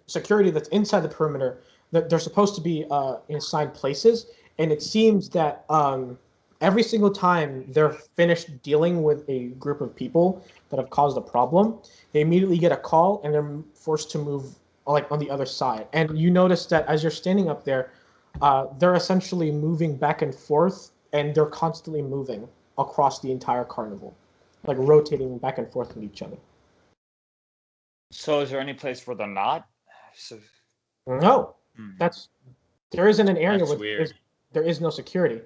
security that's inside the perimeter that they're supposed to be in assigned places, and it seems that every single time they're finished dealing with a group of people that have caused a problem, they immediately get a call and they're forced to move on the other side. And you notice that as you're standing up there, they're essentially moving back and forth, and they're constantly moving across the entire carnival, rotating back and forth with each other. So is there any place where they're not? No, there isn't an area where there is no security.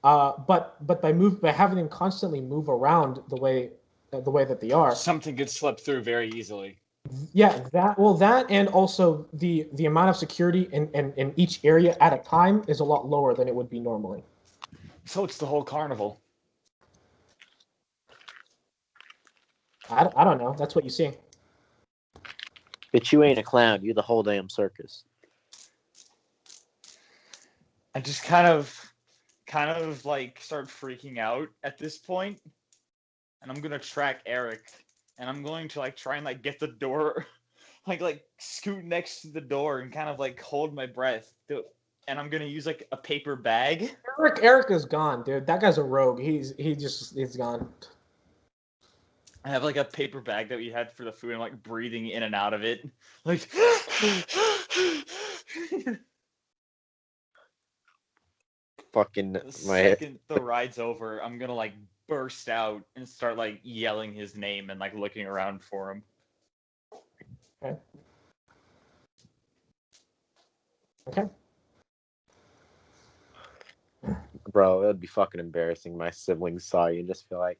But by having them constantly move around the way that they are, something could slip through very easily. Yeah, that and also the amount of security in each area at a time is a lot lower than it would be normally. So it's the whole carnival. I don't know. That's what you see. Bitch, you ain't a clown. You the whole damn circus. I just kind of start freaking out at this point, and I'm gonna track Eric, and I'm going to try and get the door, scoot next to the door and kind of hold my breath. And I'm gonna use a paper bag. Eric is gone, dude. That guy's a rogue. He's gone. I have a paper bag that we had for the food. And I'm breathing in and out of it, Fucking the second the ride's over, I'm gonna burst out and start yelling his name and looking around for him. Okay. Bro, it would be fucking embarrassing. My siblings saw you and just feel like,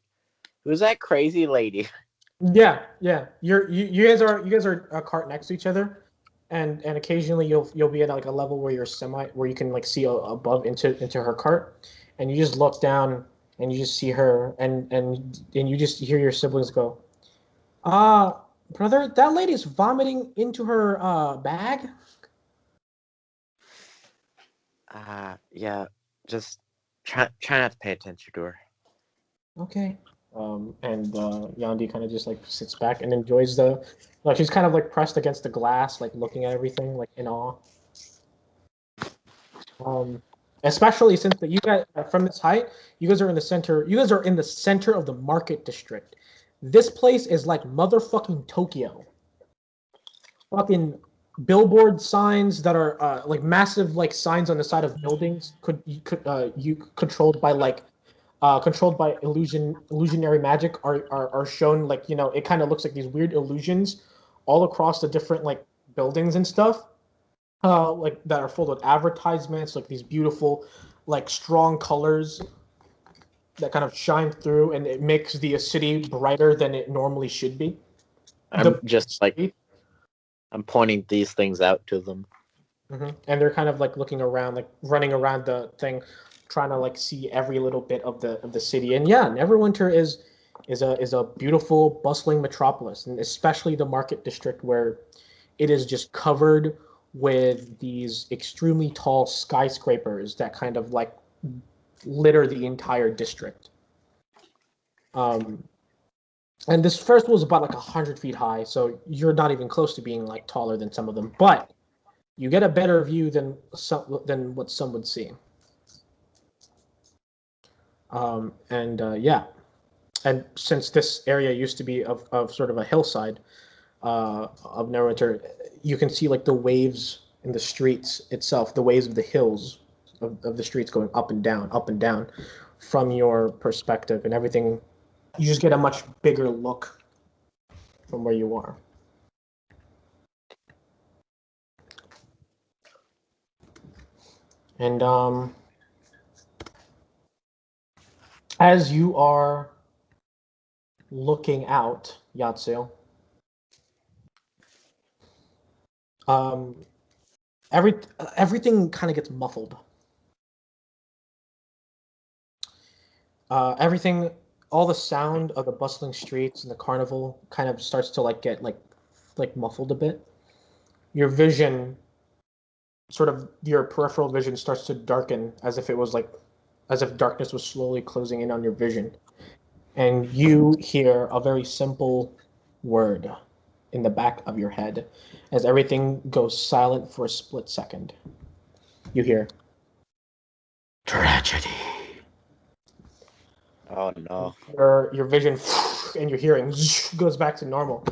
Who's that crazy lady? Yeah. You guys are a cart next to each other, and occasionally you'll be at like a level where you're where you can like see above into her cart, and you just look down and you just see her, and you just hear your siblings go, brother, that lady's vomiting into her bag. Yeah. Just try not to pay attention to her. Okay. And Yandi kind of just like sits back and enjoys like she's kind of like pressed against the glass, like looking at everything, like in awe. Especially since you guys from this height, you guys are in the center. You guys are in the center of the market district. This place is like motherfucking Tokyo. Fucking billboard signs that are like massive like signs on the side of buildings you controlled by illusionary magic are shown, like, you know, it kind of looks like these weird illusions all across the different like buildings and stuff, like that are full of advertisements, like these beautiful like strong colors that kind of shine through, and it makes the city brighter than it normally should be. I'm just like I'm pointing these things out to them. And they're kind of like looking around, like running around the thing, trying to like see every little bit of the city. And yeah, Neverwinter is a beautiful, bustling metropolis, and especially the market district, where it is just covered with these extremely tall skyscrapers that kind of like litter the entire district. And this first was about like 100 feet high, so you're not even close to being like taller than some of them, but you get a better view than what some would see. Yeah, and since this area used to be of sort of a hillside of Neverwinter, you can see like the waves in the streets itself, the waves of the hills of the streets going up and down from your perspective, and everything. You just get a much bigger look from where you are. And as you are looking out, Yatsu, everything kind of gets muffled. Everything, all the sound of the bustling streets and the carnival kind of starts to like get like muffled a bit. Your vision, sort of your peripheral vision, starts to darken as if darkness was slowly closing in on your vision. And you hear a very simple word in the back of your head as everything goes silent for a split second. You hear tragedy. Oh no. Your vision and your hearing goes back to normal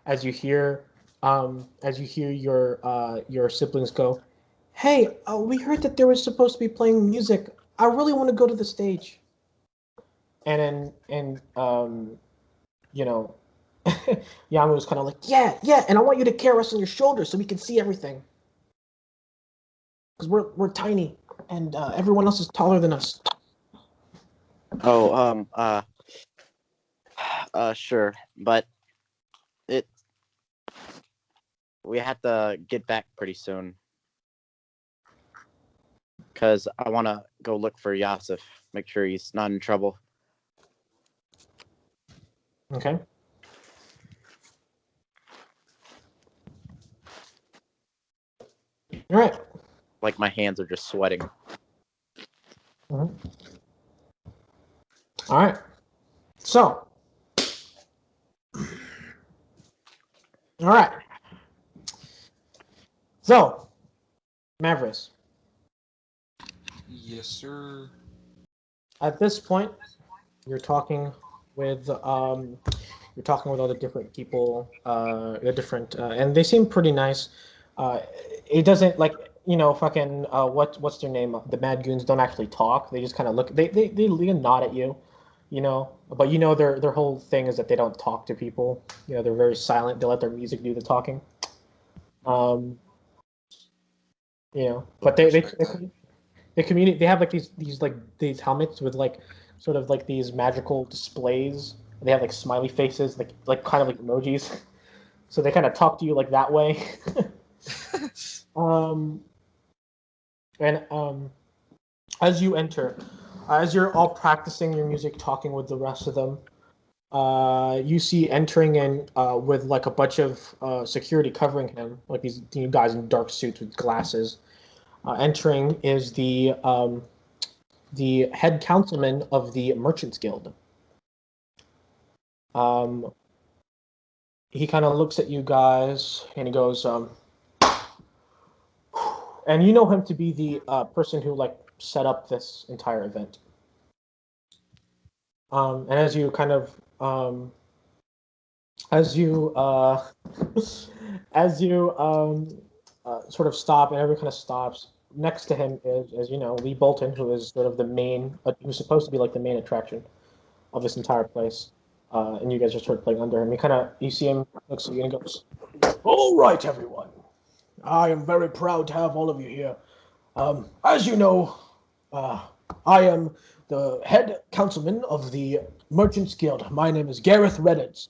as you hear your siblings go, "Hey, we heard that there was supposed to be playing music. I really want to go to the stage." And you know, Yamu was kind of like, yeah, and I want you to carry us on your shoulders so we can see everything, because we're tiny and everyone else is taller than us. Oh, sure, but we have to get back pretty soon, because I want to go look for Yasif, make sure he's not in trouble. Okay. All right. Like my hands are just sweating. Mm-hmm. All right. So, all right. So, Mavericks. Yes, sir. At this point, you're talking with all the different people, and they seem pretty nice. It doesn't like, you know, fucking what's their name? The Mad Goons don't actually talk. They just kind of look. They nod at you, you know. But you know their whole thing is that they don't talk to people. You know, they're very silent. They let their music do the talking. You know, but they communicate. They have like these helmets with like sort of like these magical displays They have like smiley faces, like kind of like emojis. So they kind of talk to you like that way. um, and as you enter, as you're all practicing your music, talking with the rest of them, you see entering in with like a bunch of security covering him, like these guys in dark suits with glasses. Entering is the head councilman of the Merchants Guild. Um, he kind of looks at you guys and he goes, and you know him to be the person who like set up this entire event. And as you kind of as you as you sort of stop and everyone kind of stops. Next to him is Lee Bolton, who is sort of the main, who's supposed to be like the main attraction of this entire place. And you guys are sort of playing under him. You see him, looks at you and goes, "All right, everyone. I am very proud to have all of you here. As you know, I am the head councilman of the Merchants Guild. My name is Gareth Reddits.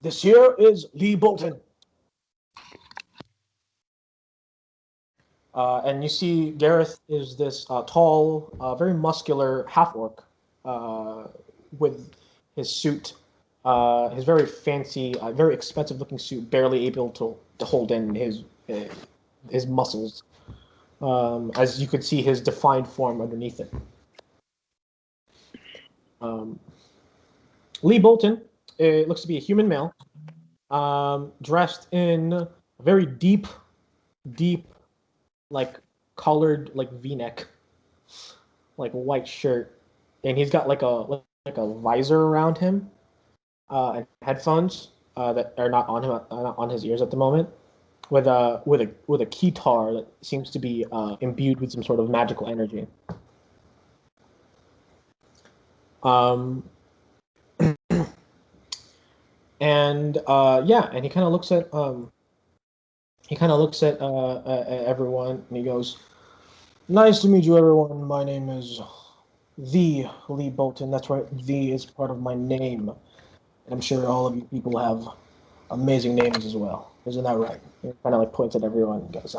This here is Lee Bolton." And you see Gareth is this tall, very muscular half-orc with his suit, his very fancy, very expensive-looking suit, barely able to hold in his muscles. As you could see his defined form underneath it. Lee Bolton looks to be a human male, dressed in a very deep, like collared like V-neck, like white shirt, and he's got like a visor around him, and headphones that are not on him, not on his ears at the moment, with a keytar that seems to be imbued with some sort of magical energy. And yeah, and he kind of looks at everyone, and he goes, "Nice to meet you, everyone. My name is the Lee Bolton." That's right, the is part of my name. And I'm sure all of you people have amazing names as well. Isn't that right? He kind of like points at everyone and goes,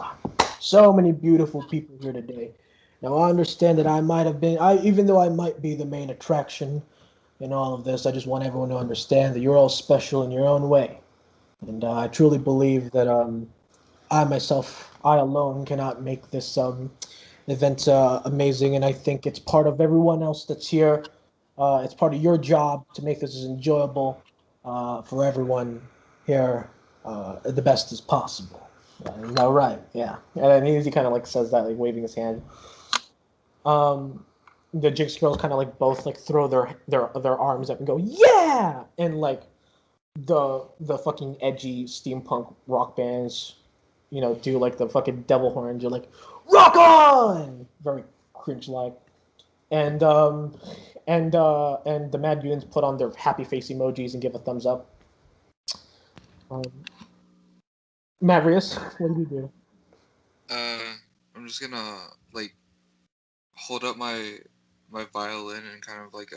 "So many beautiful people here today. Now I understand that I might have been, even though I might be the main attraction in all of this, I just want everyone to understand that you're all special in your own way. And I truly believe that I alone cannot make this event amazing, and I think it's part of everyone else that's here. It's part of your job to make this as enjoyable for everyone here, the best as possible." Is that right? Yeah. And then he kind of like says that, like waving his hand. The Jinx girls kind of like both like throw their arms up and go, "Yeah!" And like the fucking edgy steampunk rock bands, do like the fucking devil horns. You're like, "Rock on!" Very cringe like. And and the Mad Goons put on their happy face emojis and give a thumbs up. Mavrius, what do you do? I'm just gonna like hold up my violin and kind of like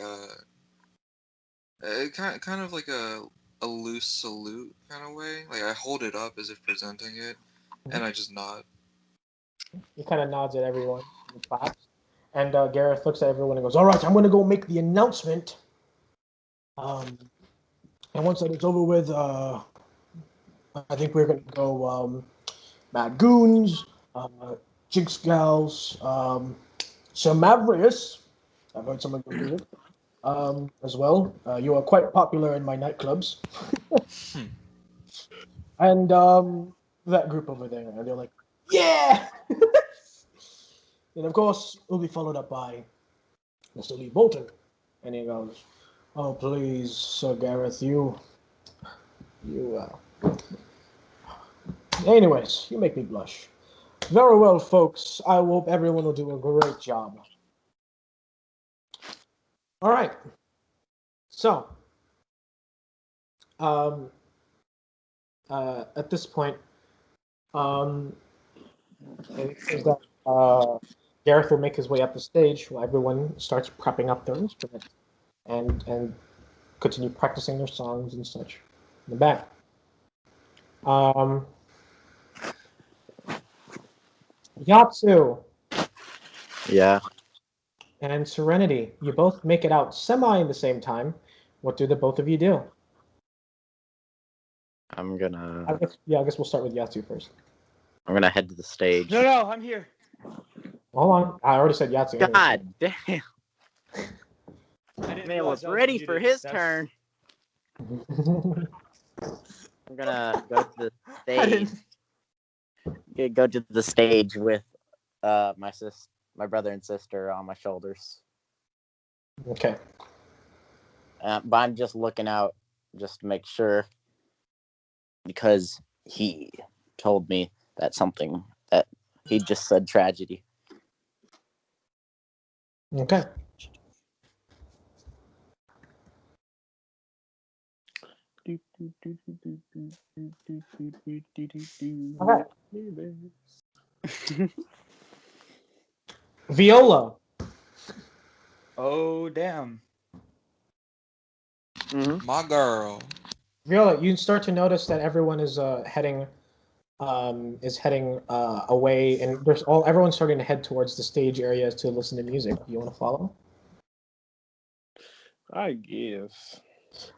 kind of like a loose salute kind of way. Like I hold it up as if presenting it, and I just nod. He kind of nods at everyone and claps. And Gareth looks at everyone and goes, "All right, I'm going to go make the announcement. And once that is over with, I think we're going to go Mad Goons, Jinx Gals, Sir Mavrius. I've heard someone go do it as well. You are quite popular in my nightclubs." And that group over there, and they're like, "Yeah!" And of course, it'll be followed up by Mr. Lee Bolton. And he goes, "Oh, please, Sir Gareth, you. Anyways, you make me blush. Very well, folks. I hope everyone will do a great job." All right. So, at this point, it says that Gareth will make his way up the stage while everyone starts prepping up their instruments and continue practicing their songs and such in the back. Yatsu Yeah. and Serenity, you both make it out semi in the same time. What do the both of you do? I'm gonna I guess we'll start with Yatsu first. head to the stage. No, I'm here. Hold on, I already said Yatsu. Anyway. God damn. I didn't Man realize was I was ready for muted. his That's- turn. I'm gonna go to the I stage. didn't. Go to the stage with my brother and sister on my shoulders. Okay. But I'm just looking out just to make sure, because he told me that he just said tragedy. Okay. Okay. Viola. Oh damn. Mm-hmm. My girl. Viola, you start to notice that everyone is heading away, and everyone's starting to head towards the stage areas to listen to music. Do you want to follow? I guess.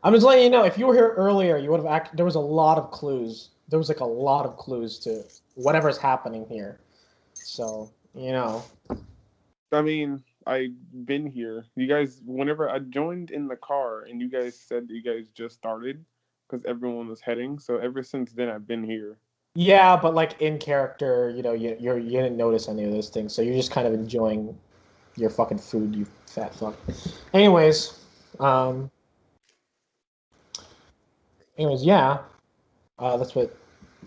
I'm just letting you know, if you were here earlier, you would have there was a lot of clues. There was like a lot of clues to whatever's happening here. So, I mean, I've been here. You guys, whenever I joined in the car, and you guys said that you guys just started because everyone was heading. So ever since then, I've been here. Yeah, but like in character, you didn't notice any of those things, so you're just kind of enjoying your fucking food, you fat fuck. Anyways, yeah, that's what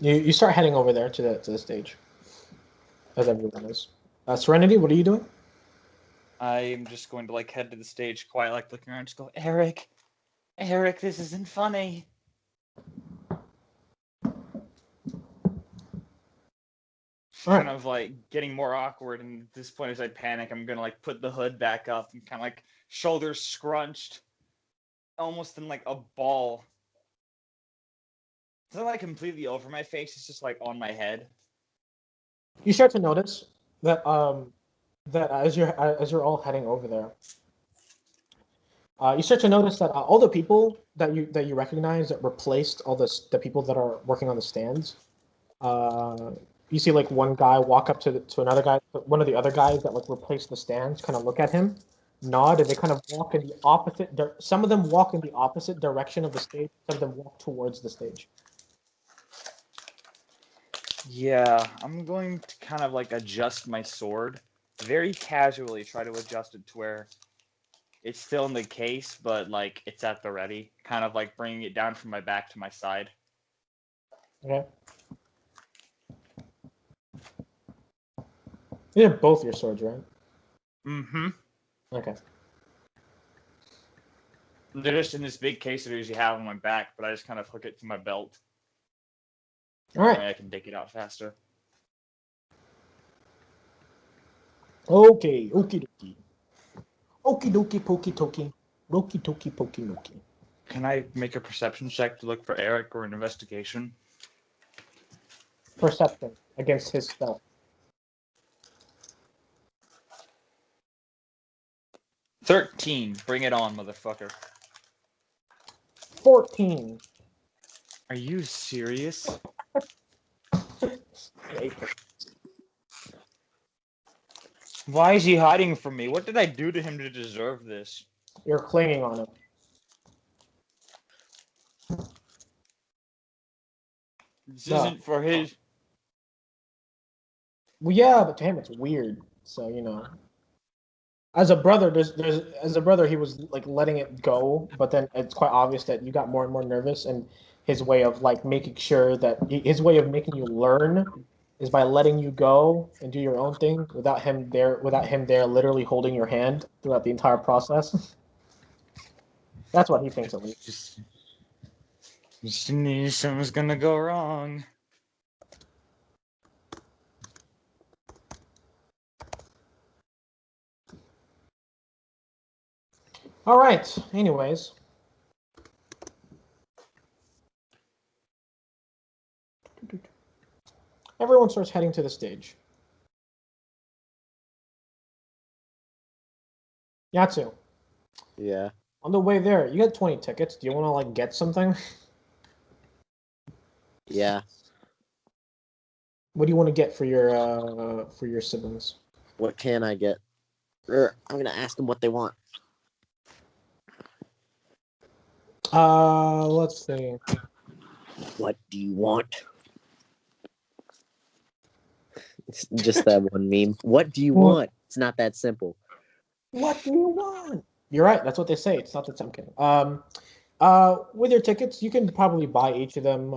you start heading over there to the stage, as everyone is. Serenity, what are you doing? I'm just going to head to the stage, quiet, looking around, just go, Eric, this isn't funny. All right. Kind of getting more awkward, and at this point, as I panic, I'm gonna put the hood back up and kind of shoulders scrunched, almost in a ball. It's not completely over my face; it's just on my head. You start to notice that as you're all heading over there, you start to notice that all the people that you recognize that replaced all the people that are working on the stands. You see one guy walk up to another guy, one of the other guys that replaced the stands, kind of look at him, nod, and they kind of walk in the opposite. Some of them walk in the opposite direction of the stage. Some of them walk towards the stage. Yeah, I'm going to kind of adjust my sword, very casually try to adjust it to where it's still in the case, but it's at the ready, kind of bringing it down from my back to my side. Okay. You have both your swords, right? Mm-hmm. Okay. They're just in this big case that I usually have on my back, but I just kind of hook it to my belt. All right. That way I can take it out faster. Okay. Okie dokie. Okie dokie pokey toki. Roki toki pokey noki. Can I make a perception check to look for Eric or an investigation? Perception against his spell. 13. Bring it on, motherfucker. 14. Are you serious? Why is he hiding from me? What did I do to him to deserve this? You're clinging on him. This No. isn't for his... Well, yeah, but to him it's weird. So as a brother, he was letting it go, but then it's quite obvious that you got more and more nervous, and his way of making sure that his way of making you learn is by letting you go and do your own thing without him there, literally holding your hand throughout the entire process. That's what he thinks at least. Just knew something was gonna go wrong. All right. Anyways. Everyone starts heading to the stage. Yatsu, Yeah. on the way there, you got 20 tickets. Do you want to like get something? Yeah. What do you want to get for your siblings? What can I get? I'm gonna ask them what they want. Let's see. What do you want? It's just that one meme. What do you want? It's not that simple. What do you want? You're right. That's what they say. It's not that I'm kidding. With your tickets, you can probably buy each of them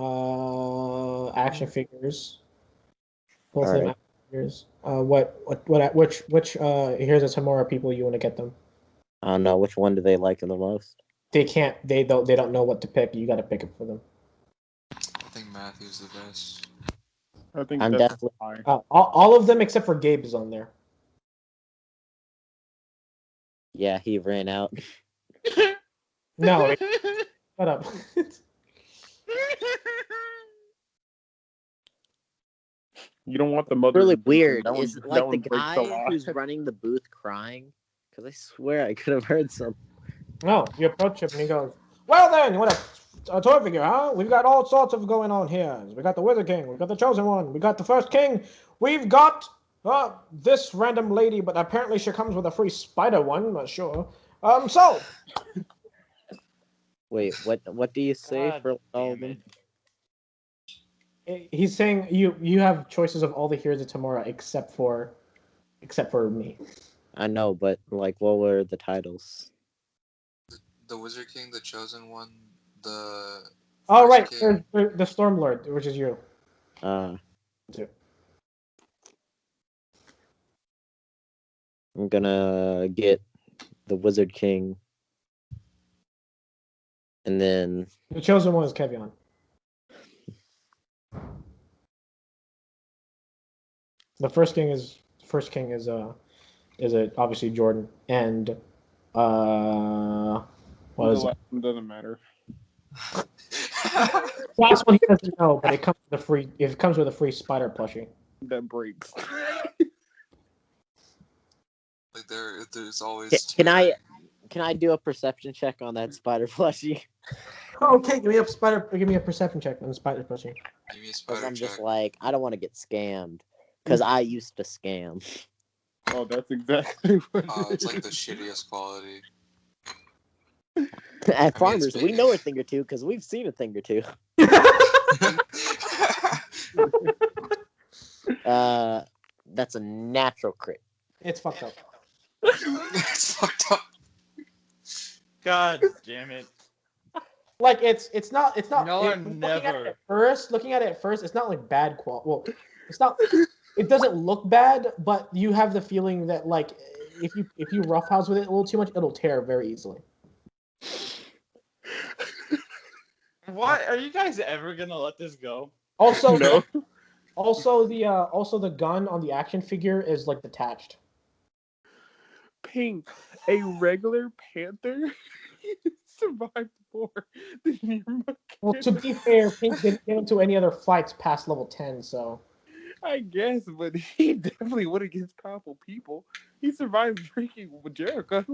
action figures. Both of them Alright. action figures. Which here's a Tymora people you want to get them. I don't know. Which one do they like the most? They don't know what to pick. You got to pick it for them. I think Matthew's the best. I think I'm that's definitely- fine. All of them except for Gabe is on there. Yeah, he ran out. No, shut up. You don't want the mother. Really weird. That one- Is that like the one breaks guy the law. who's running the booth crying? Because I swear I could have heard something. No, you approach him and he goes, "Well then, you want a toy figure, huh? We've got all sorts of going on here. We got the Wizard King, we've got the Chosen One, we got the First King, we've got this random lady, but apparently she comes with a free spider one. Not sure. So Wait, what do you say God for all of damn them? it. he's saying you have choices of all the heroes of Tymora except for me. I know, but like, what were the titles? The Wizard King, the Chosen One, the Oh First right, King. there's the Stormlord, which is you. I'm Too. gonna get the Wizard King, and then The Chosen One is Kevion. The First King is obviously Jordan and what The is it? last one doesn't matter. Last one he doesn't know, but it comes with a free spider plushie. That breaks. Like there's always can I do a perception check on that spider plushie? Okay, give me a perception check on the spider plushie. Give me a Because spider I'm check. just like, I don't want to get scammed. Because I used to scam. Oh, that's exactly what It's like the shittiest quality. At I mean, it's Farmers, we big. know a thing or two because we've seen a thing or two. That's a natural crit. It's fucked up. It's fucked up. God damn it. Like it's not. No, Looking at it at first, it's not like bad quality. Well, it's not. It doesn't look bad, but you have the feeling that like if you roughhouse with it a little too much, it'll tear very easily. What? Are you guys ever gonna let this go? Also, No. also the gun on the action figure is like detached. Pink, a regular panther survived more than your Well, to be fair, Pink didn't get into any other fights past level 10, so. I guess, but he definitely went against powerful people. He survived freaking with Jericho.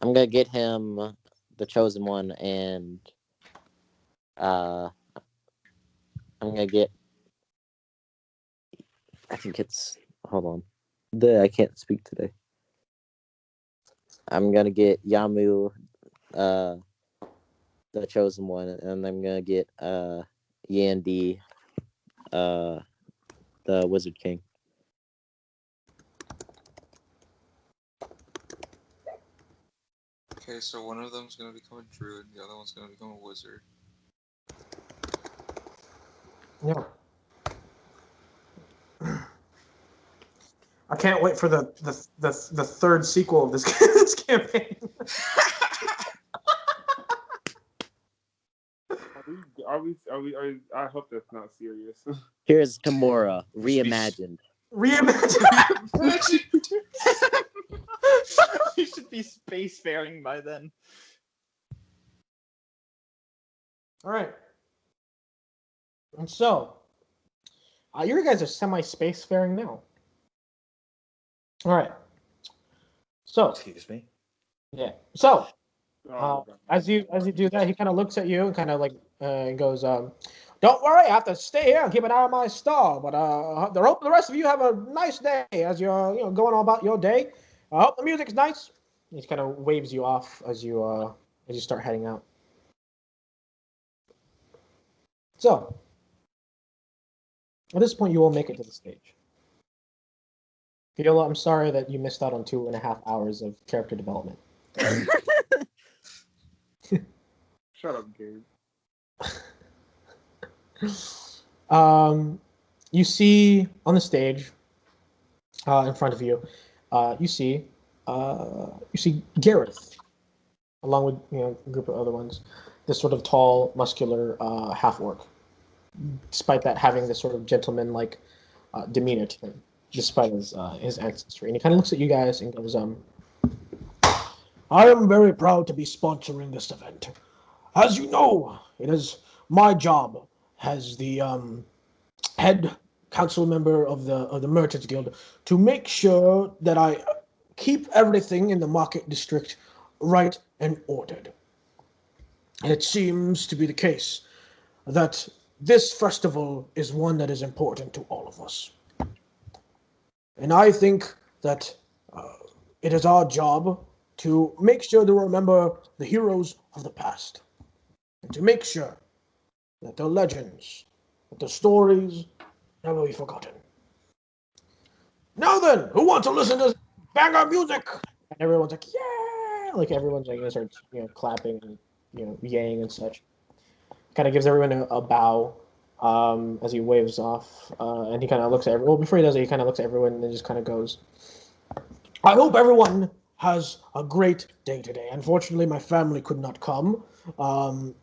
I'm gonna get him the Chosen One, and I'm gonna get. I think it's. Hold on. I can't speak today. I'm gonna get Yamu, the Chosen One, and I'm gonna get Yandy, the Wizard King. Okay, so one of them's gonna become a druid, the other one's gonna become a wizard. Yeah. I can't wait for the third sequel of this this campaign. I hope that's not serious. Here's Tymora, reimagined. Reimagine. You should be spacefaring by then. All right. And so, you guys are semi-spacefaring now. All right. So, Excuse me. yeah. So, Oh, as you do that, he kind of looks at you and kind of like goes, "Don't worry, I have to stay here and keep an eye on my stall. But I hope the rest of you have a nice day as you're going on about your day. I hope the music's nice." He kind of waves you off as you start heading out. So, at this point, you will make it to the stage. Viola, I'm sorry that you missed out on 2.5 hours of character development. Shut up, Gabe. You see on the stage, in front of you, you see Gareth, along with a group of other ones. This sort of tall, muscular half orc. Despite that, having this sort of gentleman-like demeanor to him, despite his ancestry, and he kind of looks at you guys and goes, "I am very proud to be sponsoring this event. As you know, it is my job as the head council member of the Merchants Guild to make sure that I keep everything in the market district right and ordered. And it seems to be the case that this festival is one that is important to all of us. And I think that it is our job to make sure to remember the heroes of the past. And to make sure that their legends, that their stories never be forgotten. Now then, who wants to listen to banger music?" And everyone's like, "Yeah!" Like everyone's like starts clapping and yaying and such. Kind of gives everyone a bow as he waves off, and he kind of looks at everyone. Well, before he does it, he kind of looks at everyone and then just kind of goes, "I hope everyone has a great day today. Unfortunately, my family could not come.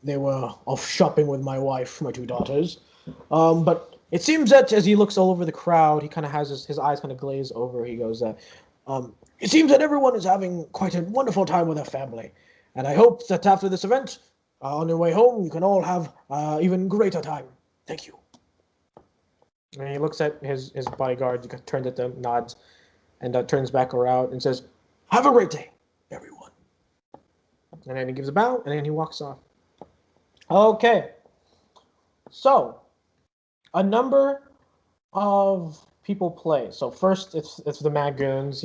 They were off shopping with my wife, my 2 daughters. But it seems that as he looks all over the crowd, he kind of has his eyes kind of glaze over. He goes, it seems that everyone is having quite a wonderful time with their family. And I hope that after this event, on your way home, you can all have even greater time. Thank you." And he looks at his bodyguard, turns at them, nods, and turns back around and says, "Have a great day, everyone." And then he gives a bow, and then he walks off. Okay. So, a number of people play. So first, it's the Magoons.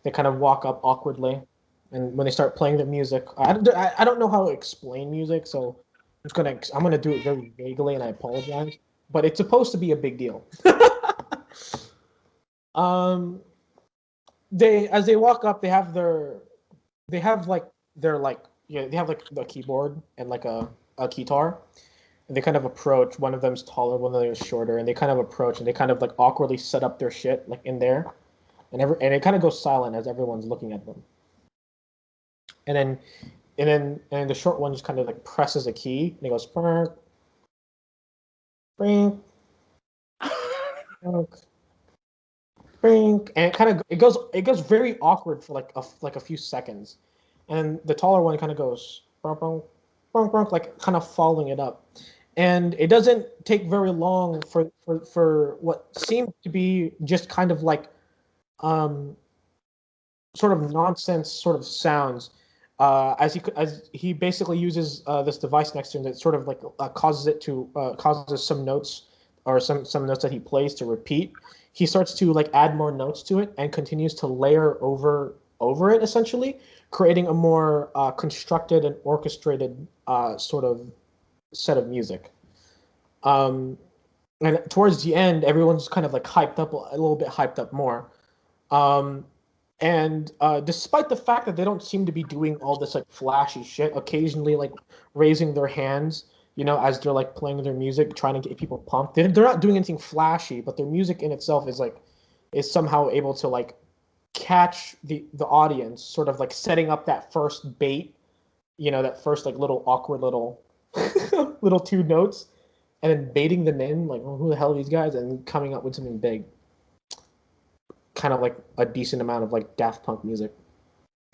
They kind of walk up awkwardly, and when they start playing the music, I don't know how to explain music, so I'm gonna do it very vaguely, and I apologize. But it's supposed to be a big deal. As they walk up, they have the keyboard and like a guitar. And they kind of approach. One of them's taller, one of them is shorter, and they kind of approach and they kind of like awkwardly set up their shit like in there, and it kind of goes silent as everyone's looking at them. And then the short one just kind of like presses a key and he goes, "Brink, brink, brink, brink," and it goes very awkward for like a few seconds, and the taller one kind of goes, "Brunk, brunk, brunk, brunk," like kind of following it up. And it doesn't take very long for what seems to be just kind of like sort of nonsense sort of sounds as he basically uses this device next to him that sort of like causes some notes or some notes that he plays to repeat. He starts to like add more notes to it and continues to layer over it, essentially creating a more constructed and orchestrated sort of set of music. And towards the end, everyone's kind of like hyped up a little bit, hyped up more. And despite the fact that they don't seem to be doing all this like flashy shit, occasionally like raising their hands, as they're like playing their music, trying to get people pumped. They're not doing anything flashy, but their music in itself is somehow able to like catch the audience, sort of like setting up that first bait, that first like little awkward little little 2 notes, and then baiting them in, like, well, who the hell are these guys, and coming up with something big. kind of like a decent amount of like Daft Punk music,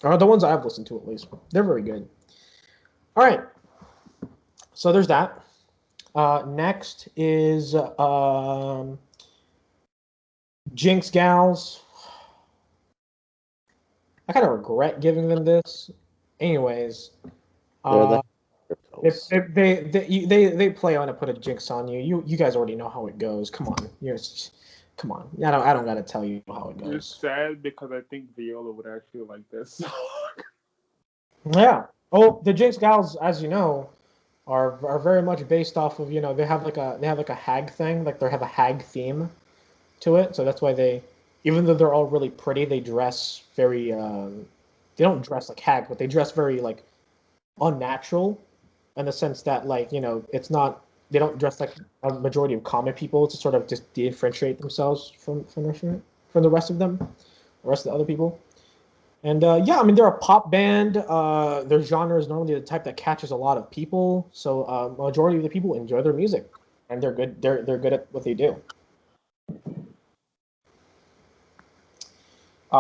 or the ones I've listened to at least. They're very good. All right, so there's that. Next is Jinx Gals. I kind of regret giving them this. Anyways, They're they play on to put a jinx on you. You guys already know how it goes. Come on, come on. I don't gotta tell you how it It's goes. sad because I think Viola would actually like this song. Yeah. Oh, the Jinx Gals, as you know, are very much based off of they have like a hag thing. Like they have a hag theme to it. So that's why even though they're all really pretty, they dress very. They don't dress like hag, but they dress very like unnatural, in the sense that it's not. They don't dress like a majority of common people to sort of just differentiate themselves from the rest of them, the rest of the other people. And yeah, I mean they're a pop band. Their genre is normally the type that catches a lot of people, so majority of the people enjoy their music, and they're good. They're good at what they do.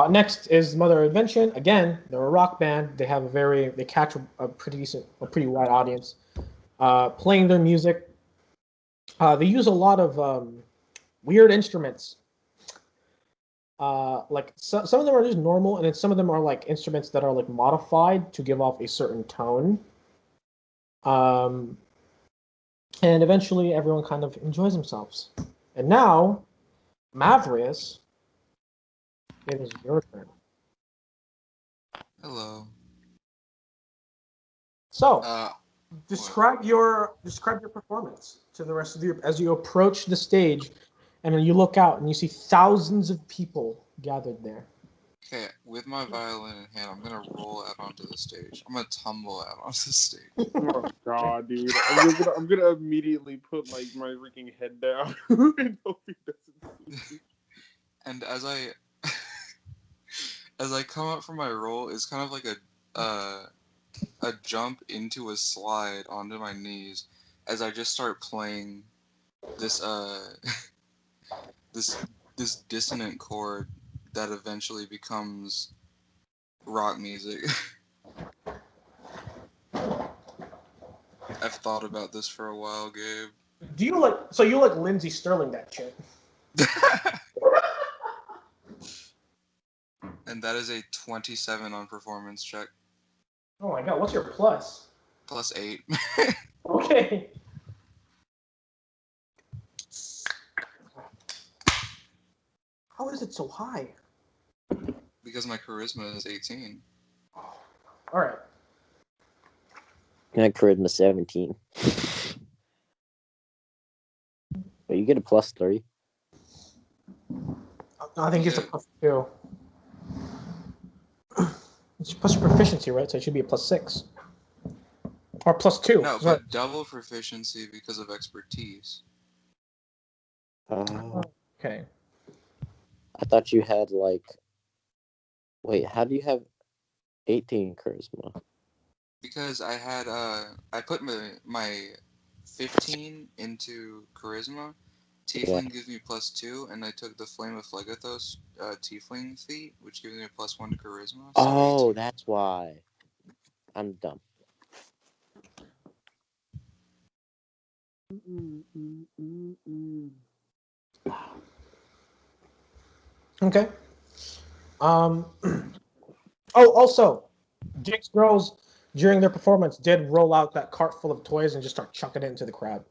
Next is Mother Invention. Again, they're a rock band. They catch a pretty wide audience. Playing their music, they use a lot of weird instruments. Like some of them are just normal, and then some of them are like instruments that are like modified to give off a certain tone. And eventually, everyone kind of enjoys themselves. And now, Mavrius, it is your turn. Hello. So, describe your performance to the rest of the group as you approach the stage, and then you look out and you see thousands of people gathered there. Okay, with my violin in hand, I'm gonna roll out onto the stage. I'm gonna tumble out onto the stage. Oh God, dude! I'm gonna immediately put like my freaking head down and hope he doesn't see me. And as I come up for my roll, it's kind of like a jump into a slide onto my knees as I just start playing this this dissonant chord that eventually becomes rock music. I've thought about this for a while, Gabe. Do you like Lindsey Sterling that chick? And that is a 27 on performance check. Oh my God, what's your plus? Plus 8. Okay. How is it so high? Because my charisma is 18. All right. My charisma 17. But you get a +3. I think it's a +2. It's plus your proficiency, right? So it should be a +6. Or +2. No, but double proficiency because of expertise. Okay. I thought you had like... Wait, how do you have 18 charisma? Because I had I put my 15 into charisma. Tiefling gives me +2, and I took the Flame of Phlegethos Tiefling feat, which gives me a +1 to charisma. So Oh, 18. that's why. I'm dumb. Okay. Oh, also, Jinx Girls during their performance did roll out that cart full of toys and just start chucking it into the crowd.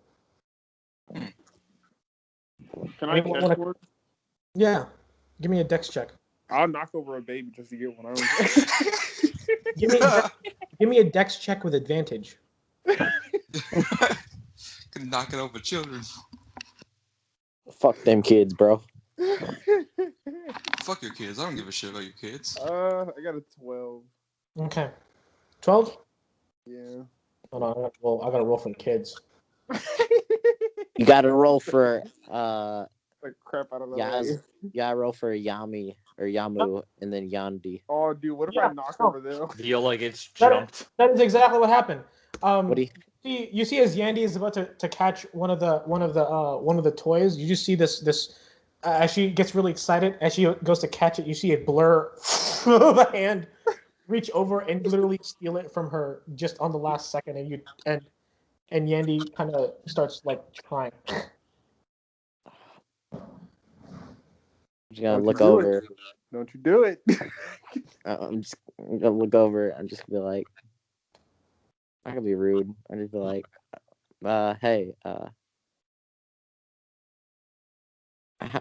Can I catch one? Yeah. Give me a dex check. I'll knock over a baby just to get one. Give me a dex check with advantage. Can knock it over children. Fuck them kids, bro. Fuck your kids. I don't give a shit about your kids. I got a 12. Okay. 12? Yeah. Hold on. I gotta roll for the kids. You gotta roll for Like crap out of the Yaz. way. You gotta roll for Yami or Yamu and then Yandi. Oh, dude, what if I knock over them? Viola gets jumped. That is exactly what happened. What do you see as Yandy is about to catch one of the toys, you just see this as she gets really excited, as she goes to catch it, you see a blur of a hand reach over and literally steal it from her just on the last second, and Yandy kind of starts like crying. I'm just gonna Don't look you do it. over. Don't you do it. I'm just gonna look over. I'm just gonna be like, I can be rude. I just be like, hey,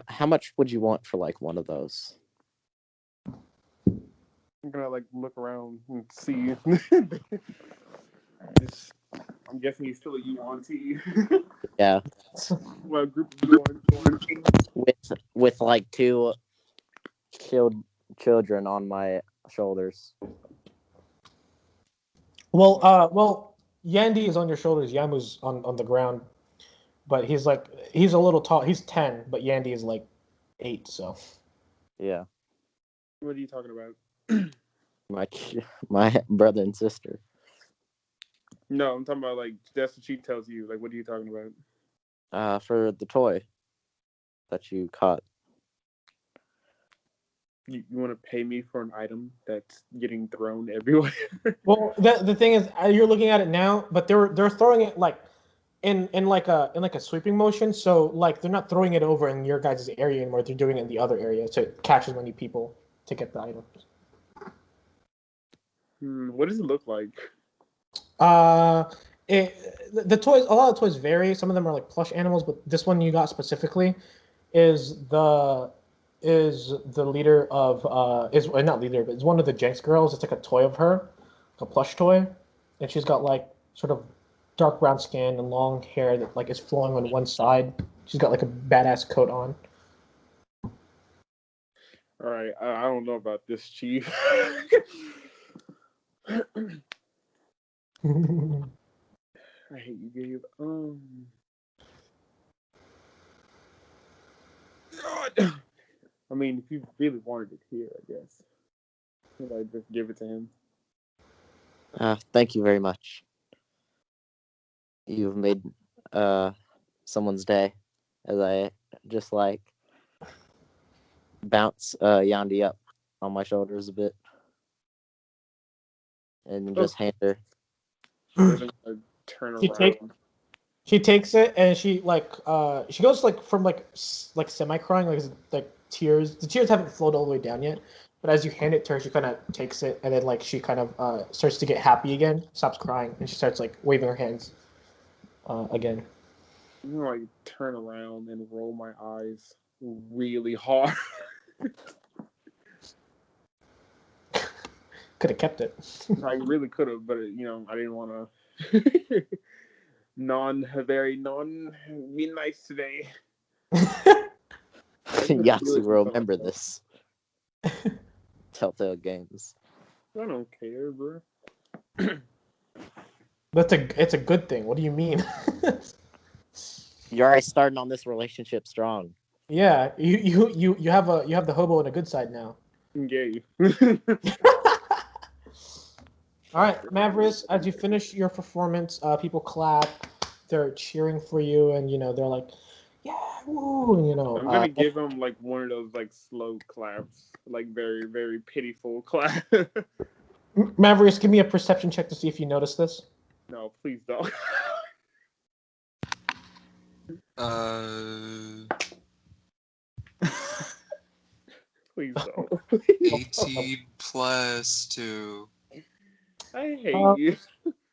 how much would you want for like one of those? I'm gonna like look around and see. I'm guessing he's still a UNT. Yeah, Well, a group of UNT. with like two children on my shoulders. Well, Yandy is on your shoulders. Yamu's on the ground, but he's a little tall. He's 10, but Yandy is like 8. So Yeah, What are you talking about? my brother and sister. No, I'm talking about like that's what she tells you. Like, what are you talking about? For the toy that you caught. You want to pay me for an item that's getting thrown everywhere? well, the thing is, you're looking at it now, but they're throwing it like in like a sweeping motion. So like they're not throwing it over in your guys' area anymore. They're doing it in the other area to catch as many people to get the items. What does it look like? The toys. A lot of toys vary. Some of them are like plush animals, but this one you got specifically is the leader of is not leader, but it's one of the Jenks girls. It's like a toy of her, a plush toy, and she's got like sort of dark brown skin and long hair that like is flowing on one side. She's got like a badass coat on. All right, I don't know about this, Chief. I hate you, Gabe. God. I mean, if you really wanted it here, I guess. I just give it to him. Thank you very much. You've made someone's day, as I just like bounce Yandy up on my shoulders a bit, and just hand her. She doesn't turn around. She takes it and she goes like from like semi crying like tears. The tears haven't flowed all the way down yet, but as you hand it to her, she kind of takes it and then like she kind of starts to get happy again, stops crying, and she starts like waving her hands again. I'm gonna like turn around and roll my eyes really hard. Could have kept it. I really could have, but I didn't want to. Very be nice today. Yasu will remember this. Telltale Games. I don't care, bro. But it's a good thing. What do you mean? You're already starting on this relationship strong. Yeah, you have the hobo on a good side now. Gay. All right, Mavericks, as you finish your performance, people clap, they're cheering for you, and they're like, yeah, woo, and I'm gonna give him like one of those like slow claps, like very, very pitiful clap. Mavericks, give me a perception check to see if you notice this. No, please don't. Please don't. 18 plus 2. I hate you.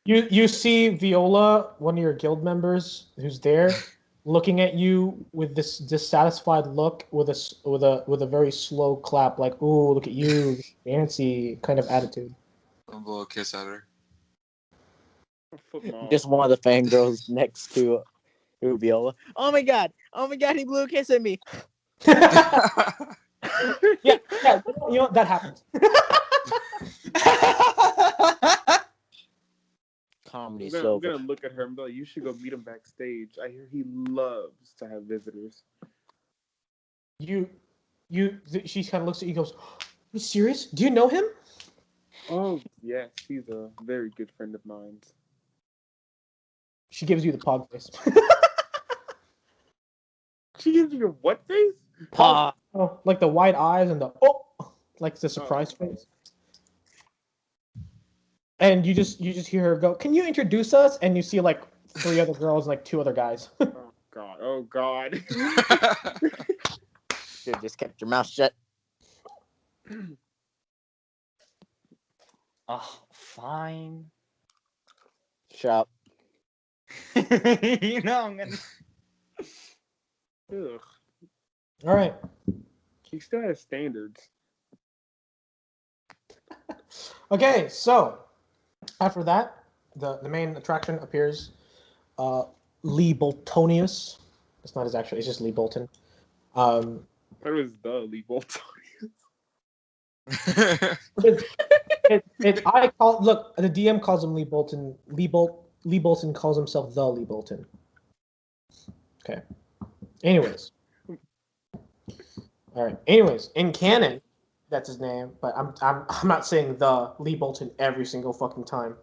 You see Viola, one of your guild members, who's there, looking at you with this dissatisfied look, with a very slow clap, like, "Ooh, look at you, fancy" kind of attitude. I'll blow a kiss at her. Just one of the fangirls next to Viola. Oh my god, he blew a kiss at me. yeah, that happens. Comedy I'm gonna look at her and be like, you should go meet him backstage. I hear he loves to have visitors. She kind of looks at you and goes, "Are you serious? Do you know him?" Oh, yes, he's a very good friend of mine. She gives you the pog face. She gives you a what face? Paul, like the wide eyes and the like the surprise face. And you just hear her go, "Can you introduce us?" And you see like 3 other girls, and, like 2 other guys. Oh God! Oh God! Should have just kept your mouth shut. Oh, fine. Shut up. I'm gonna. Ugh. All right. He still has standards. Okay, so after that, the main attraction appears. Lee Boltonius. It's not his actual. It's just Lee Bolton. That was the Lee Bolton. I call look. The DM calls him Lee Bolton. Lee Bolton calls himself the Lee Bolton. Okay. Anyways. All right. Anyways, in canon, that's his name, but I'm not saying the Lee Bolton every single fucking time.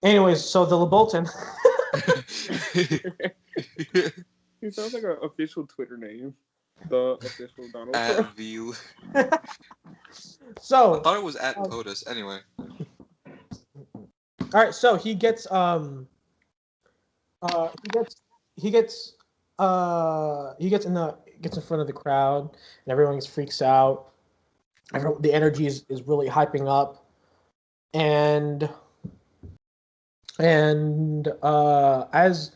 Anyways, so the Lee Bolton. He sounds like an official Twitter name. The official Donald Trump. At Veal. So I thought it was at POTUS. Anyway. all right, so he gets he gets in front of the crowd and everyone freaks out. The energy is really hyping up, and as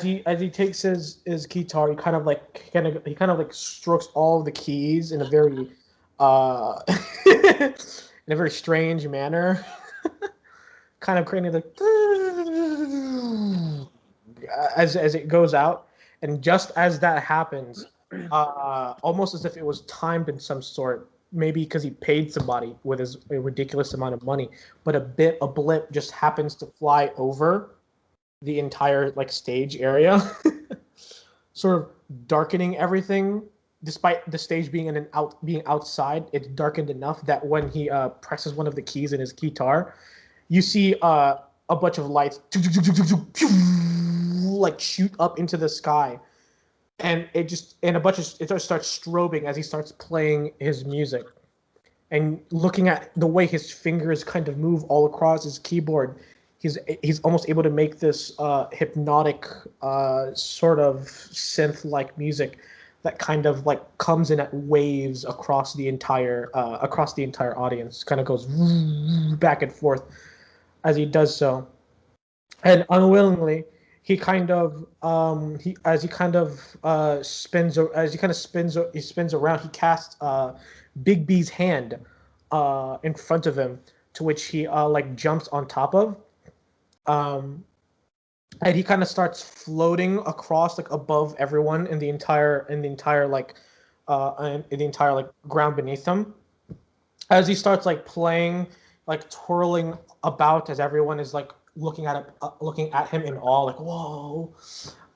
he takes his guitar, he kind of like strokes all of the keys in a very in a very strange manner, kind of creating like as it goes out, and just as that happens, almost as if it was timed in some sort, maybe because he paid somebody with a ridiculous amount of money, but a blip just happens to fly over the entire like stage area, sort of darkening everything. Despite the stage being being outside, it's darkened enough that when he presses one of the keys in his guitar, you see a bunch of lights like shoot up into the sky, and it just starts strobing as he starts playing his music, and looking at the way his fingers kind of move all across his keyboard, he's almost able to make this hypnotic sort of synth-like music that kind of like comes in at waves across the entire audience, kind of goes back and forth as he does so, and unwillingly he kind of spins around. He casts Big B's hand in front of him, to which he like jumps on top of, and he kind of starts floating across like above everyone in the entire ground beneath him, as he starts like playing, like twirling about, as everyone is like looking at him in awe, like whoa,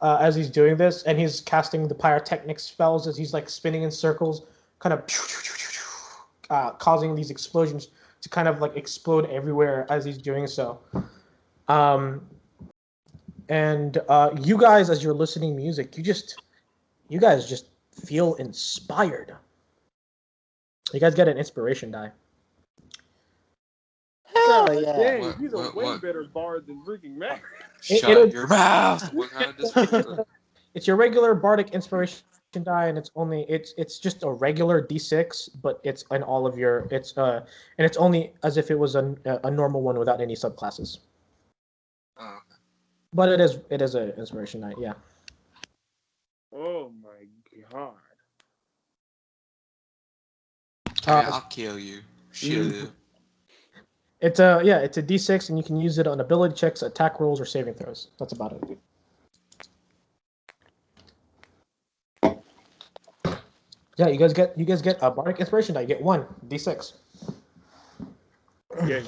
as he's doing this, and he's casting the pyrotechnic spells as he's like spinning in circles, kind of causing these explosions to kind of like explode everywhere as he's doing so. And you guys, as you're listening music, you guys just feel inspired. You guys get an inspiration die. Hell yeah. Dang, he's a way What? better bard than freaking Mac. Shut your mouth! What kind of disrespect? It's your regular bardic inspiration die, and it's just a regular D6, but it's in all of your and it's only as if it was a normal one without any subclasses. Oh, okay. But it is an inspiration die, yeah. Oh my god. I'll kill you. Shoot you. It's a D6, and you can use it on ability checks, attack rolls, or saving throws. That's about it. Yeah, you guys get a bardic inspiration die. You get 1 D6. Yeah.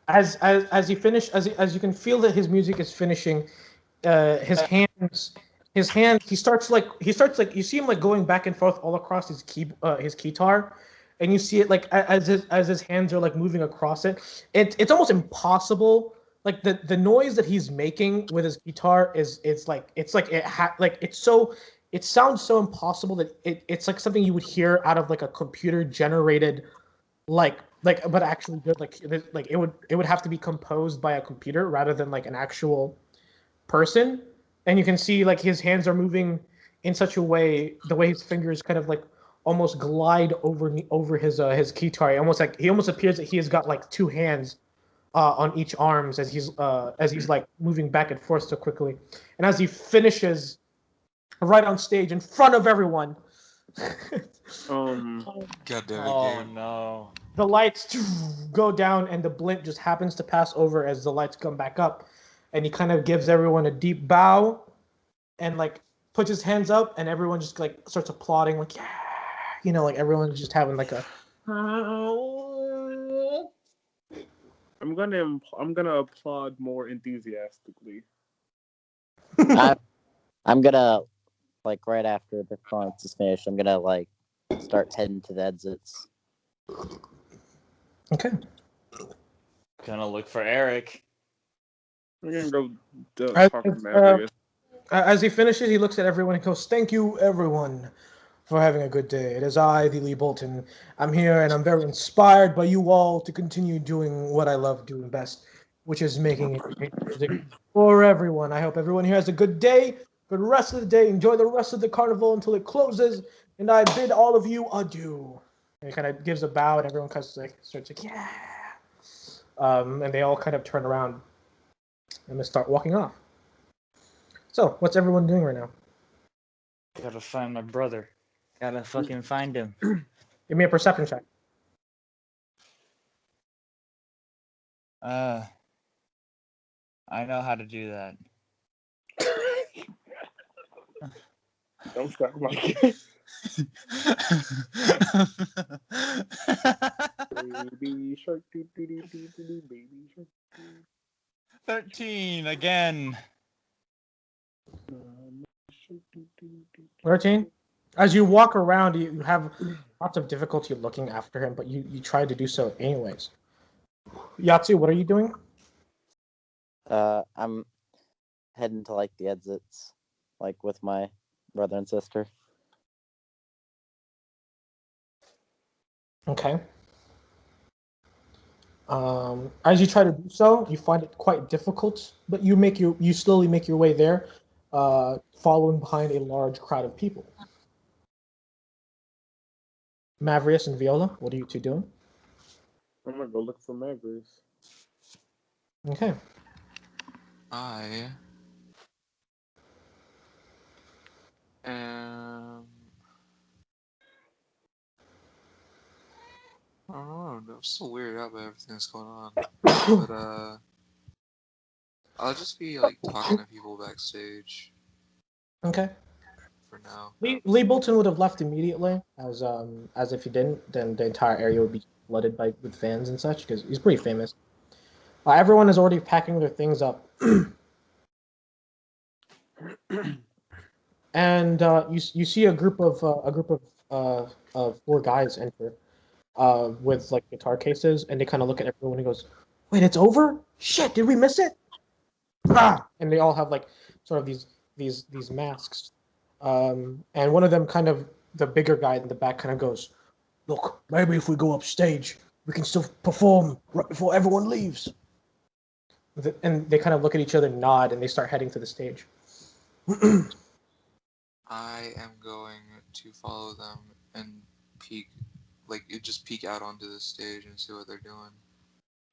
As you finish, as you can feel that his music is finishing, his hands, he starts like you see him like going back and forth all across his guitar, and you see it like as his hands are like moving across it. It's almost impossible. Like the noise that he's making with his guitar it's it sounds so impossible that it's like something you would hear out of like a computer generated but actually good like it would have to be composed by a computer rather than like an actual person. And you can see like his hands are moving in such a way, the way his fingers kind of like almost glide over his guitar. Almost like he almost appears that he has got like two hands on each arms as he's like moving back and forth so quickly. And as he finishes right on stage in front of everyone, God damn it, Oh game. no. the lights go down and the blimp just happens to pass over as the lights come back up, and he kind of gives everyone a deep bow and like puts his hands up, and everyone just like starts applauding, like yeah, like everyone's just having like a I'm gonna applaud more enthusiastically. I'm gonna, like, right after the performance is finished, I'm gonna like start heading to the exits. Okay. Gonna look for Eric. I'm gonna go As, talk to Maverick. as he finishes, he looks at everyone and goes, "Thank you, everyone, for having a good day. It is I, the Lee Bolton. I'm here, and I'm very inspired by you all to continue doing what I love doing best, which is making it music for everyone. I hope everyone here has a good day, good rest of the day. Enjoy the rest of the carnival until it closes, and I bid all of you adieu." And he kind of gives a bow, and everyone kind of like starts like, "Yeah," and they all kind of turn around and they start walking off. So, what's everyone doing right now? Gotta find my brother. Gotta fucking find him. Give me a perception check. I know how to do that. Don't start like it. Baby shark, doo doo doo doo doo doo, baby shark. 13 again. 13. As you walk around, you have lots of difficulty looking after him, but you try to do so anyways. Yatsu, what are you doing? I'm heading to like the exits, like with my brother and sister. Okay. As you try to do so, you find it quite difficult, but you slowly make your way there, following behind a large crowd of people. Mavrius and Viola, what are you two doing? I'm gonna go look for Maverick. Okay. I am. I don't know. I'm still weirded out by everything that's going on. But I'll just be like talking to people backstage Okay. for now. Lee Bolton would have left immediately, as if he didn't, then the entire area would be flooded with fans and such, because he's pretty famous. Everyone is already packing their things up, and you see a group of four guys enter, with like guitar cases, and they kind of look at everyone and goes, "Wait, it's over? Shit, did we miss it?" And they all have like sort of these masks, and one of them kind of the bigger guy in the back kind of goes, "Look, maybe if we go upstage, we can still perform right before everyone leaves." And they kind of look at each other, nod, and they start heading to the stage. I am going to follow them and peek, just peek out onto the stage and see what they're doing.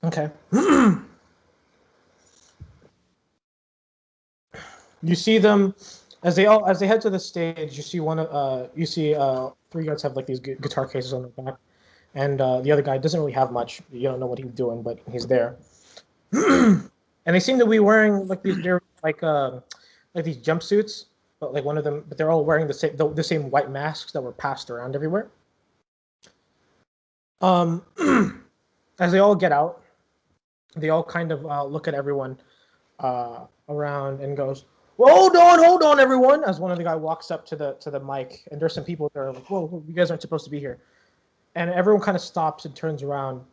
Okay. You see them as they head to the stage. You see three guys have like these guitar cases on their back, and the other guy doesn't really have much. You don't know what he's doing, but he's there. And they seem to be wearing like these like these jumpsuits, but like one of them, but they're all wearing the same white masks that were passed around everywhere. As they all get out, they all kind of look at everyone around and goes, "Well, hold on, everyone!" As one of the guy walks up to the mic, and there's some people that are like, "Whoa, you guys aren't supposed to be here," and everyone kind of stops and turns around,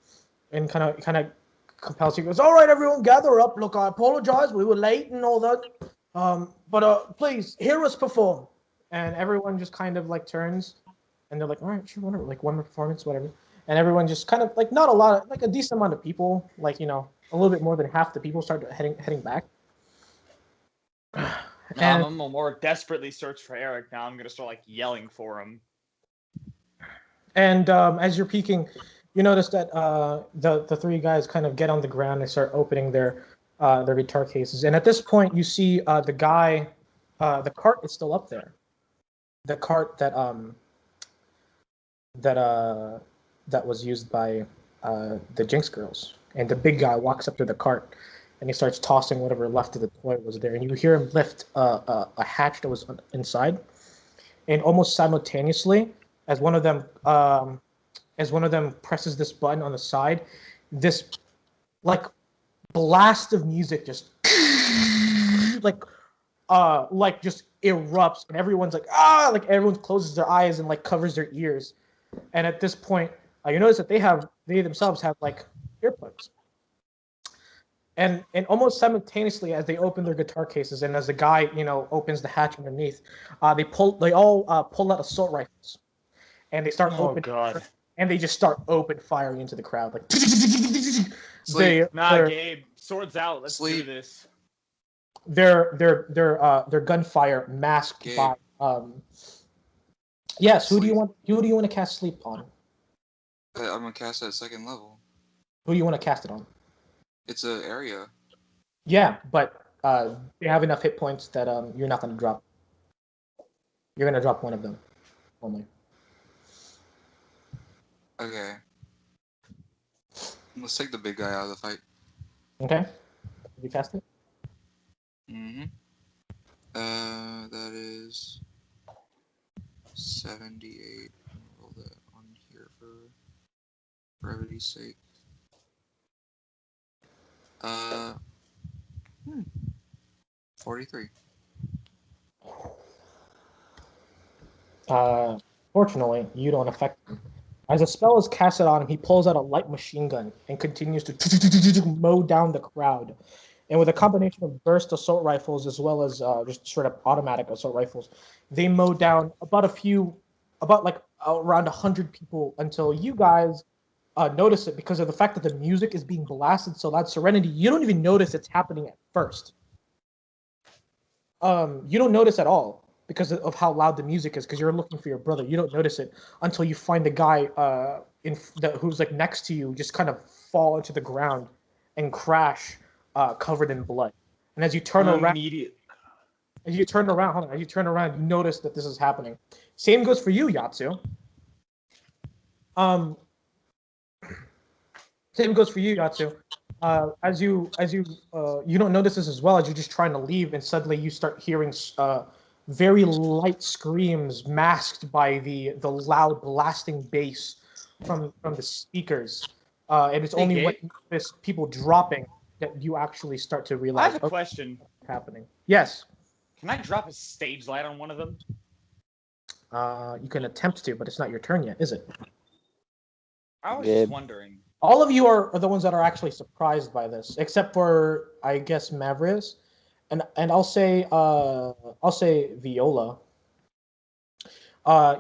and kind of compels you. Goes, "All right, everyone, gather up. Look, I apologize, we were late and all that, but please hear us perform." and everyone just kind of like turns, and they're like, all right, sure, whatever, like one more performance, whatever. And everyone just kind of like not a lot, like a decent amount of people, like a little bit more than half the people start heading back. I'm gonna more desperately search for Eric now. I'm gonna start like yelling for him. And as you're peeking, you notice that the three guys kind of get on the ground and start opening their guitar cases. And at this point, you see the guy, the cart is still up there. The cart that was used by the Jinx girls. And the big guy walks up to the cart, and he starts tossing whatever left of the toy was there. And you hear him lift a hatch that was inside, and almost simultaneously, as one of them presses this button on the side, this like blast of music just like just erupts, and everyone's like like everyone closes their eyes and like covers their ears. And at this point, you notice that they themselves have like earplugs. And almost simultaneously, as they open their guitar cases, and as the guy opens the hatch underneath, they all pull out assault rifles, and they start and they just start open firing into the crowd, like Gabe, swords out. Let's do this. Their gunfire masked Gabe. by yes. Who do you want to cast sleep on? I'm gonna cast it at 2nd level. Who do you want to cast it on? It's an area. Yeah, but they have enough hit points that you're not gonna drop. You're gonna drop one of them only. Okay. Let's take the big guy out of the fight. Okay. Did you cast it? Mm-hmm. That is 78. Roll that on here for brevity's sake. 43. Fortunately, you don't affect him. As a spell is casted on him, he pulls out a light machine gun and continues to mow down the crowd. And with a combination of burst assault rifles as well as just straight up automatic assault rifles, they mow down about like around 100 people until you guys notice it because of the fact that the music is being blasted so loud. Serenity, you don't even notice it's happening at first. You don't notice at all because of how loud the music is, because you're looking for your brother. You don't notice it until you find the guy who's like next to you just kind of fall into the ground and crash, covered in blood. And as you turn around, you notice that this is happening. Same goes for you, Yatsu. Same goes for you, Yatsu. As you don't notice this as well, as you're just trying to leave, and suddenly you start hearing very light screams masked by the loud blasting bass from the speakers. And it's only when there's people dropping that you actually start to realize. I have a question. What's happening? Yes. Can I drop a stage light on one of them? You can attempt to, but it's not your turn yet, is it? I was just wondering. All of you are the ones that are actually surprised by this, except for, I guess, Mavrius, and I'll say Viola.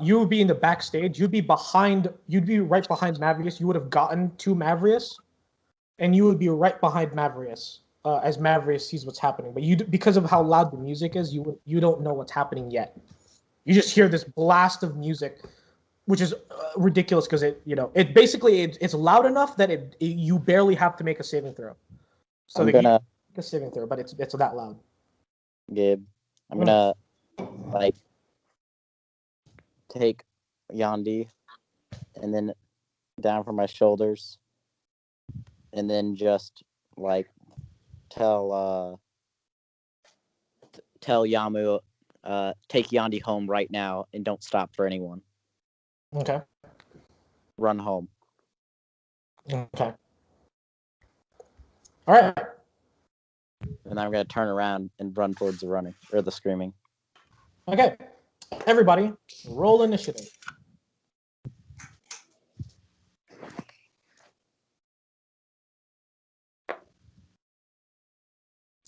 You would be in the backstage. You'd be right behind Mavrius. You would have gotten to Mavrius, and you would be right behind Mavrius as Mavrius sees what's happening. But because of how loud the music is, you don't know what's happening yet. You just hear this blast of music, which is ridiculous because it's loud enough that you barely have to make a saving throw. So I'm gonna make a saving throw, but it's that loud. Gabe, I'm gonna take Yandi and then down from my shoulders, and then just tell Yamu, take Yandi home right now and don't stop for anyone. Okay. Run home. Okay. All right. And I'm gonna turn around and run towards the screaming. Okay. Everybody, roll initiative.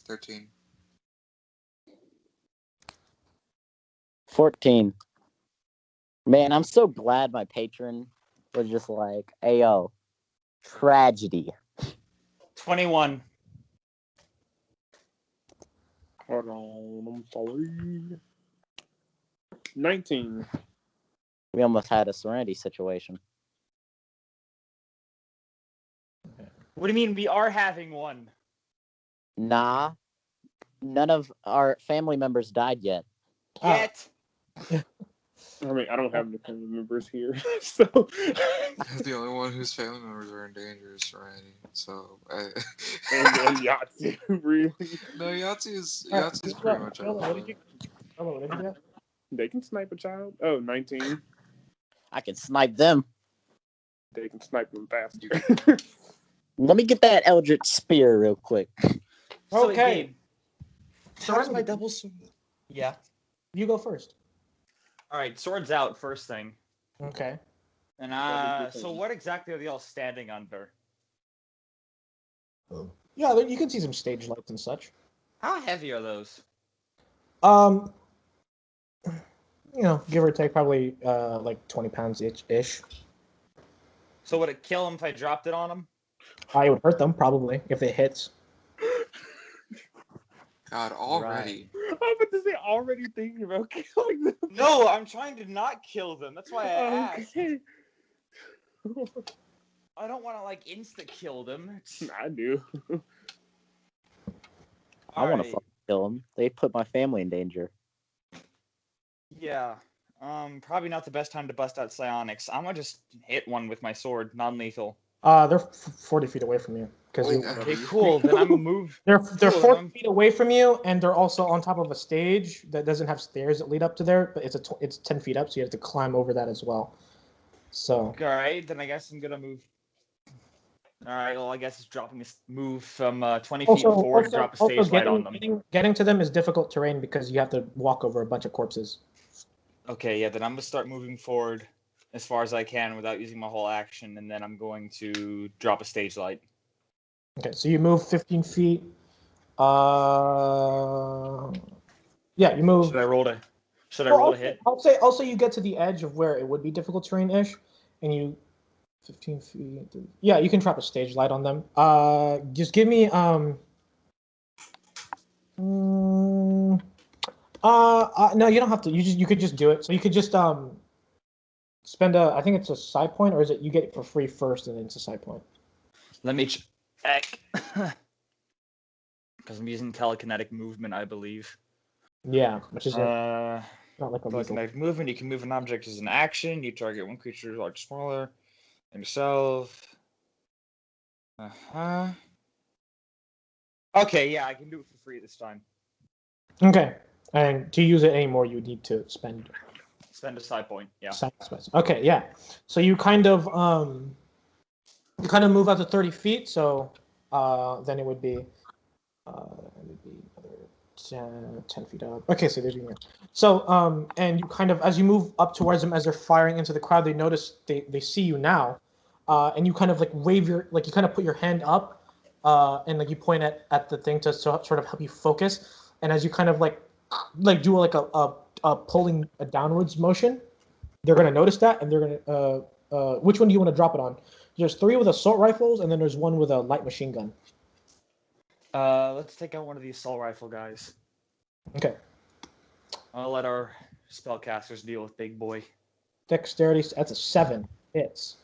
13. 14. Man, I'm so glad my patron was just like, "Ayo, tragedy." 21. Hold on, I'm sorry. 19. We almost had a Serenity situation. What do you mean we are having one? Nah, none of our family members died yet. Yet. I mean, I don't have any family members here, so. The only one whose family members are in danger is Serenity. So, and Yahtzee, really. no, Yahtzee's Alright, pretty much out of what the did way. you? Hello, what did you get? They can snipe a child. Oh, 19. I can snipe them. They can snipe them faster. Let me get that Eldritch Spear real quick. So, Okay. Gabe, how's my double sword? Yeah. You go first. All right, swords out first thing. Okay. And so what exactly are they all standing under? Yeah, you can see some stage lights and such. How heavy are those? Give or take, probably like 20 pounds ish. So would it kill them if I dropped it on them? I would hurt them probably if it hits. God, already. I'm about to say, already thinking about killing them. No, I'm trying to not kill them. That's why I asked. Okay. I don't want to like insta kill them. I do. I want to fucking kill them. They put my family in danger. Yeah. Probably not the best time to bust out psionics. I'm gonna just hit one with my sword, non-lethal. They're 40 feet away from you. Okay, cool. Then I'm gonna move. They're Cool, 40 feet away from you, and they're also on top of a stage that doesn't have stairs that lead up to there, but it's 10 feet up, so you have to climb over that as well. So. All right, then I guess I'm gonna move. All right, well I guess it's dropping this move from 20 feet forward to drop a stage light on them. Getting to them is difficult terrain because you have to walk over a bunch of corpses. Okay, yeah, then I'm gonna start moving forward as far as I can without using my whole action, and then I'm going to drop a stage light. Okay, so you move 15 feet. Yeah, you move. Should I roll to hit? I'll say you get to the edge of where it would be difficult terrain-ish, and you 15 feet. Yeah, you can drop a stage light on them. Just give me no, you don't have to. You could just do it. So you could just spend I think it's a side point, or is it you get it for free first and then it's a side point? Let me check. Because I'm using telekinetic movement, I believe. Yeah, which is not like a telekinetic movement. You can move an object as an action. You target one creature large, smaller than yourself. Okay, yeah, I can do it for free this time. Okay, and to use it anymore, you need to spend a side point. Yeah. Okay, yeah. So you kind of move out to 30 feet. So then it would be another 10 feet up. Okay, so there's you. So and you kind of, as you move up towards them, as they're firing into the crowd, they notice they see you now, and you kind of like wave you kind of put your hand up, and like you point at the thing to sort of help you focus. And as you kind of like do like a pulling a downwards motion, they're gonna notice that, and they're gonna which one do you want to drop it on? There's 3 with assault rifles, and then there's 1 with a light machine gun. Let's take out one of the assault rifle guys. Okay. I'll let our spellcasters deal with Big Boy. Dexterity, that's a 7. Hits.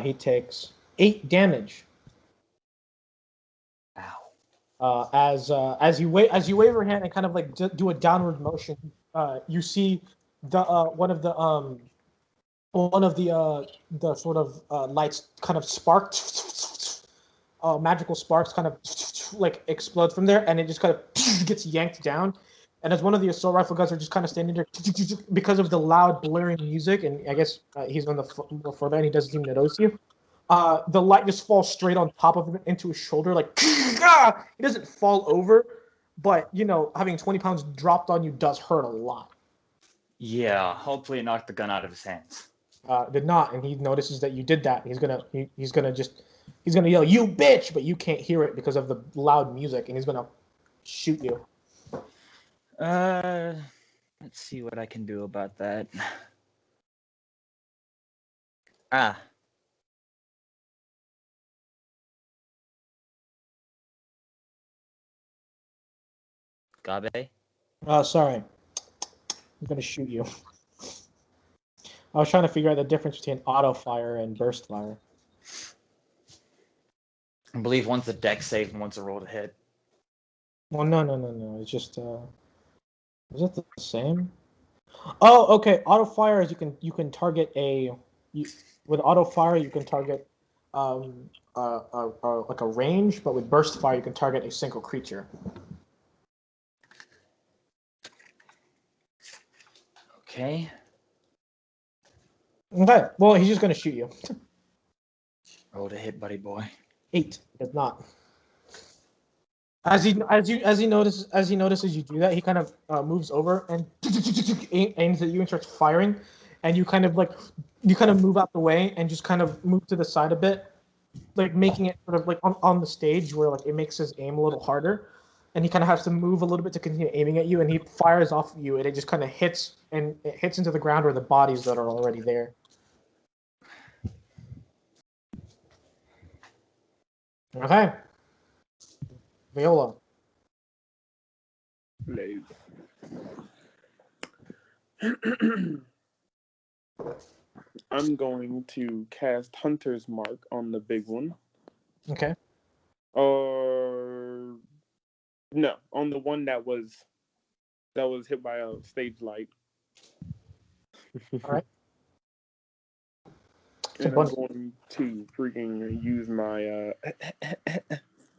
He takes 8 damage. Ow. As you wave your hand and kind of like do a downward motion, you see the one of the sort of lights kind of sparked, magical sparks kind of like explode from there, and it just kind of gets yanked down. And as one of the assault rifle guys are just kind of standing there because of the loud blaring music, and I guess he's on the floor there and he doesn't seem to notice you. The light just falls straight on top of him into his shoulder, like he doesn't fall over, but having 20 pounds dropped on you does hurt a lot. Yeah, hopefully it knocked the gun out of his hands. Did not, and he notices that you did that. He's gonna just He's gonna yell, "You bitch!" But you can't hear it because of the loud music, and he's gonna shoot you. Let's see what I can do about that. Ah. Gabe? Oh, sorry. I'm gonna shoot you. I was trying to figure out the difference between auto fire and burst fire. I believe one's a deck save and one's a roll to hit. Well, no. It's just is it the same? Oh, okay. Auto fire is you can target with auto fire you can target like a range, but with burst fire you can target a single creature. Okay. Okay. Well, he's just gonna shoot you. Roll to hit, buddy boy. 8. Does not. As he notices you do that, he kind of moves over and aims at you and starts firing, and you kind of move out the way and just kind of move to the side a bit, like making it sort of like on the stage where like it makes his aim a little harder, and he kind of has to move a little bit to continue aiming at you, and he fires off of you, and it just kind of hits into the ground or the bodies that are already there. Okay. Viola. Blaze. I'm going to cast Hunter's Mark on the big one. Okay. Or no, on the one that was hit by a stage light. All right. And I'm going to freaking use my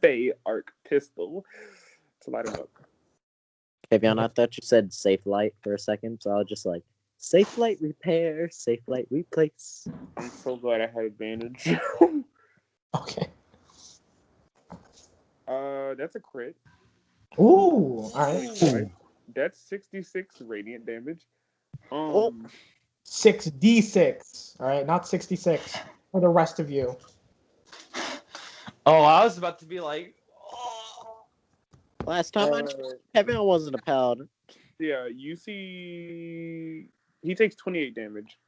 Fey Arc pistol to light him up. Fabian, I thought you said safe light for a second, so I was just like, safe light repair, safe light replace. I'm so glad I had advantage. Okay. That's a crit. Ooh. All right. That's 66 radiant damage. 6d6. All right, not 66 for the rest of you. Oh, I was about to be like, oh. Last time I checked, Fabian wasn't a paladin. Yeah, you see, he takes 28 damage.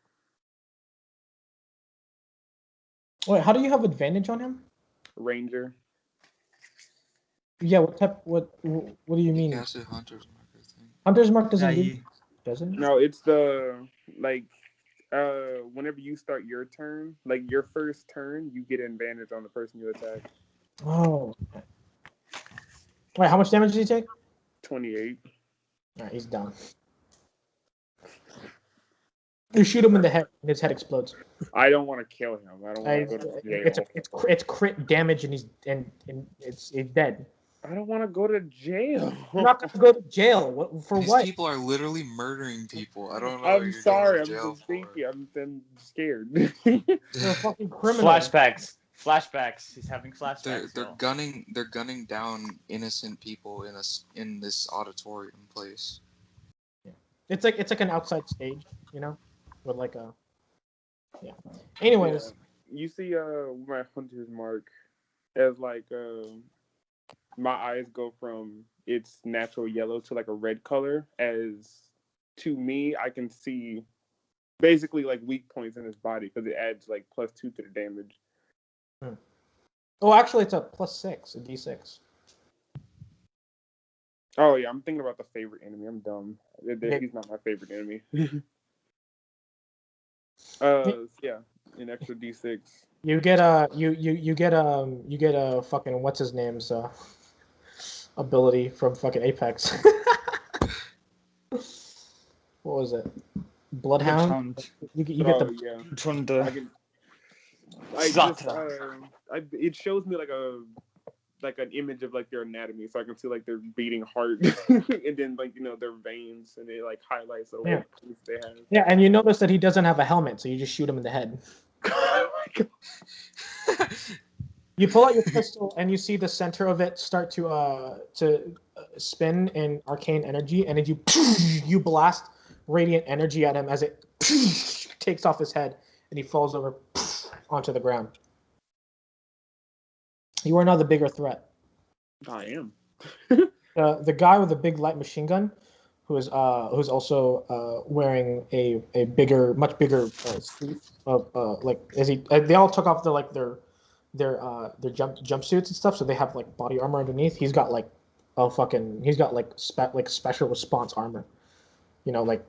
Wait, how do you have advantage on him? Ranger. Yeah, what do you He mean? casted Hunter's Mark, I think. Hunter's Mark doesn't Yeah, do, doesn't it? No, it's the whenever you start your turn, like your first turn, you get advantage on the person you attack. Oh. Wait, how much damage did he take? 28. All right, he's down. You shoot him in the head, and his head explodes. I don't want to kill him. I don't want to go to jail. It's crit damage, and he's dead. I don't want to go to jail. You're not gonna go to jail. For These what? people are literally murdering people. I don't know. I'm what sorry. You're going to jail I'm just for. thinking. I'm scared. You're a fucking criminal. Flashbacks. He's having flashbacks. They're gunning down innocent people in this auditorium place. It's like an outside stage, you know, with like a Anyways, you see, my Hunter's Mark as like my eyes go from its natural yellow to like a red color. As to me, I can see basically like weak points in his body because it adds like +2 to the damage. Oh, actually, it's a +6, a d6. Oh yeah, I'm thinking about the favorite enemy. I'm dumb. He's not my favorite enemy. Yeah, an extra d6. You get a fucking what's his name's ability from fucking Apex. What was it? Bloodhound. You get the it shows me like an image of like their anatomy, so I can see like their beating heart, and then like their veins, and it like highlights the what they have. Yeah, and you notice that he doesn't have a helmet, so you just shoot him in the head. Oh my god! You pull out your pistol, and you see the center of it start to spin in arcane energy, and then you blast radiant energy at him as it takes off his head, and he falls over onto the ground. You are now the bigger threat. I am. The guy with the big light machine gun, who's also wearing a bigger, much bigger suit of like as he they all took off their jumpsuits and stuff, so they have like body armor underneath. He's got like special response armor, like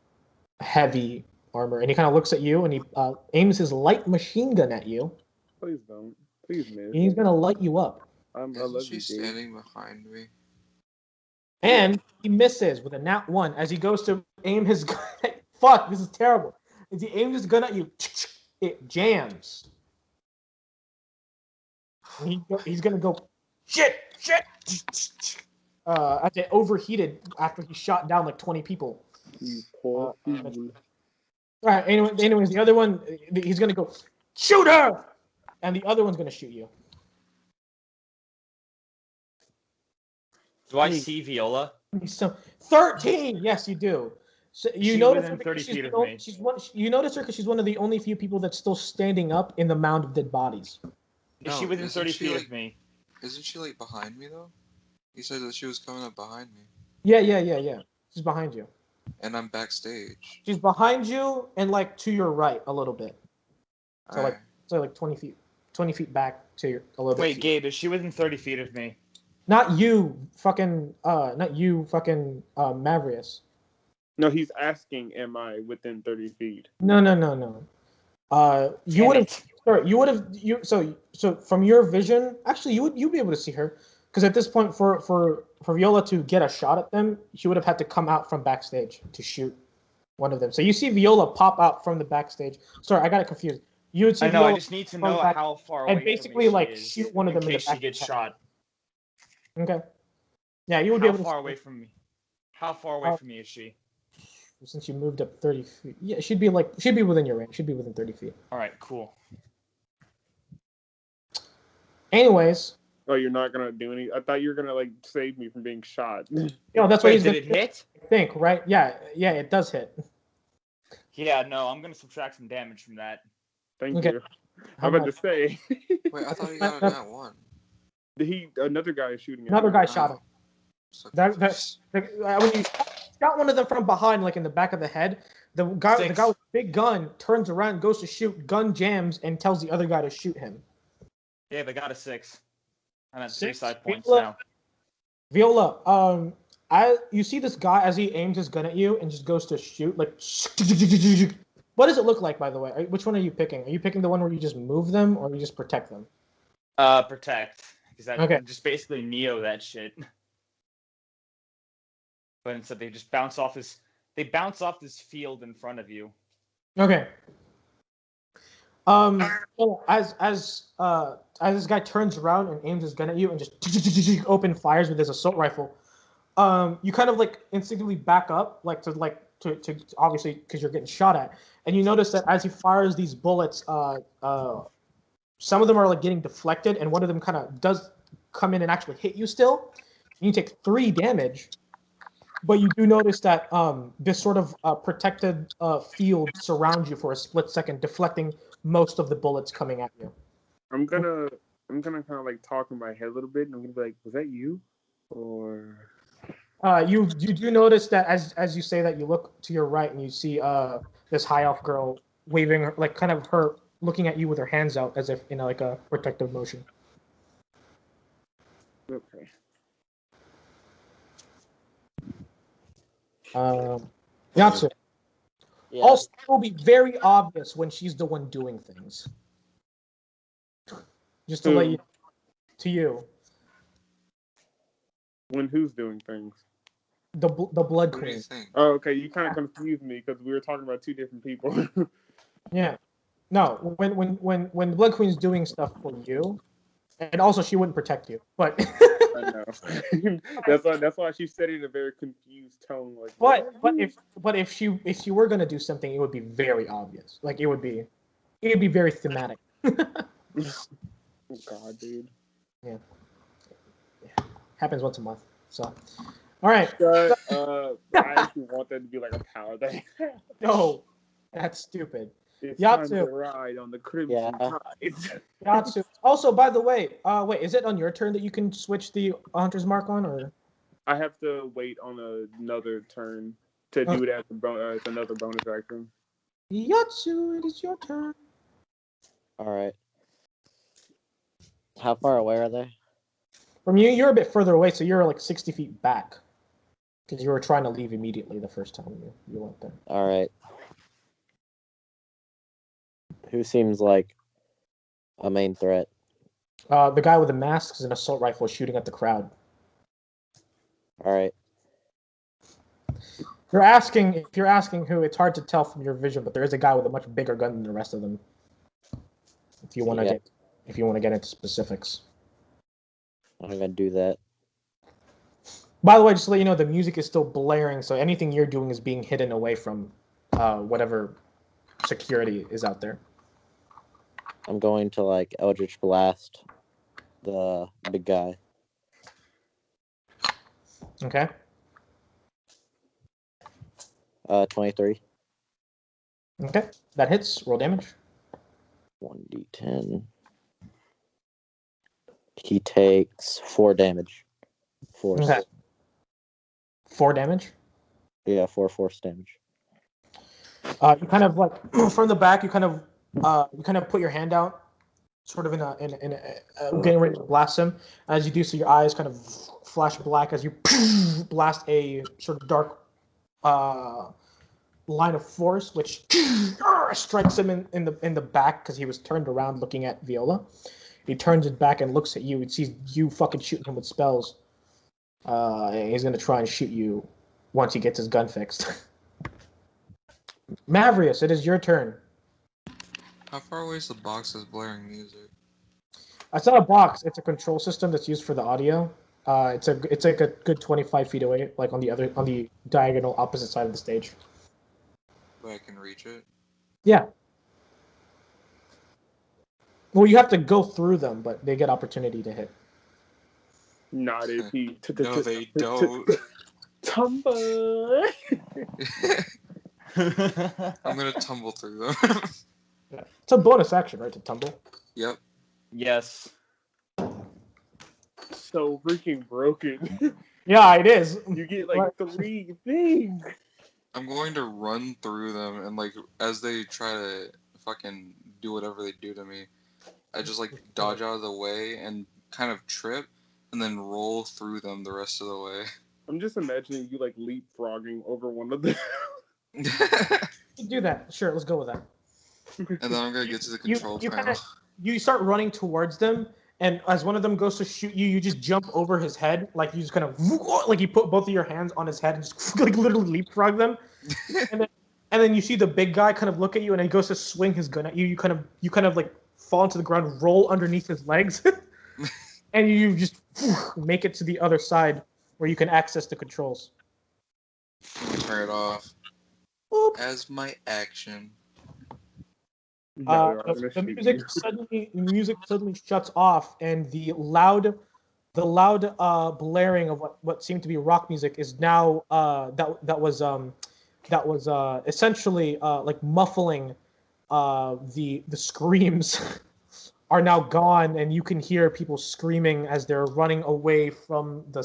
heavy armor, and he kind of looks at you and he aims his light machine gun at you. Please don't. Please miss. And he's gonna light you up. I Isn't love she you, dude. standing behind me? And he misses with a nat 1 as he goes to aim his gun. Fuck, this is terrible. As he aims his gun at you, it jams. And he's gonna go, shit. As it overheated after he shot down like 20 people. You poor fool. All right. Anyways, the other one, he's gonna go, shoot her, and the other one's gonna shoot you. Do I see Viola? So 13. Yes, you do. So you She's notice within her 30 because feet of me. You notice her because she's one of the only few people that's still standing up in the mound of dead bodies. Is she within 30 feet of me? Isn't she like behind me though? You said that she was coming up behind me. Yeah. She's behind you. And I'm backstage. She's behind you and like to your right a little bit. So Alright. like 20 feet back to your a little bit. Wait, Gabe, is she within 30 feet of me? Not you, fucking Mavrius. No, he's asking, am I within 30 feet? No. You would have. Sorry, you would have. So from your vision, actually, you'd be able to see her because at this point, for Viola to get a shot at them, she would have had to come out from backstage to shoot one of them. So you see Viola pop out from the backstage. Sorry, I got it confused. You would see. I know. Viola I just need to know how far away and basically from me like she is shoot one of them in in the case back she gets of the head. shot. Okay. Yeah, you would be How able to. far away from me? How far away from me is she? Since you moved up 30 feet, yeah, she'd be within your range. She'd be within 30 feet. All right, cool. Anyways. Oh, you're not gonna do any. I thought you were gonna like save me from being shot. That's what he's did gonna it hit? think, right? Yeah, it does hit. Yeah, no, I'm gonna subtract some damage from that. Thank Okay. you. How I'm about much? to say. Wait, I thought he got a nat 1. Another guy is shooting at Another me. guy shot him. So When you shot one of them from behind, like in the back of the head, the guy with the big gun turns around, goes to shoot, gun jams, and tells the other guy to shoot him. Yeah, they got a 6. I'm at 6? 3 side points Viola, now. Viola, you see this guy as he aims his gun at you and just goes to shoot, like. What does it look like, by the way? Which one are you picking? Are you picking the one where you just move them, or you just protect them? Protect. Because that Okay. just basically Neo that shit. But instead they just bounce off this field in front of you. Okay. As this guy turns around and aims his gun at you and just open fires with his assault rifle, you kind of like instinctively back up, to obviously because you're getting shot at, and you notice that as he fires these bullets, some of them are like getting deflected, and one of them kind of does come in and actually hit you still. You take 3 damage. But you do notice that this sort of protected field surrounds you for a split second, deflecting most of the bullets coming at you. I'm gonna kind of like talk in my head a little bit, and I'm gonna be like, "Was that you?" Or you do notice that as you say that, you look to your right and you see this high elf girl waving, like kind of her looking at you with her hands out as if in like a protective motion. okay. Yatsu. Yeah. Also, it will be very obvious when she's the one doing things. Just to let you, to you, When who's doing things? the Blood What do you Queen. think? Oh, okay. You kind of confused me because we were talking about 2 different people. Yeah. No, when the Blood Queen's doing stuff for you, and also she wouldn't protect you, but. I know. that's why she said it in a very confused tone. Like, But if she were gonna do something, it would be very obvious. Like it'd be very thematic. oh God, dude. Yeah. Happens once a month. So, all right. I actually want that to be like a power thing. No, that's stupid. It's Yatsu. time to ride on the Crimson Tide. Yatsu, Also, by the way, wait, is it on your turn that you can switch the hunter's mark on, or? I have to wait on another turn to do it as another bonus action. Yatsu, it is your turn. All right. How far away are they? From you, you're a bit further away, so you're like 60 feet back. Because you were trying to leave immediately the first time you went there. All right. Who seems like a main threat? The guy with the mask is an assault rifle shooting at the crowd. All right. If you're asking who, it's hard to tell from your vision, but there is a guy with a much bigger gun than the rest of them. If you want to get into specifics. I'm gonna do that. By the way, just to let you know, the music is still blaring, so anything you're doing is being hidden away from whatever security is out there. I'm going to like Eldritch Blast the big guy. Okay. 23. Okay. That hits. Roll damage. 1d10. He takes 4 damage. Force. Okay. 4 damage. Yeah, 4 force damage. You kind of like from the back. You kind of put your hand out, sort of in a getting ready to blast him. As you do so, your eyes kind of flash black as you blast a sort of dark line of force, which strikes him in the back because he was turned around looking at Viola. He turns his back and looks at you and sees you fucking shooting him with spells. He's gonna try and shoot you once he gets his gun fixed. Mavrius, it is your turn. How far away is the box that's blaring music? It's not a box. It's a control system that's used for the audio. It's like a good 25 feet away, like on the diagonal opposite side of the stage. But I can reach it? Yeah. Well, you have to go through them, but they get opportunity to hit. Not if he. No, they don't. Tumble. I'm gonna tumble through them. Yeah. It's a bonus action, right, to tumble? Yep. Yes. So freaking broken. Yeah, it is. You get like 3 things. I'm going to run through them, and like as they try to fucking do whatever they do to me, I just like dodge out of the way and kind of trip, and then roll through them the rest of the way. I'm just imagining you like leapfrogging over one of them. You do that. Sure, let's go with that. And then I'm gonna get to the control panel. You start running towards them, and as one of them goes to shoot you, you just jump over his head, like you just kind of like you put both of your hands on his head and just like literally leapfrog them, and then you see the big guy kind of look at you, and he goes to swing his gun at you. You kind of like fall into the ground, roll underneath his legs, and you just make it to the other side where you can access the controls. Turn it off. Boop. As my action. The music suddenly shuts off, and the loud blaring of what seemed to be rock music is now that was essentially like muffling the screams are now gone, and you can hear people screaming as they're running away from the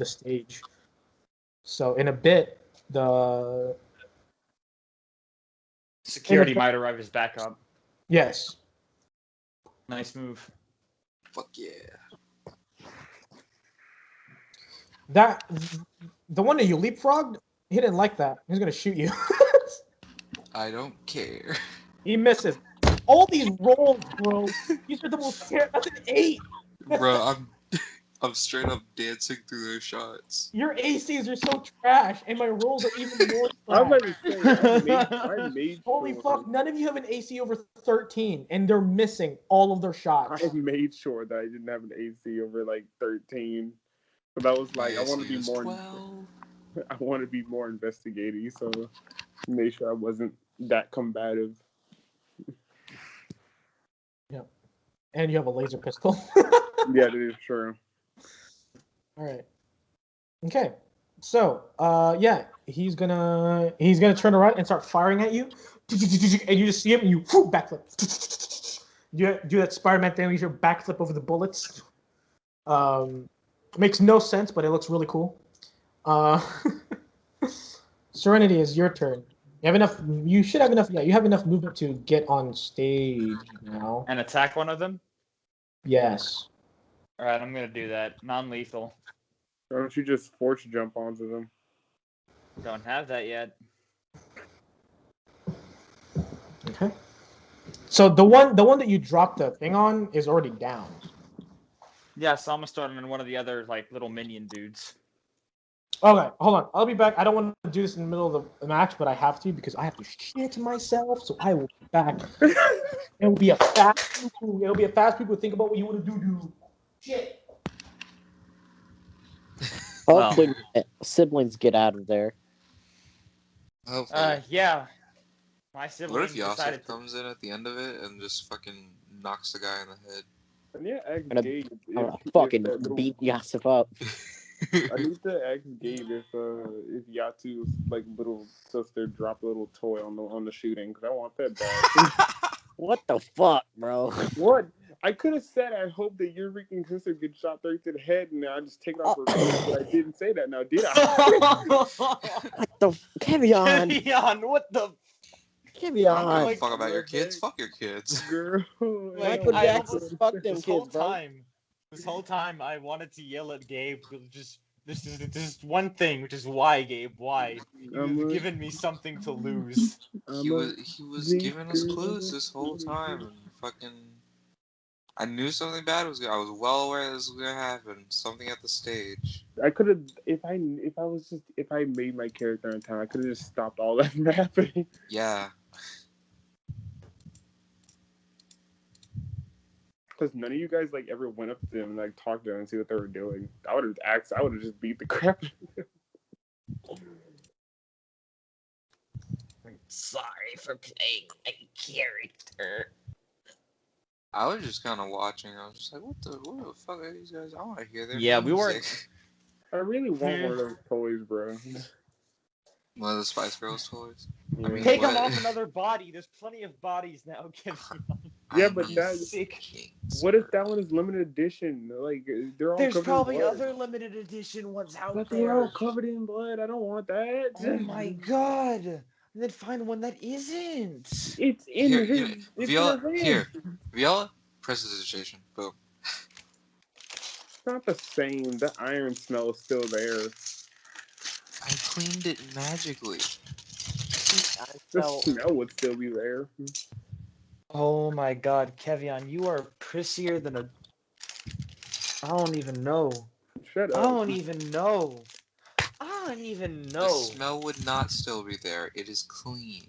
stage. So in a bit, the Security might arrive as backup. yes. Nice move. Fuck yeah. That the one that you leapfrogged, he didn't like that. He's gonna shoot you. I don't care. He misses. All these rolls, bro. These are the most terrible. That's an 8. Bro, I'm straight up dancing through those shots. Your ACs are so trash, and my rolls are even more I'm trash. about to say, I made Holy sure. fuck! None of you have an AC over 13, and they're missing all of their shots. I made sure that I didn't have an AC over like 13. But that was like, My I want to AC be is more. 12. I want to be more investigating, so make sure I wasn't that combative. Yep. And you have a laser pistol. Yeah, that is true. All right. Okay. So, yeah, he's gonna turn around and start firing at you, and you just see him, and you backflip. do that Spider-Man thing where you backflip over the bullets. Makes no sense, but it looks really cool. Serenity is your turn. You have enough. You should have enough. Yeah, you have enough movement to get on stage now. And attack one of them? Yes. Alright, I'm gonna do that. Non-lethal. Why don't you just force jump onto them? Don't have that yet. Okay. So the one that you dropped the thing on is already down. Yeah, so I'm gonna start on one of the other like little minion dudes. Okay, hold on. I'll be back. I don't want to do this in the middle of the match, but I have to because I have to shit myself. So I will be back. It will be a fast. It'll be a fast. People think about what you want to do. Shit. Hopefully, my siblings get out of there. Hopefully. Yeah. My What siblings if Yasser decided to. comes in at the end of it and just fucking knocks the guy in the head? I need to ask Gonna- Gabe I'm gonna if fucking that little- beat Yasif up. I need to ask Gabe if Yatu's like little sister dropped a little toy on the shooting because I want that back. What the fuck, bro? What? I could have said I hope that your freaking sister gets shot right to the head and I just take it off her face, but I didn't say that now, did I? What the Kevion? Kevion, what the? I don't give Kevion. a fuck about your kids. Fuck your kids. Girl. Like, Michael I Jackson, almost- fuck them This whole kids, bro. time, I wanted to yell at Gabe. Just this is one thing, which is why, Gabe? Why? You've given me something to lose. He was giving us clues this whole time and fucking. I knew something bad was I was well aware this was gonna happen. Something at the stage. I could have if I made my character in time, I could have just stopped all that from happening. Yeah. Because none of you guys like ever went up to them and like talked to them and see what they were doing. I would have just beat the crap out of them. I'm sorry for playing my character. I was just kind of watching. I was just like, what the fuck are these guys? I want to hear their Yeah, music. we weren't- I really want one of those toys, bro. One of the Spice Girls toys. Yeah, I mean, Take him what? off another body. There's plenty of bodies now. Kevion. Yeah, I but need that- Sick. kings, what if bro. that one is limited edition? Like they're all There's covered probably in blood. other limited edition ones out But there. they're all covered in blood. I don't want that. Oh my god! And then find one that isn't. It's in Here, his. here, It's Viola, in his here. hand. Viola, prestidigitation. Boom. It's not the same. The iron smell is still there. I cleaned it magically. The smell would still be there. Oh my god, Kevion, you are prissier than a. I don't even know. Shut I up. don't even know. I don't even know. The smell would not still be there. It is clean.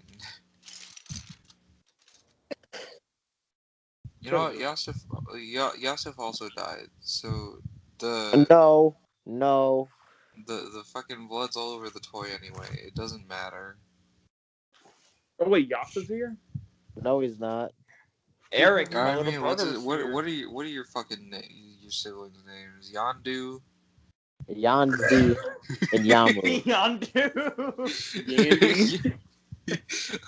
You know what? Yasif also died. So the No. the fucking blood's all over the toy anyway. It doesn't matter. Oh wait, Yasa's here. No, he's not. Eric, my I little mean, brother, was here. what are your fucking your siblings' names? Yandu. Yandu and Yamu. Yondu. Yandy.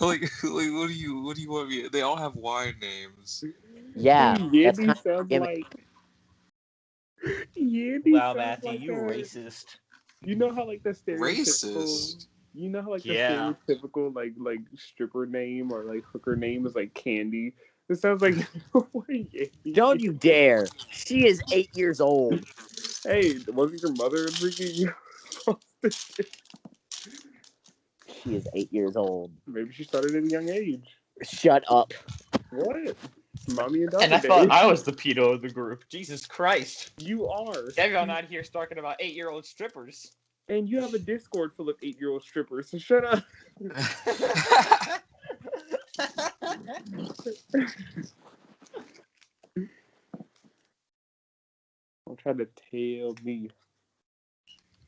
like what do you want me? They all have Y names. Yeah, that's Yandy kind sounds gimmick. like. Yandy Wow, sounds Matthew, like you a- racist. You know how like the stereotypical. Racist. You know how like Yeah. the stereotypical like stripper name or like hooker name is like Candy. This sounds like Yandy. Don't you dare. She is 8 years old. Hey, wasn't your mother freaking? She is 8 years old. Maybe she started at a young age. Shut up. What? Mommy and Dada And I Day. thought I was the pedo of the group. Jesus Christ. You are. Kevion out here talking about 8-year-old strippers. And you have a Discord full of 8-year-old strippers, so shut up. Don't try to tell me.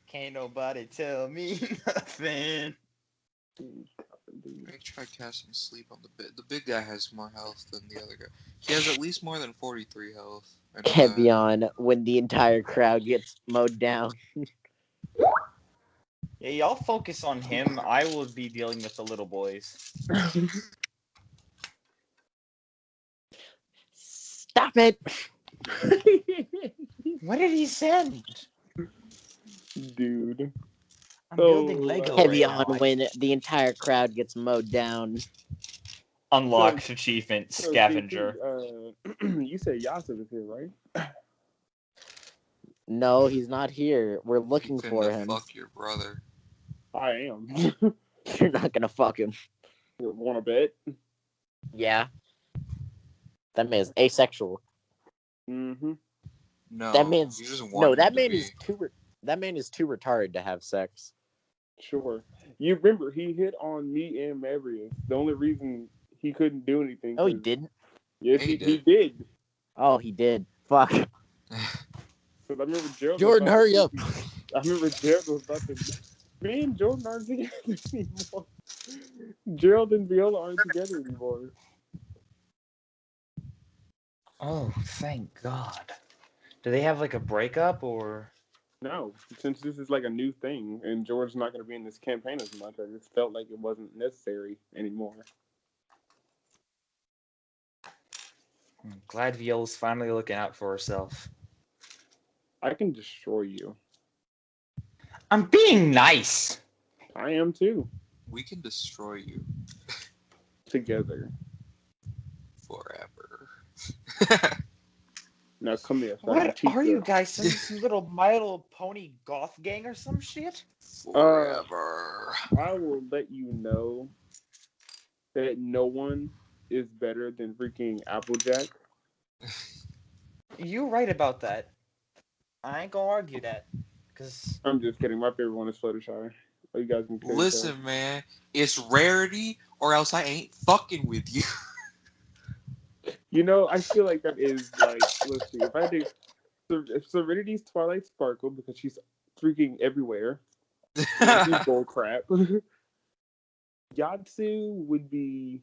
Can't nobody tell me nothing. I try casting sleep on the big guy has more health than the other guy. He has at least more than 43 health. I know that. Kevion, when the entire crowd gets mowed down. Yeah, y'all focus on him. I will be dealing with the little boys. Stop it! What did he send? Dude. I'm So, building Lego Heavy right on now. when the entire crowd gets mowed down. Unlocked achievement, So, scavenger. JP, you said Yasser is here, right? No, he's not here. We're looking You for finna him. fuck your brother. I am. You're not gonna fuck him. Want to bet? Yeah. That man's asexual. Mm-hmm. No, That man's you just want no. him That to man be. is too. That man is too retarded to have sex. Sure. You remember he hit on me and Maverius. The only reason he couldn't do anything. Oh, he 'cause- didn't. Yes, Yeah, he he did. did. Oh, he did. Fuck. Because I remember Gerald. Jordan, was about hurry to- up. I remember Gerald was about to. Me and Jordan aren't together anymore. Gerald and Viola aren't together anymore. Oh, thank God. Do they have like a breakup or? No, since this is like a new thing, and George's not going to be in this campaign as much, I just felt like it wasn't necessary anymore. I'm glad Viola's finally looking out for herself. I can destroy you. I'm being nice. I am too. We can destroy you Together. forever. Now come here. So I can What teach are you guys? Some little My Little Pony goth gang or some shit? Forever. I will let you know that no one is better than freaking Applejack. You're right about that. I ain't gonna argue that. Cause I'm just kidding. My favorite one is Fluttershy. Oh, you guys can kill Listen, man, it's rarity, or else I ain't fucking with you. You know, I feel like that is like, let's see, if I do, if Serenity's Twilight Sparkle because she's freaking everywhere. She's bull crap. Yatsu would be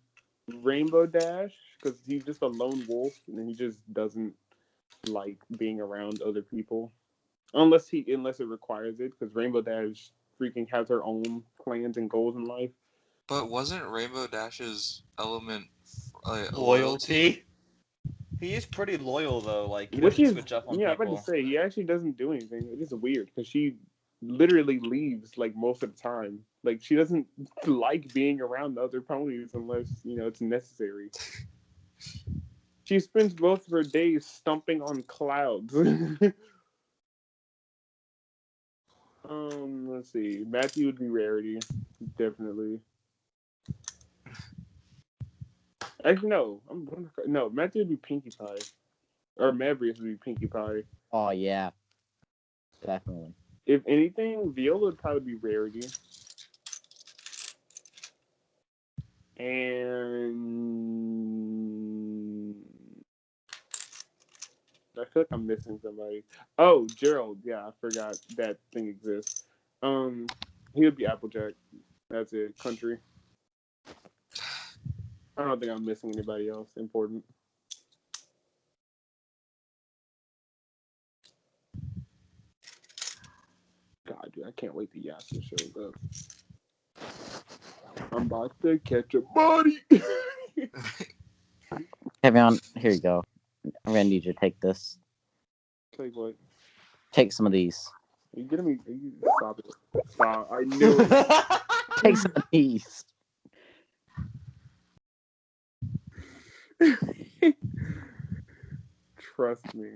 Rainbow Dash because he's just a lone wolf and he just doesn't like being around other people unless it requires it because Rainbow Dash freaking has her own plans and goals in life. But wasn't Rainbow Dash's element loyalty? loyalty. He is pretty loyal though. Like he Which doesn't is, switch up on yeah, I'm about people. to say he actually doesn't do anything. It is weird because she literally leaves like most of the time. Like she doesn't like being around the other ponies unless it's necessary. She spends both of her days stomping on clouds. Let's see. Matthew would be Rarity, definitely. Actually, no. Matthew would be Pinkie Pie, or Maverick would be Pinkie Pie. Oh yeah, definitely. If anything, Viola would probably be Rarity. And I feel like I'm missing somebody. Oh, Gerald. Yeah, I forgot that thing exists. He would be Applejack. That's it. Country. I don't think I'm missing anybody else important. God, dude, I can't wait till Yasser shows up. I'm about to catch a body. Kevin, here you go. I'm gonna need you to take this. Take what? Take some of these. Are you getting me? Stop it. Stop. I knew it. Take some of these. Trust me.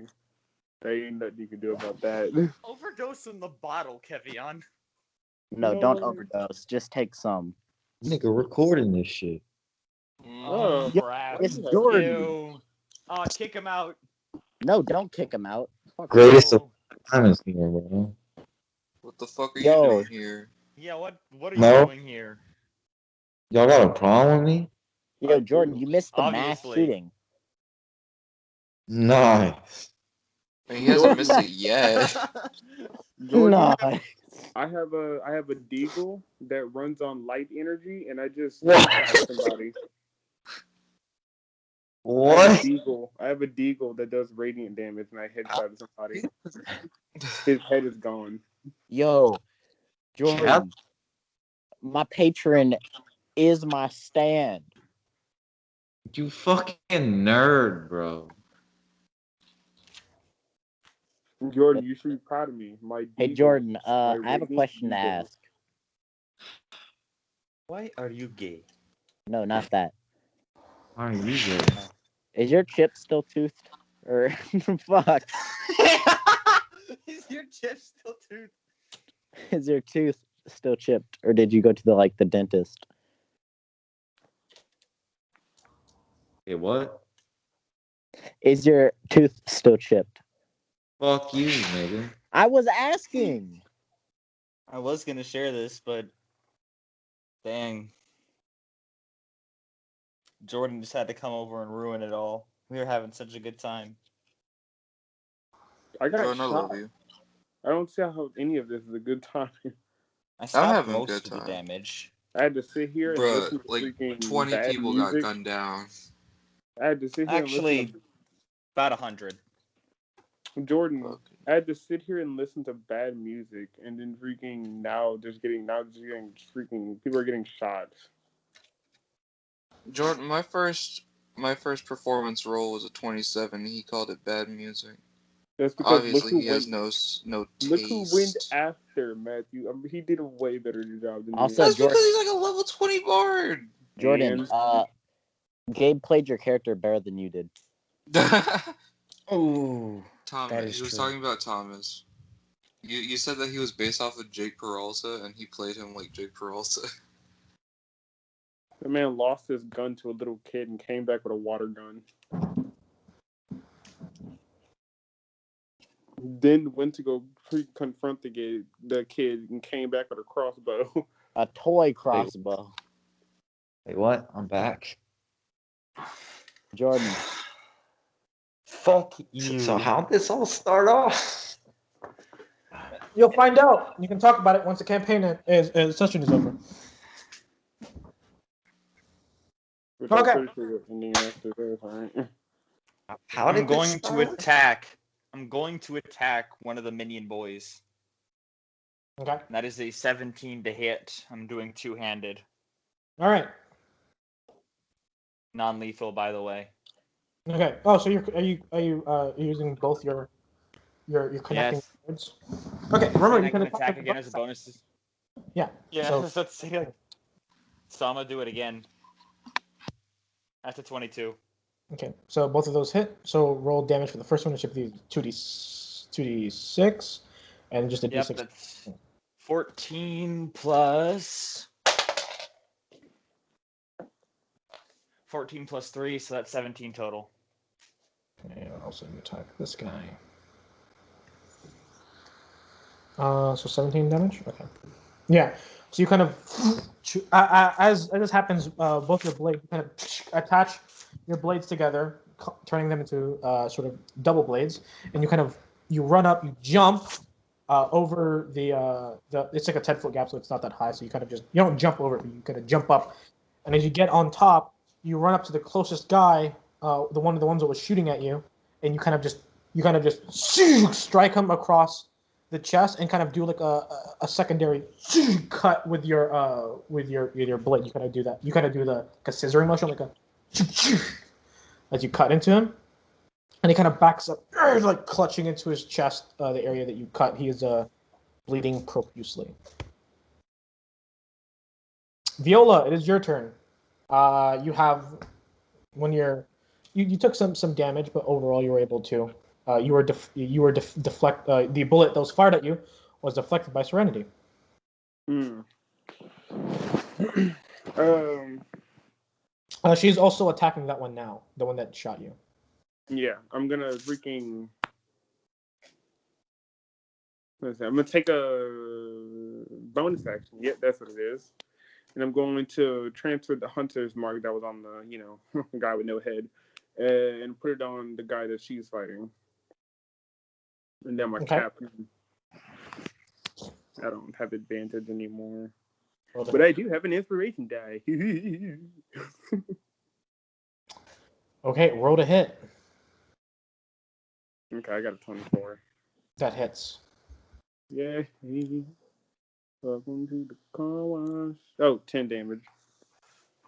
There ain't nothing you can do about that. Overdose in the bottle, Kevion. No, No don't way. overdose. Just take some. Nigga recording this shit. Oh, Yeah, crap. it's Ew. Jordan. Ew. Oh, kick him out. No, don't kick him out. Fuck Greatest No. of time is here, bro. What the fuck are Yo. you doing here? Yeah, what are No. you doing here? Y'all got a problem with me? Yo, I Jordan, do. you missed the mass Obviously. shooting. Nice. I mean, he hasn't missed it yet. Jordan, No. I have a deagle that runs on light energy, and I just What? headshot somebody. What? I have a deagle that does radiant damage, and I headshot somebody. His head is gone. Yo, Jordan, my patron is my stand. You fucking nerd, bro. Jordan, you should be proud of me. My Hey diesel, Jordan, my I have a radiant question to diesel. ask. Why are you gay? No, not that. Why are you gay? Is your chip still toothed? Or fuck, Is your chip still toothed? is your tooth still chipped, or did you go to the dentist? Hey, what? Is your tooth still chipped? Fuck you, nigga. I was asking. I was gonna share this, but dang, Jordan just had to come over and ruin it all. We were having such a good time. I got Jordan, I shot. love you. I don't see how any of this is a good time. I stopped having a most good of the time. damage. I had to sit here and Bruh, listen to like freaking 20 bad people got music. gunned down. I had to sit here Actually, and listen about 100. to Jordan. Fuck. I had to sit here and listen to bad music, and then freaking now just getting freaking people are getting shot. Jordan, my first performance role was a 27. He called it bad music. That's because Obviously, he has no look who went taste. after Matthew. I mean, he did a way better job than Also, That's you. because he's like a level 20 bard. Jordan, Gabe played your character better than you did. Ooh, Thomas, that is he was true. talking about Thomas. You said that he was based off of Jake Peralta, and he played him like Jake Peralta. The man lost his gun to a little kid and came back with a water gun. Then went to go confront the kid and came back with a crossbow. A toy crossbow. Wait, what? I'm back. Jordan, Fuck So how'd this all start off? You'll find out. You can talk about it once the campaign session is over. Which Okay. I'm pretty sure the ending after this, right? How did I'm going this to start? attack. I'm going to attack one of the minion boys. Okay. That is a 17 to hit. I'm doing two-handed. All right. Non-lethal, by the way. Okay. Oh, so are you using both your connecting Yes. words? Okay. Remember, And you I can attack attack with again as a bonus. Yeah. Yeah, So, let's say like. So I'm gonna do it again. That's a 22. okay. So both of those hit. So roll damage for the first one. It should be 2d6, and just a Yep, d6. that's 14 plus 14 plus 3, so that's 17 total. Okay. Also, you attack this guy. So 17 damage. Okay. Yeah. So you kind of, as this happens, both your blades kind of attach your blades together, turning them into sort of double blades, and you run up, you jump over the it's like a 10-foot gap, so it's not that high. So you don't jump over it, but you kind of jump up, and as you get on top, you run up to the closest guy, the ones that was shooting at you, and you kind of just strike him across the chest and kind of do like a secondary cut with your blade. You kind of do that. You kind of do like a scissoring motion, like as you cut into him, and he kind of backs up, like clutching into his chest, the area that you cut. He is bleeding profusely. Viola, it is your turn. You have you took some damage, but overall you were able to. Deflect. The bullet that was fired at you was deflected by Serenity. She's also attacking that one now, the one that shot you. Yeah, I'm gonna freaking. I'm gonna take a bonus action. Yep, that's what it is. And I'm going to transfer the hunter's mark that was on the guy with no head, and put it on the guy that she's fighting. And then my captain. I don't have advantage anymore. But I do have an inspiration die. Okay, roll to hit. Okay, I got a 24. That hits. Yeah. Welcome to the car wash. Oh, 10 damage.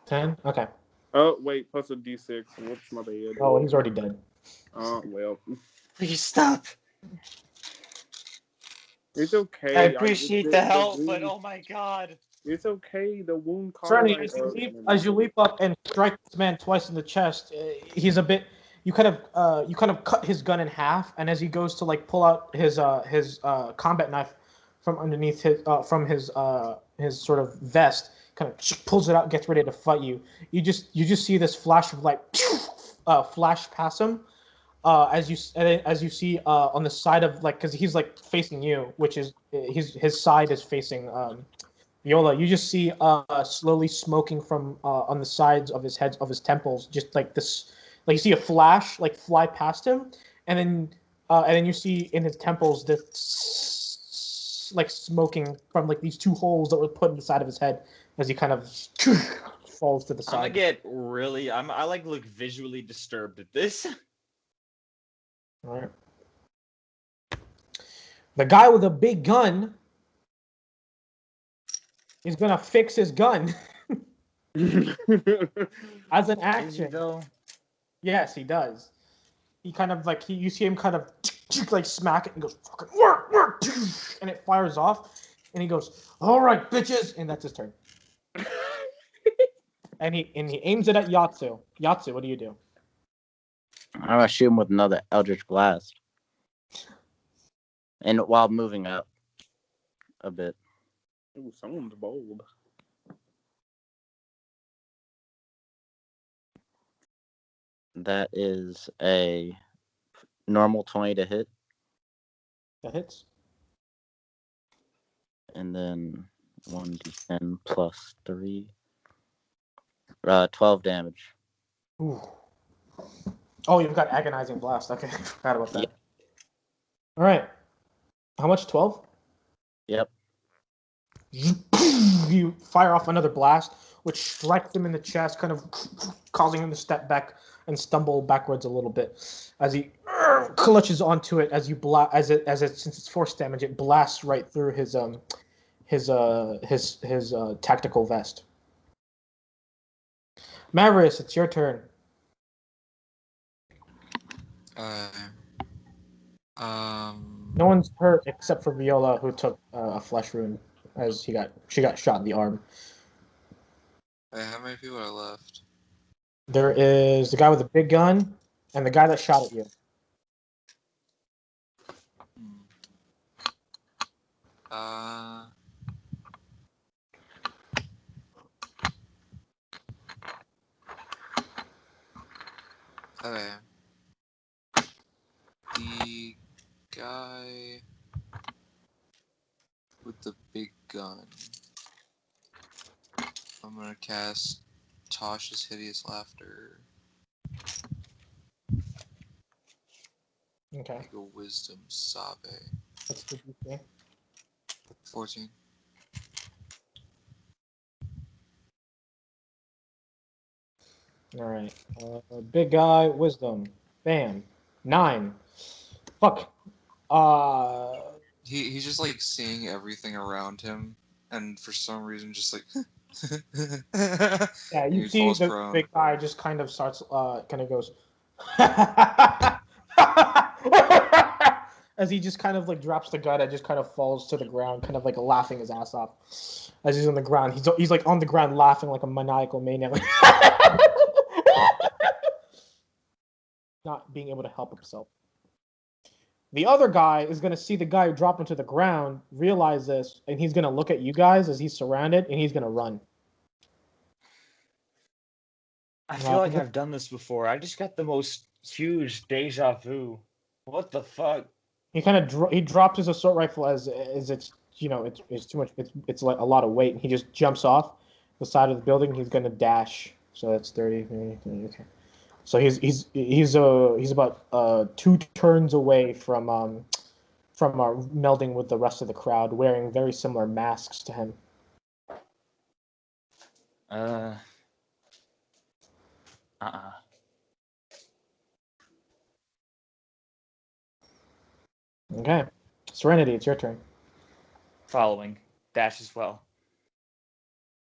10? Okay. Oh, wait, plus a d6. Whoops, my bad. Oh, he's already dead. Oh, well. Please stop. It's okay. I appreciate the help, but oh my god. It's okay. The wound Certainly, cauterized. as you leap up and strike this man twice in the chest, he's a bit. You kind of cut his gun in half, and as he goes to like pull out his combat knife from underneath his sort of vest, kind of pulls it out, gets ready to fight you. You just see this flash of light, flash past him, as you see on the side of like because he's like facing you, which is his side is facing Viola. You just see slowly smoking from on the sides of his head of his temples, just like this. Like you see a flash like fly past him, and then you see in his temples this like smoking from like these two holes that were put in the side of his head as he kind of falls to the I'm gonna side. get really. I like look visually disturbed at this. All right. The guy with a big gun is gonna fix his gun as an Is he action. though? Yes, he does. He kind of like you see him kind of like smack it and goes fucking work, and it fires off, and he goes, "All right, bitches," and that's his turn. and he aims it at Yatsu. Yatsu, what do you do? I'm gonna shoot him with another Eldritch Blast. And while moving up a bit. Ooh, someone's bold. That is a normal 20 to hit. That hits. And then 1d10 plus 3. 12 damage. Ooh. Oh, you've got agonizing blast. Okay, I forgot about that. Yep. All right. How much? 12? Yep. You fire off another blast, which strikes him in the chest, kind of causing him to step back and stumble backwards a little bit as he clutches onto it. As you since it's force damage, it blasts right through his tactical vest. Mavericks, it's your turn. No one's hurt except for Viola, who took a flesh wound as she got shot in the arm. How many people are left? There is the guy with the big gun and the guy that shot at you. Okay. The guy with the big gun. I'm gonna cast Tosh's Hideous Laughter. Okay. Make a Wisdom Save. What's the DC? 14. All right. Big guy, wisdom. Bam. 9. Fuck. He's just like seeing everything around him, and for some reason just like Yeah, you he see falls the prone. big guy just kind of starts, kind of goes, as he just kind of like drops the gun and just kind of falls to the ground, kind of like laughing his ass off. As he's on the ground, he's like on the ground laughing like a maniacal maniac, not being able to help himself. The other guy is going to see the guy drop into the ground, realize this, and he's going to look at you guys as he's surrounded, and he's going to run. I feel like I've done this before. I just got the most huge deja vu. What the fuck? He kind of he drops his assault rifle as it's it's too much. It's like a lot of weight, and he just jumps off the side of the building. He's going to dash. So that's 30. Okay. So he's about 2 turns away from melding with the rest of the crowd, wearing very similar masks to him. Okay, Serenity, it's your turn. Following dash as well.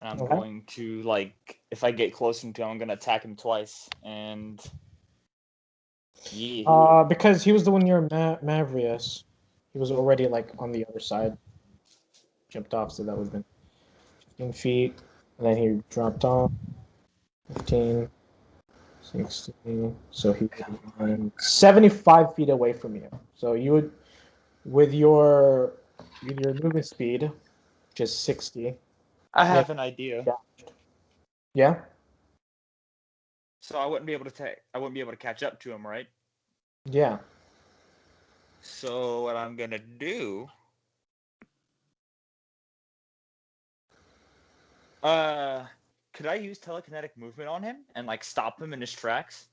And I'm Okay. going to like if I get close to him, I'm gonna attack him twice and. Yeah. Because he was the one near Mavrius. He was already like on the other side. Jumped off, so that would have been 15 feet. And then he dropped off. 15, 16. So he would be 75 feet away from you. So you would, with your movement speed, which is 60. I have an idea. Yeah. So I wouldn't be able to catch up to him, right? Yeah. So what I'm gonna do? Could I use telekinetic movement on him and like stop him in his tracks?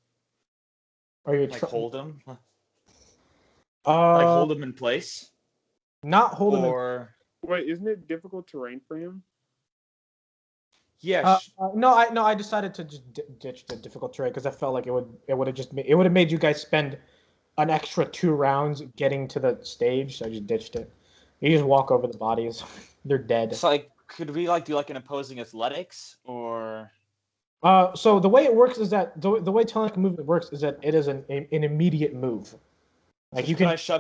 Are you Like hold him? Like Uh, hold him in place? not hold him. Or Wait, isn't it difficult terrain for him? yeah, No, I decided to just ditch the difficult terrain because I felt like it would have just it would have made you guys spend an extra 2 rounds getting to the stage. So I just ditched it. You just walk over the bodies; they're dead. it's like could we like do like an opposing athletics or? So the way it works is that the way telekinetic movement works is that it is an immediate move. Like So you can can I shove